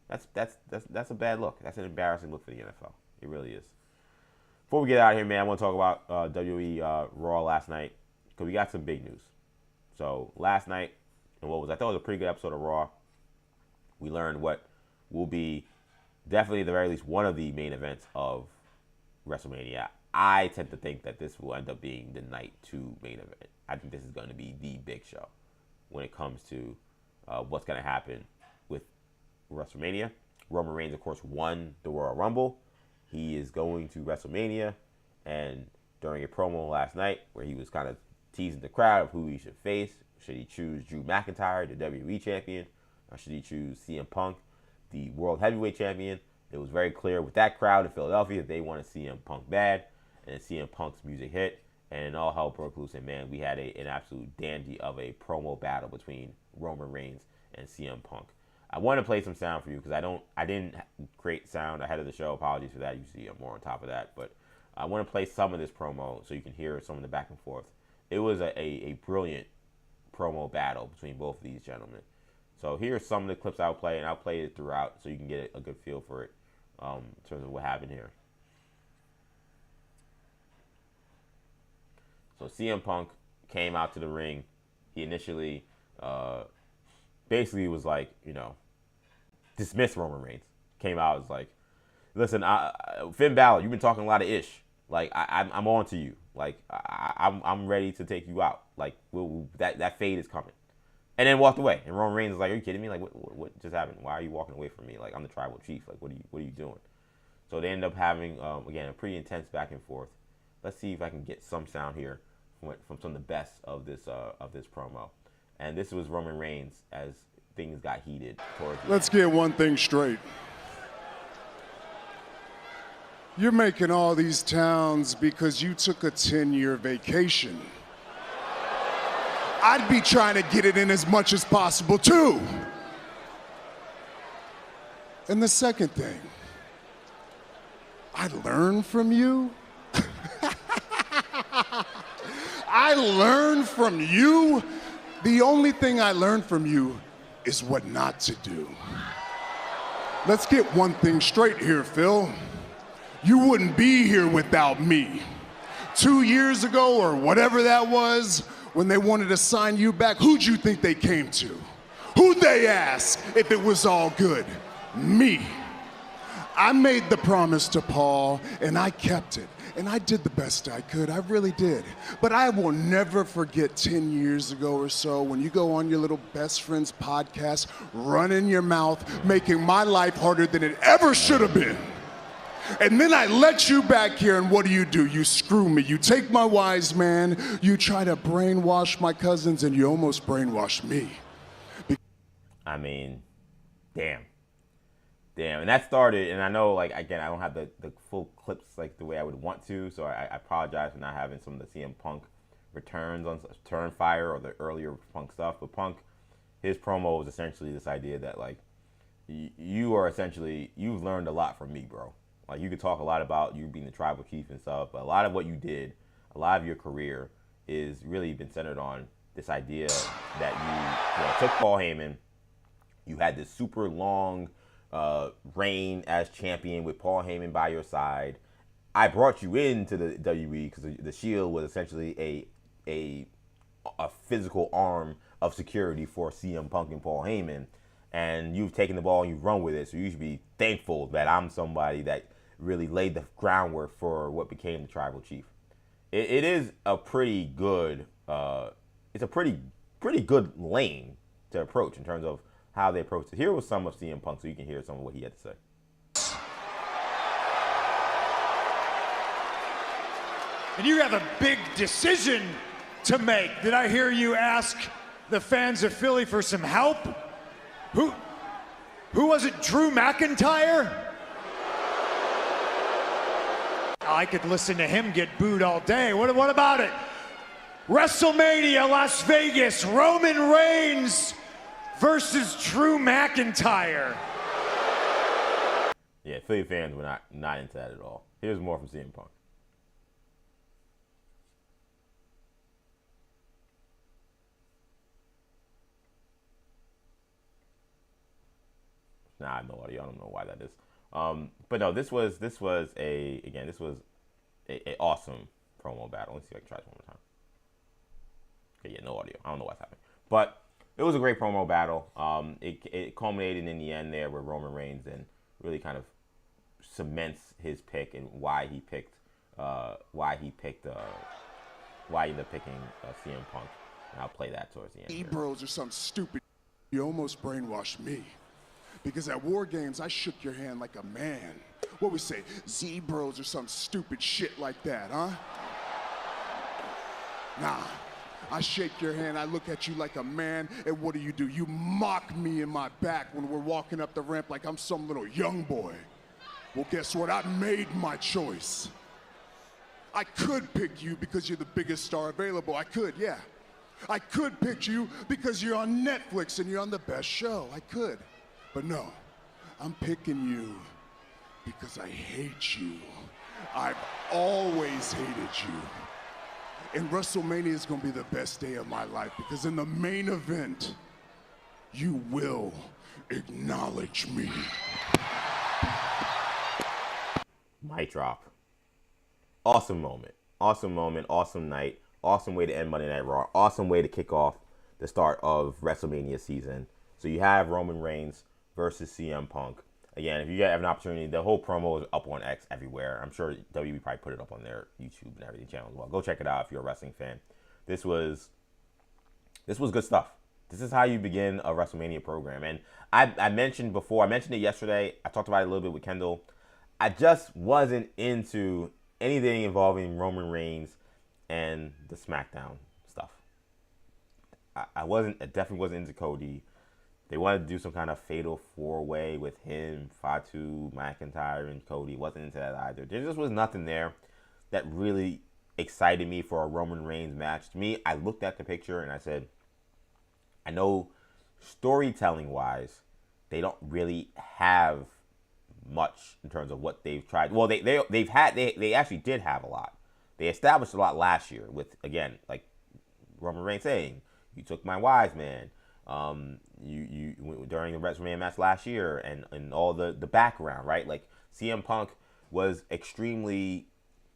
Speaker 1: That's a bad look. That's an embarrassing look for the NFL. It really is. Before we get out of here, man, I want to talk about WWE Raw last night, because we got some big news. So last night, and I thought it was a pretty good episode of Raw. We learned what will be definitely, at the very least, one of the main events of WrestleMania. I tend to think that this will end up being the night 2 main event. I think this is going to be the big show when it comes to what's going to happen with WrestleMania. Roman Reigns, of course, won the Royal Rumble. He is going to WrestleMania, and during a promo last night where he was kind of teasing the crowd of who he should face, should he choose Drew McIntyre, the WWE champion, or should he choose CM Punk, the World Heavyweight champion? It was very clear with that crowd in Philadelphia that they wanted CM Punk bad, and CM Punk's music hit, and all hell broke loose. And man, we had an absolute dandy of a promo battle between Roman Reigns and CM Punk. I want to play some sound for you because I didn't create sound ahead of the show. Apologies for that. You see more on top of that, but I want to play some of this promo so you can hear some of the back and forth. It was a brilliant promo battle between both of these gentlemen. So here's some of the clips I'll play, and I'll play it throughout so you can get a good feel for it in terms of what happened here. So CM Punk came out to the ring. He initially basically was like, dismissed Roman Reigns. Came out, was like, listen, Finn Balor, you've been talking a lot of ish. Like, I'm on to you. Like, I'm ready to take you out. Like, that fade is coming. And then walked away. And Roman Reigns was like, are you kidding me? Like, what just happened? Why are you walking away from me? Like, I'm the tribal chief. Like, what are you doing? So they end up having, again, a pretty intense back and forth. Let's see if I can get some sound here from some of the best of this promo. And this was Roman Reigns as things got heated towards the
Speaker 7: Let's get one thing straight. You're making all these towns because you took a 10-year vacation. I'd be trying to get it in as much as possible, too. And the second thing, I learned from you. I learned from you. The only thing I learned from you is what not to do. Let's get one thing straight here, Phil. You wouldn't be here without me. 2 years ago, or whatever that was, when they wanted to sign you back, who'd you think they came to? Who'd they ask if it was all good? Me. I made the promise to Paul, and I kept it. And I did the best I could, I really did. But I will never forget 10 years ago or so when you go on your little best friend's podcast, running your mouth, making my life harder than it ever should have been. And then I let you back here, and what do? You screw me. You take my wise man, you try to brainwash my cousins, and you almost brainwashed me.
Speaker 1: I mean, damn. And that started, and I know, like, again, I don't have the full clips like the way I would want to, so I apologize for not having some of the CM Punk returns on Turn Fire or the earlier Punk stuff. But Punk, his promo was essentially this idea that, like, you've learned a lot from me, bro. Like, you could talk a lot about you being the tribal chief and stuff, but a lot of what you did, a lot of your career is really been centered on this idea that you took Paul Heyman, You had this super long reign as champion with Paul Heyman by your side. I brought you into the WWE because the Shield was essentially a physical arm of security for CM Punk and Paul Heyman, and you've taken the ball and you've run with it. So you should be thankful that I'm somebody that really laid the groundwork for what became the Tribal Chief. It is a pretty good, it's a pretty good lane to approach in terms of how they approach it. Here was some of CM Punk, so you can hear some of what he had to say.
Speaker 8: And you have a big decision to make. Did I hear you ask the fans of Philly for some help? Who was it, Drew McIntyre? I could listen to him get booed all day. What about it? WrestleMania, Las Vegas, Roman Reigns versus Drew McIntyre.
Speaker 1: Yeah, Philly fans were not into that at all. Here's more from CM Punk. Nah, I have no audio. I don't know why that is. But no, this was a awesome promo battle. Let's see if I can try this one more time. Okay, yeah, no audio. I don't know what's happening, but it was a great promo battle. It culminated in the end there where Roman Reigns then really kind of cements his pick and why he ended up picking CM Punk. And I'll play that towards the end.
Speaker 7: E-bros or something stupid. You almost brainwashed me. Because at War Games, I shook your hand like a man. What we say, Z-bros or some stupid shit like that, huh? Nah, I shake your hand, I look at you like a man, and what do? You mock me in my back when we're walking up the ramp like I'm some little young boy. Well, guess what? I made my choice. I could pick you because you're the biggest star available. I could, yeah. I could pick you because you're on Netflix and you're on the best show. I could. But no, I'm picking you because I hate you. I've always hated you. And WrestleMania is going to be the best day of my life because in the main event, you will acknowledge me.
Speaker 1: Mic drop. Awesome moment. Awesome moment. Awesome night. Awesome way to end Monday Night Raw. Awesome way to kick off the start of WrestleMania season. So you have Roman Reigns versus CM Punk. Again, if you have an opportunity, the whole promo is up on X everywhere. I'm sure WWE probably put it up on their YouTube and everything channel as well. Go check it out if you're a wrestling fan. This was good stuff. This is how you begin a WrestleMania program. And I mentioned before, I mentioned it yesterday. I talked about it a little bit with Kendall. I just wasn't into anything involving Roman Reigns and the SmackDown stuff. I definitely wasn't into Cody. They wanted to do some kind of fatal four-way with him, Fatu, McIntyre, and Cody. Wasn't into that either. There just was nothing there that really excited me for a Roman Reigns match. To me, I looked at the picture and I said, I know storytelling-wise, they don't really have much in terms of what they've tried. Well, they actually did have a lot. They established a lot last year with, again, like Roman Reigns saying, "You took my wise man." You during the WrestleMania match last year and all the background, right? Like CM Punk was extremely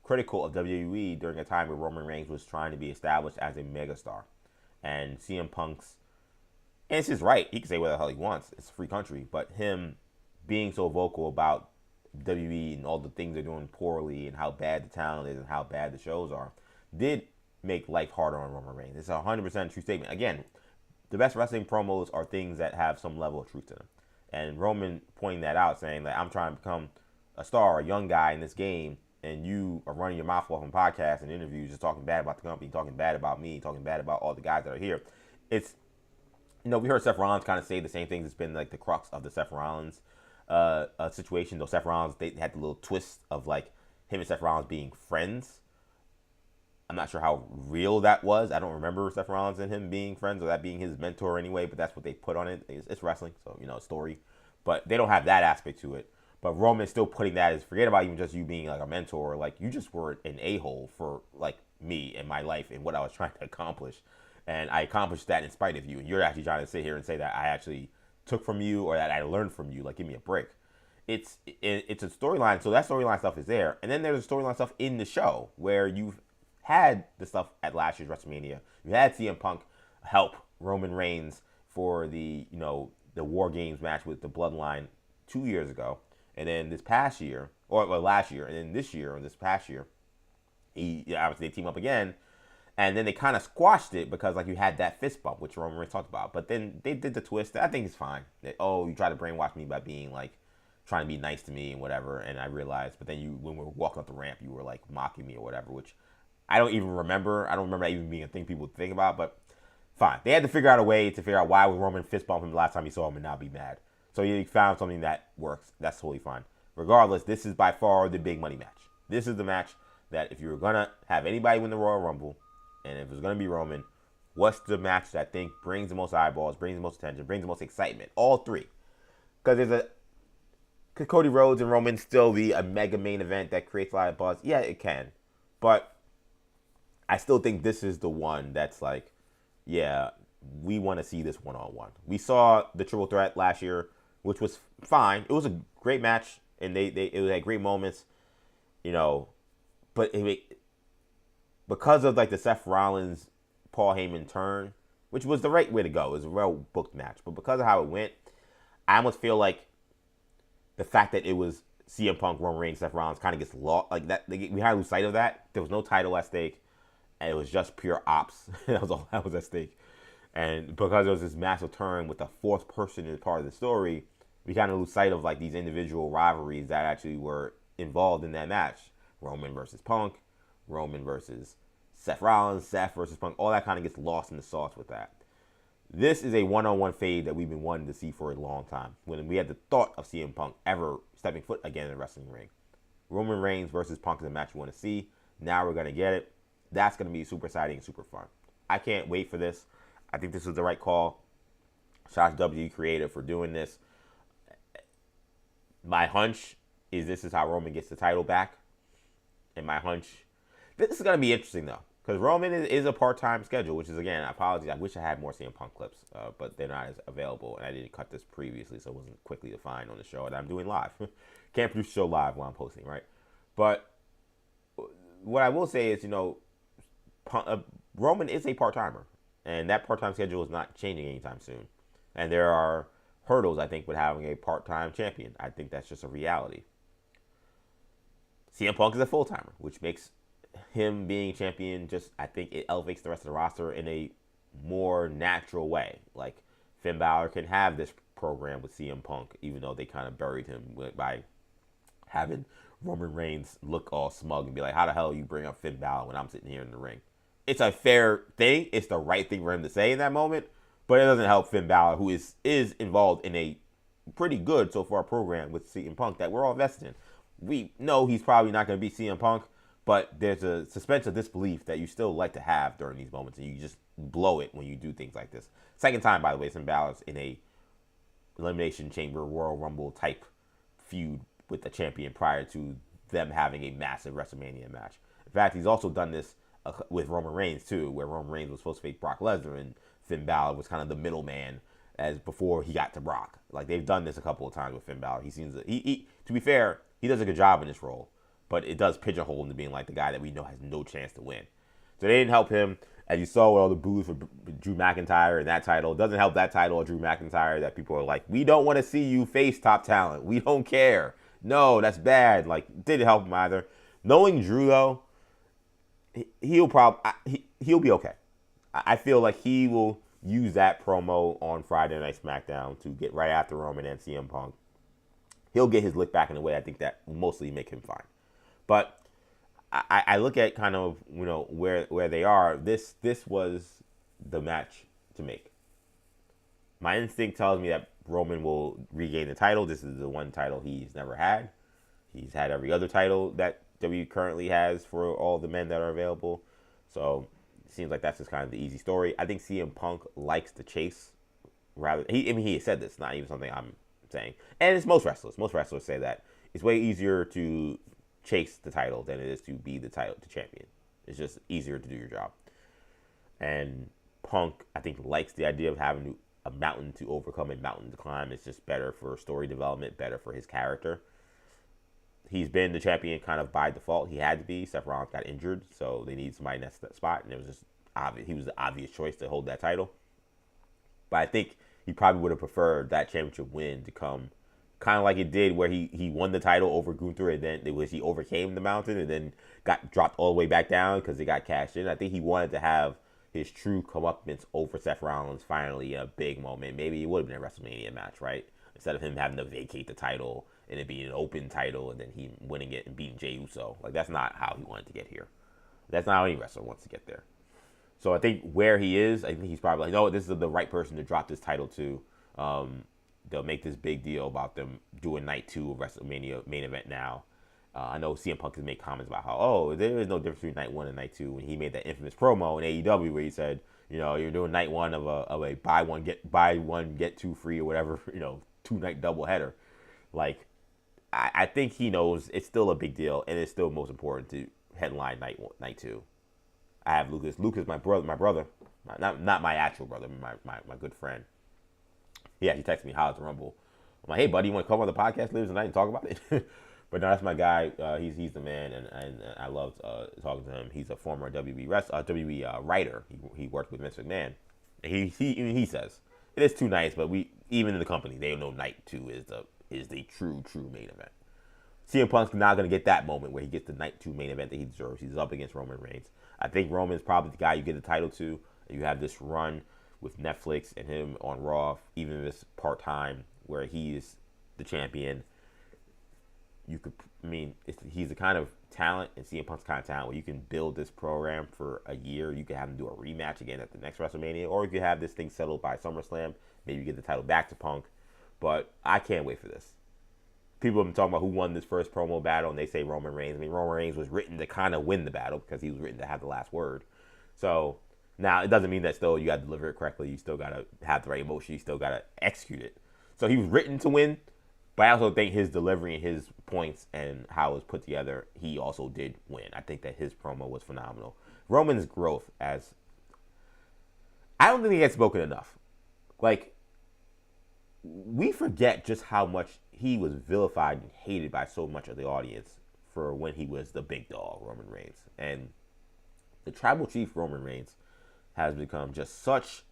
Speaker 1: critical of WWE during a time where Roman Reigns was trying to be established as a megastar. And CM Punk's, and it's his right, he can say whatever the hell he wants, it's a free country, but him being so vocal about WWE and all the things they're doing poorly and how bad the talent is and how bad the shows are, did make life harder on Roman Reigns. It's a 100% true statement. Again, the best wrestling promos are things that have some level of truth to them. And Roman pointing that out, saying that I'm trying to become a star, a young guy in this game, and you are running your mouth off on podcasts and interviews, just talking bad about the company, talking bad about me, talking bad about all the guys that are here. It's, we heard Seth Rollins kind of say the same things. It's been like the crux of the Seth Rollins situation. Though Seth Rollins, they had the little twist of like him and Seth Rollins being friends. I'm not sure how real that was. I don't remember Seth Rollins and him being friends or that being his mentor anyway, but that's what they put on it. It's wrestling, so, a story. But they don't have that aspect to it. But Roman's still putting that as, forget about even just you being like a mentor. Like, you just were an a-hole for, like, me and my life and what I was trying to accomplish. And I accomplished that in spite of you. And you're actually trying to sit here and say that I actually took from you or that I learned from you. Like, give me a break. It's a storyline, so that storyline stuff is there, and then there's storyline stuff in the show where you've had the stuff at last year's WrestleMania. You had CM Punk help Roman Reigns for the the War Games match with the Bloodline 2 years ago, and then this past year, or last year, and then this year or this past year, obviously they team up again, and then they kind of squashed it because like you had that fist bump, which Roman Reigns talked about, but then they did the twist. I think it's fine. You try to brainwash me by being like trying to be nice to me and whatever, and I realized, but then when we were walking up the ramp, you were like mocking me or whatever, which I don't even remember. I don't remember that even being a thing people would think about, but fine. They had to figure out a way to figure out why would Roman fist bump him the last time he saw him and not be mad. So he found something that works. That's totally fine. Regardless, this is by far the big money match. This is the match that if you were going to have anybody win the Royal Rumble, and if it's going to be Roman, what's the match that I think brings the most eyeballs, brings the most attention, brings the most excitement? All three. Because could Cody Rhodes and Roman still be a mega main event that creates a lot of buzz? Yeah, it can. But I still think this is the one that's like, yeah, we want to see this one-on-one. We saw the Triple Threat last year, which was fine. It was a great match, and it had great moments, but because of like the Seth Rollins, Paul Heyman turn, which was the right way to go. It was a well-booked match. But because of how it went, I almost feel like the fact that it was CM Punk, Roman Reigns, Seth Rollins kind of gets lost. Like that, we had to lose sight of that. There was no title at stake, and it was just pure ops. That was all that was at stake. And because there was this massive turn with the fourth person as part of the story, we kind of lose sight of like these individual rivalries that actually were involved in that match. Roman versus Punk, Roman versus Seth Rollins, Seth versus Punk. All that kind of gets lost in the sauce with that. This is a one-on-one fade that we've been wanting to see for a long time. When we had the thought of CM Punk ever stepping foot again in the wrestling ring. Roman Reigns versus Punk is a match we want to see. Now we're going to get it. That's going to be super exciting and super fun. I can't wait for this. I think this is the right call. Shout out to WWE Creative for doing this. My hunch is this is how Roman gets the title back. And my hunch, this is going to be interesting though. Because Roman is a part-time schedule, which is, again, I apologize. I wish I had more CM Punk clips, but they're not as available. And I didn't cut this previously, so it wasn't quickly to find on the show. And I'm doing live. Can't produce a show live while I'm posting, right? But what I will say is, Roman is a part-timer. And that part-time schedule is not changing anytime soon. And there are hurdles, I think, with having a part-time champion. I think that's just a reality. CM Punk is a full-timer, which makes him being champion I think it elevates the rest of the roster in a more natural way. Like, Finn Balor can have this program with CM Punk, even though they kind of buried him by having Roman Reigns look all smug and be like, how the hell you bring up Finn Balor when I'm sitting here in the ring? It's a fair thing. It's the right thing for him to say in that moment, but it doesn't help Finn Balor, who is involved in a pretty good so far program with CM Punk that we're all invested in. We know he's probably not going to be CM Punk, but there's a suspension of disbelief that you still like to have during these moments, and you just blow it when you do things like this. Second time, by the way, Finn Balor's in a Elimination Chamber Royal Rumble type feud with the champion prior to them having a massive WrestleMania match. In fact, he's also done this with Roman Reigns too, where Roman Reigns was supposed to face Brock Lesnar, and Finn Balor was kind of the middleman as before he got to Brock. Like, they've done this a couple of times with Finn Balor. He seems to be fair, he does a good job in this role, but it does pigeonhole him to being like the guy that we know has no chance to win. So they didn't help him, as you saw with all the boos for Drew McIntyre and that title. It doesn't help that title or Drew McIntyre that people are like, we don't want to see you face top talent. We don't care. No, that's bad. Like, it didn't help him either. Knowing Drew though, he'll be okay. I feel like he will use that promo on Friday Night SmackDown to get right after Roman and CM Punk. He'll get his lick back in a way I think that will mostly make him fine. But I look at kind of, where they are. This was the match to make. My instinct tells me that Roman will regain the title. This is the one title he's never had. He's had every other title that WWE currently has for all the men that are available. So it seems like that's just kind of the easy story. I think CM Punk likes the chase. He has said this, not even something I'm saying. And it's most wrestlers. Most wrestlers say that. It's way easier to chase the title than it is to be the champion. It's just easier to do your job. And Punk, I think, likes the idea of having to a mountain to overcome, a mountain to climb. It's just better for story development, better for his character. He's been the champion kind of by default. He had to be. Seth Rollins got injured, so they need somebody in that spot, and it was just obvious. He was the obvious choice to hold that title. But I think he probably would have preferred that championship win to come kind of like it did where he won the title over Gunther, and then he overcame the mountain and then got dropped all the way back down because it got cashed in. I think he wanted to have his true comeuppance over Seth Rollins finally in a big moment. Maybe it would have been a WrestleMania match, right? Instead of him having to vacate the title and it being an open title and then he winning it and beating Jey Uso. Like, that's not how he wanted to get here. That's not how any wrestler wants to get there. So I think where he is, I think he's probably like, no, this is the right person to drop this title to. They'll make this big deal about them doing night 2 of WrestleMania main event now. I know CM Punk has made comments about how, there is no difference between night 1 and night 2. When he made that infamous promo in AEW where he said, you're doing night 1 of a buy one get 2 free or whatever, 2-night doubleheader. Like, I think he knows it's still a big deal and it's still most important to headline night 2. I have Lucas. Lucas, my brother, not my actual brother, my good friend. He actually texted me, how's the Rumble? I'm like, hey, buddy, you want to come on the podcast later tonight and talk about it? But no, that's my guy. He's the man, and I love talking to him. He's a former WWE writer. He worked with Vince McMahon. And he says it is 2 nights, but we even in the company they know night 2 is the true main event. CM Punk's not going to get that moment where he gets the night 2 main event that he deserves. He's up against Roman Reigns. I think Roman's probably the guy you get the title to. You have this run with Netflix and him on Raw, even if it's part-time, where he is the champion. He's the kind of talent, and CM Punk's kind of talent, where you can build this program for a year. You can have him do a rematch again at the next WrestleMania, or you could have this thing settled by SummerSlam. Maybe you get the title back to Punk. But I can't wait for this. People have been talking about who won this first promo battle, and they say Roman Reigns. Roman Reigns was written to kind of win the battle because he was written to have the last word. So now, it doesn't mean that still you got to deliver it correctly. You still got to have the right emotion. You still got to execute it. So he was written to win, but I also think his delivery and his points and how it was put together, he also did win. I think that his promo was phenomenal. Roman's growth I don't think he gets spoken enough. Like, we forget just how much he was vilified and hated by so much of the audience for when he was the big dog, Roman Reigns. And the tribal chief, Roman Reigns, has become just such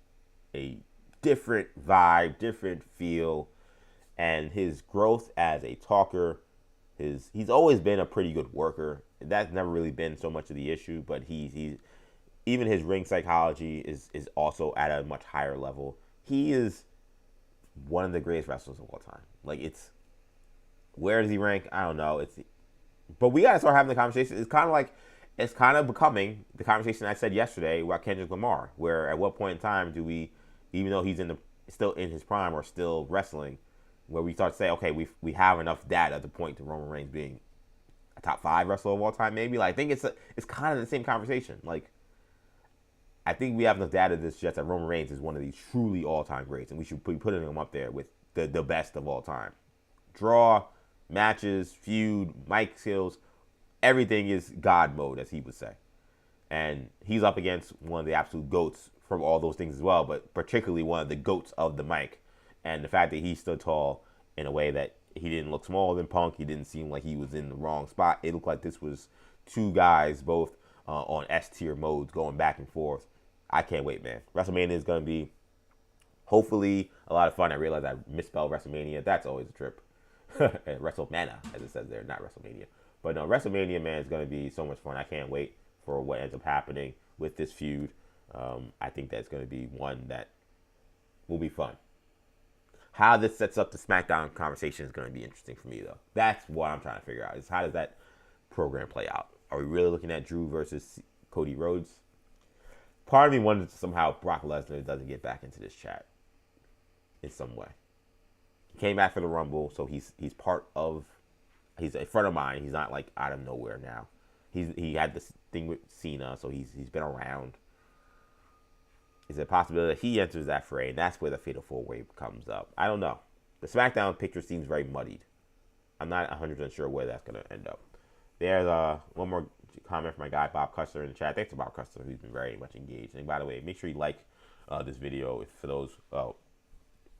Speaker 1: a different vibe, different feel, and his growth as a talker, he's always been a pretty good worker. That's never really been so much of the issue, but he's even his ring psychology is also at a much higher level. He is one of the greatest wrestlers of all time. Like, where does he rank? I don't know. But we gotta start having the conversation. It's kind of becoming the conversation I said yesterday about Kendrick Lamar, where at what point in time do we, even though he's still in his prime or still wrestling, where we start to say, okay, we have enough data to point to Roman Reigns being a top 5 wrestler of all time, maybe. Like, I think it's kind of the same conversation. Like, I think we have enough data to suggest that Roman Reigns is one of these truly all-time greats, and we should be putting him up there with the best of all time. Draw, matches, feud, mic skills, everything is God mode, as he would say. And he's up against one of the absolute GOATs from all those things as well, but particularly one of the GOATs of the mic. And the fact that he stood tall in a way that he didn't look smaller than Punk, he didn't seem like he was in the wrong spot. It looked like this was 2 guys both on S-tier modes going back and forth. I can't wait, man. WrestleMania is going to be hopefully a lot of fun. I realize I misspelled WrestleMania. That's always a trip. WrestleMania, as it says there, not WrestleMania. But no, WrestleMania, man, is going to be so much fun. I can't wait for what ends up happening with this feud. I think that's going to be one that will be fun. How this sets up the SmackDown conversation is going to be interesting for me, though. That's what I'm trying to figure out, is how does that program play out? Are we really looking at Drew versus Cody Rhodes? Part of me wonders if somehow Brock Lesnar doesn't get back into this chat in some way. He came back for the Rumble, so he's a friend of mine. He's not like out of nowhere now. He had this thing with Cena, so he's been around. Is it a possibility that he enters that fray, and that's where the Fatal 4-Way comes up? I don't know. The SmackDown picture seems very muddied. I'm not 100% sure where that's going to end up. There's one more comment from my guy Bob Custer in the chat. Thanks to Bob Custer, who's been very much engaged. And by the way, make sure you like this video for those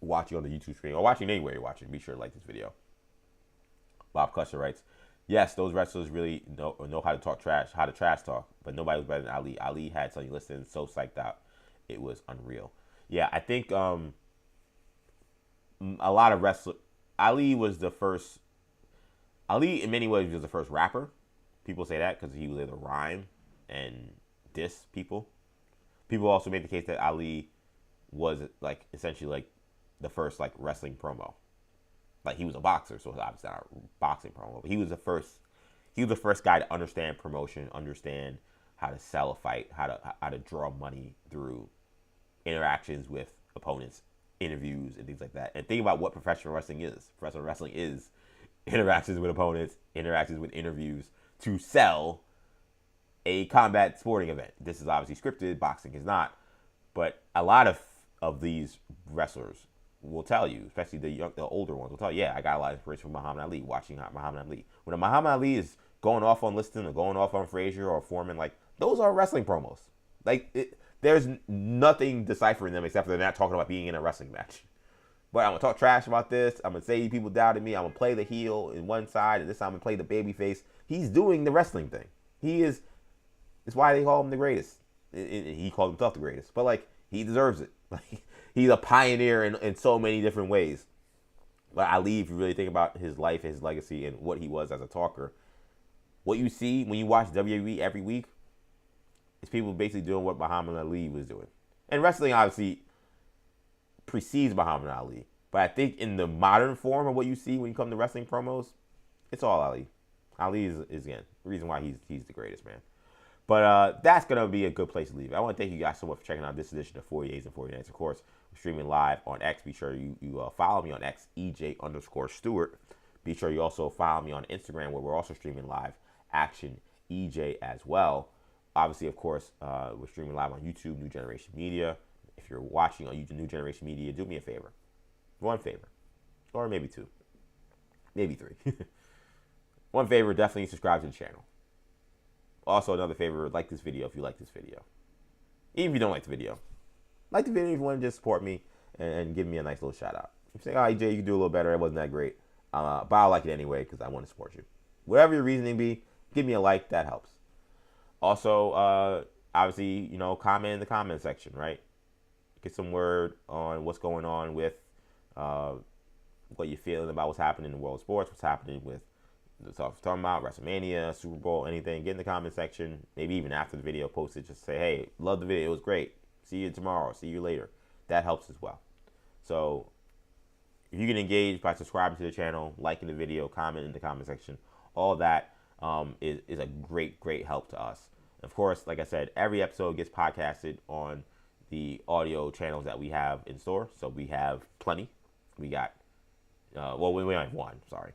Speaker 1: watching on the YouTube stream or watching anywhere you're watching, be sure to like this video. Bob Cusser writes, yes, those wrestlers really know how to talk trash, how to trash talk, but nobody was better than Ali. Ali had Sonny Liston so psyched out, it was unreal. Yeah, I think a lot of wrestlers. Ali was the first. Ali, in many ways, was the first rapper. People say that because he was able to rhyme and diss people. People also made the case that Ali was like essentially like the first like wrestling promo. Like he was a boxer, so it's obviously not a boxing promo. But he was the first. He was the first guy to understand promotion, understand how to sell a fight, how to draw money through interactions with opponents, interviews, and things like that. And think about what professional wrestling is. Professional wrestling is interactions with opponents, interactions with interviews to sell a combat sporting event. This is obviously scripted. Boxing is not. But a lot of these wrestlers will tell you, especially the older ones, will tell you, yeah, I got a lot of inspiration from Muhammad Ali, watching Muhammad Ali. When a Muhammad Ali is going off on Liston or going off on Frazier or Foreman, like, those are wrestling promos. Like, there's nothing deciphering them except for they're not talking about being in a wrestling match. But I'm going to talk trash about this. I'm going to say people doubted me. I'm going to play the heel in one side, and this time I'm going to play the baby face. He's doing the wrestling thing. He is. It's why they call him the greatest. He called himself the greatest. But, like, he deserves it. Like, he's a pioneer in so many different ways. But Ali, if you really think about his life, his legacy, and what he was as a talker, what you see when you watch WWE every week is people basically doing what Muhammad Ali was doing. And wrestling, obviously, precedes Muhammad Ali. But I think in the modern form of what you see when you come to wrestling promos, it's all Ali. Ali is again, the reason why he's the greatest, man. But that's going to be a good place to leave it. I want to thank you guys so much for checking out this edition of 48s and 49s. Of course, we're streaming live on X. Be sure you follow me on X, EJ_Stewart. Be sure you also follow me on Instagram, where we're also streaming live, Action EJ as well. Obviously, of course, we're streaming live on YouTube, New Generation Media. If you're watching on YouTube, New Generation Media, do me a favor. One favor. Or maybe two. Maybe three. One favor, definitely subscribe to the channel. Also, another favor, like this video if you like this video. Even if you don't like the video. Like the video if you want to just support me and give me a nice little shout out. If you say, oh, EJ, you can do a little better, it wasn't that great. But I'll like it anyway because I want to support you. Whatever your reasoning be, give me a like, that helps. Also, obviously, comment in the comment section, right? Get some word on what's going on with what you're feeling about what's happening in the world of sports, what's happening with the stuff talking about, Wrestlemania, Super Bowl, anything. Get in the comment section. Maybe even after the video posted, just say, hey, love the video. It was great. See you tomorrow. See you later. That helps as well. So if you can engage by subscribing to the channel, liking the video, comment in the comment section, all that is a great, great help to us. Of course, like I said, every episode gets podcasted on the audio channels that we have in store. So we have plenty. We got, we only have one, sorry.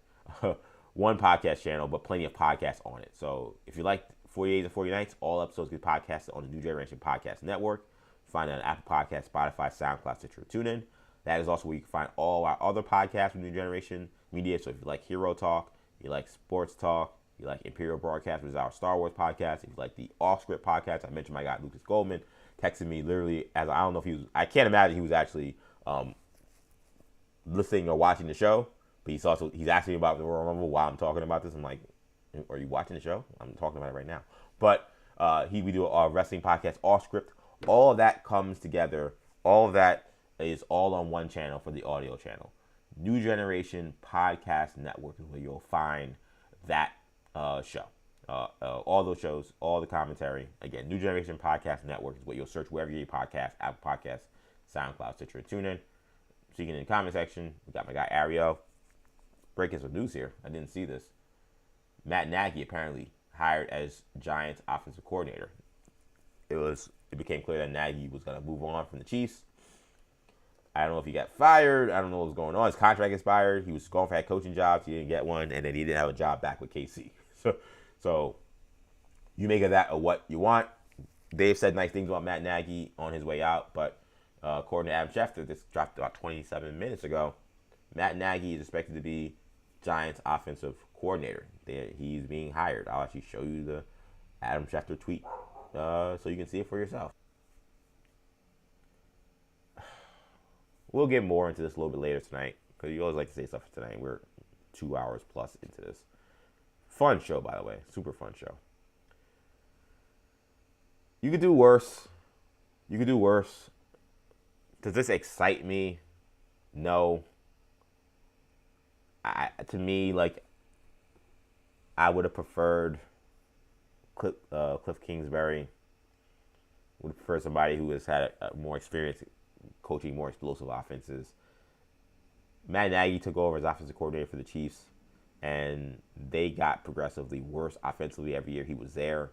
Speaker 1: One podcast channel, but plenty of podcasts on it. So if you like 48s and 40 Nights, all episodes get podcasted on the New Generation Podcast Network. Find it on Apple Podcasts, Spotify, SoundCloud, Stitcher, TuneIn. That is also where you can find all our other podcasts with New Generation Media. So if you like Hero Talk, you like Sports Talk, you like Imperial Broadcast, which is our Star Wars podcast. If you like the Off Script podcast, I mentioned my guy Lucas Goldman texted me literally as I don't know if he was, I can't imagine he was actually listening or watching the show. But he's asking me about the Royal Rumble while I'm talking about this. I'm like, are you watching the show? I'm talking about it right now. But we do a wrestling podcast, Off Script. All of that comes together. All of that is all on one channel for the audio channel. New Generation Podcast Network is where you'll find that show. All those shows, all the commentary. Again, New Generation Podcast Network is what you'll search wherever you get podcasts, Apple Podcasts, SoundCloud, Stitcher, and TuneIn. Speaking in the comment section, we got my guy Ariel. Breaking some news here. I didn't see this. Matt Nagy apparently hired as Giants offensive coordinator. It became clear that Nagy was going to move on from the Chiefs. I don't know if he got fired. I don't know what was going on. His contract expired. He was going for head coaching jobs. He didn't get one, and then he didn't have a job back with KC. So you make of that what you want. Dave said nice things about Matt Nagy on his way out, but according to Adam Schefter, this dropped about 27 minutes ago. Matt Nagy is expected to be Giants offensive coordinator. He's being hired. I'll actually show you the Adam Schefter tweet so you can see it for yourself. We'll get more into this a little bit later tonight, because you always like to say stuff tonight. We're 2 hours plus into this. Fun show, by the way. Super fun show. You could do worse. You could do worse. Does this excite me? No. To me, like, I would have preferred Cliff Kingsbury. Would have preferred somebody who has had a more experience coaching more explosive offenses. Matt Nagy took over as offensive coordinator for the Chiefs, and they got progressively worse offensively every year he was there.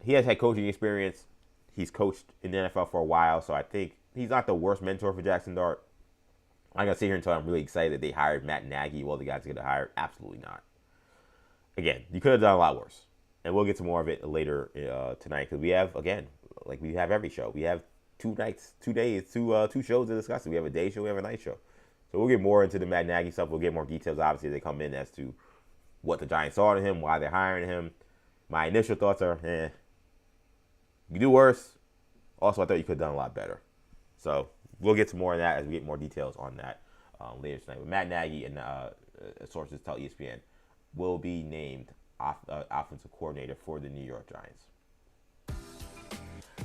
Speaker 1: He has had coaching experience. He's coached in the NFL for a while, so I think he's not the worst mentor for Jackson Dart. I'm going to sit here and tell you I'm really excited that they hired Matt Nagy. Well, the guys get hired. Absolutely not. Again, you could have done a lot worse. And we'll get to more of it later tonight, because we have, again, like we have every show, we have 2 nights, 2 days, two shows to discuss. We have a day show, we have a night show. So we'll get more into the Matt Nagy stuff. We'll get more details, obviously, as they come in as to what the Giants saw in him, why they're hiring him. My initial thoughts are, you do worse. Also, I thought you could have done a lot better. So we'll get to more of that as we get more details on that later tonight. But Matt Nagy, and sources tell ESPN, will be named offensive coordinator for the New York Giants.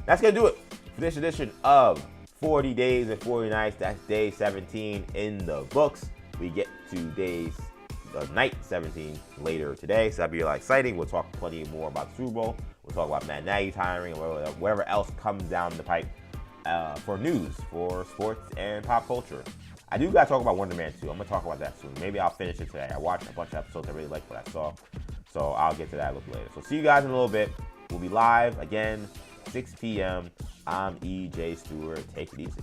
Speaker 1: That's going to do it for this edition of 40 Days and 40 Nights. That's day 17 in the books. We get to night 17 later today, so that'll be a lot exciting. We'll talk plenty more about the Super Bowl. We'll talk about Matt Nagy's hiring and whatever else comes down the pipe for news, for sports, and pop culture. I do got to talk about Wonder Man 2. I'm going to talk about that soon. Maybe I'll finish it today. I watched a bunch of episodes. I really liked what I saw. So I'll get to that a little later. So see you guys in a little bit. We'll be live again, 6 p.m. I'm E.J. Stewart. Take it easy.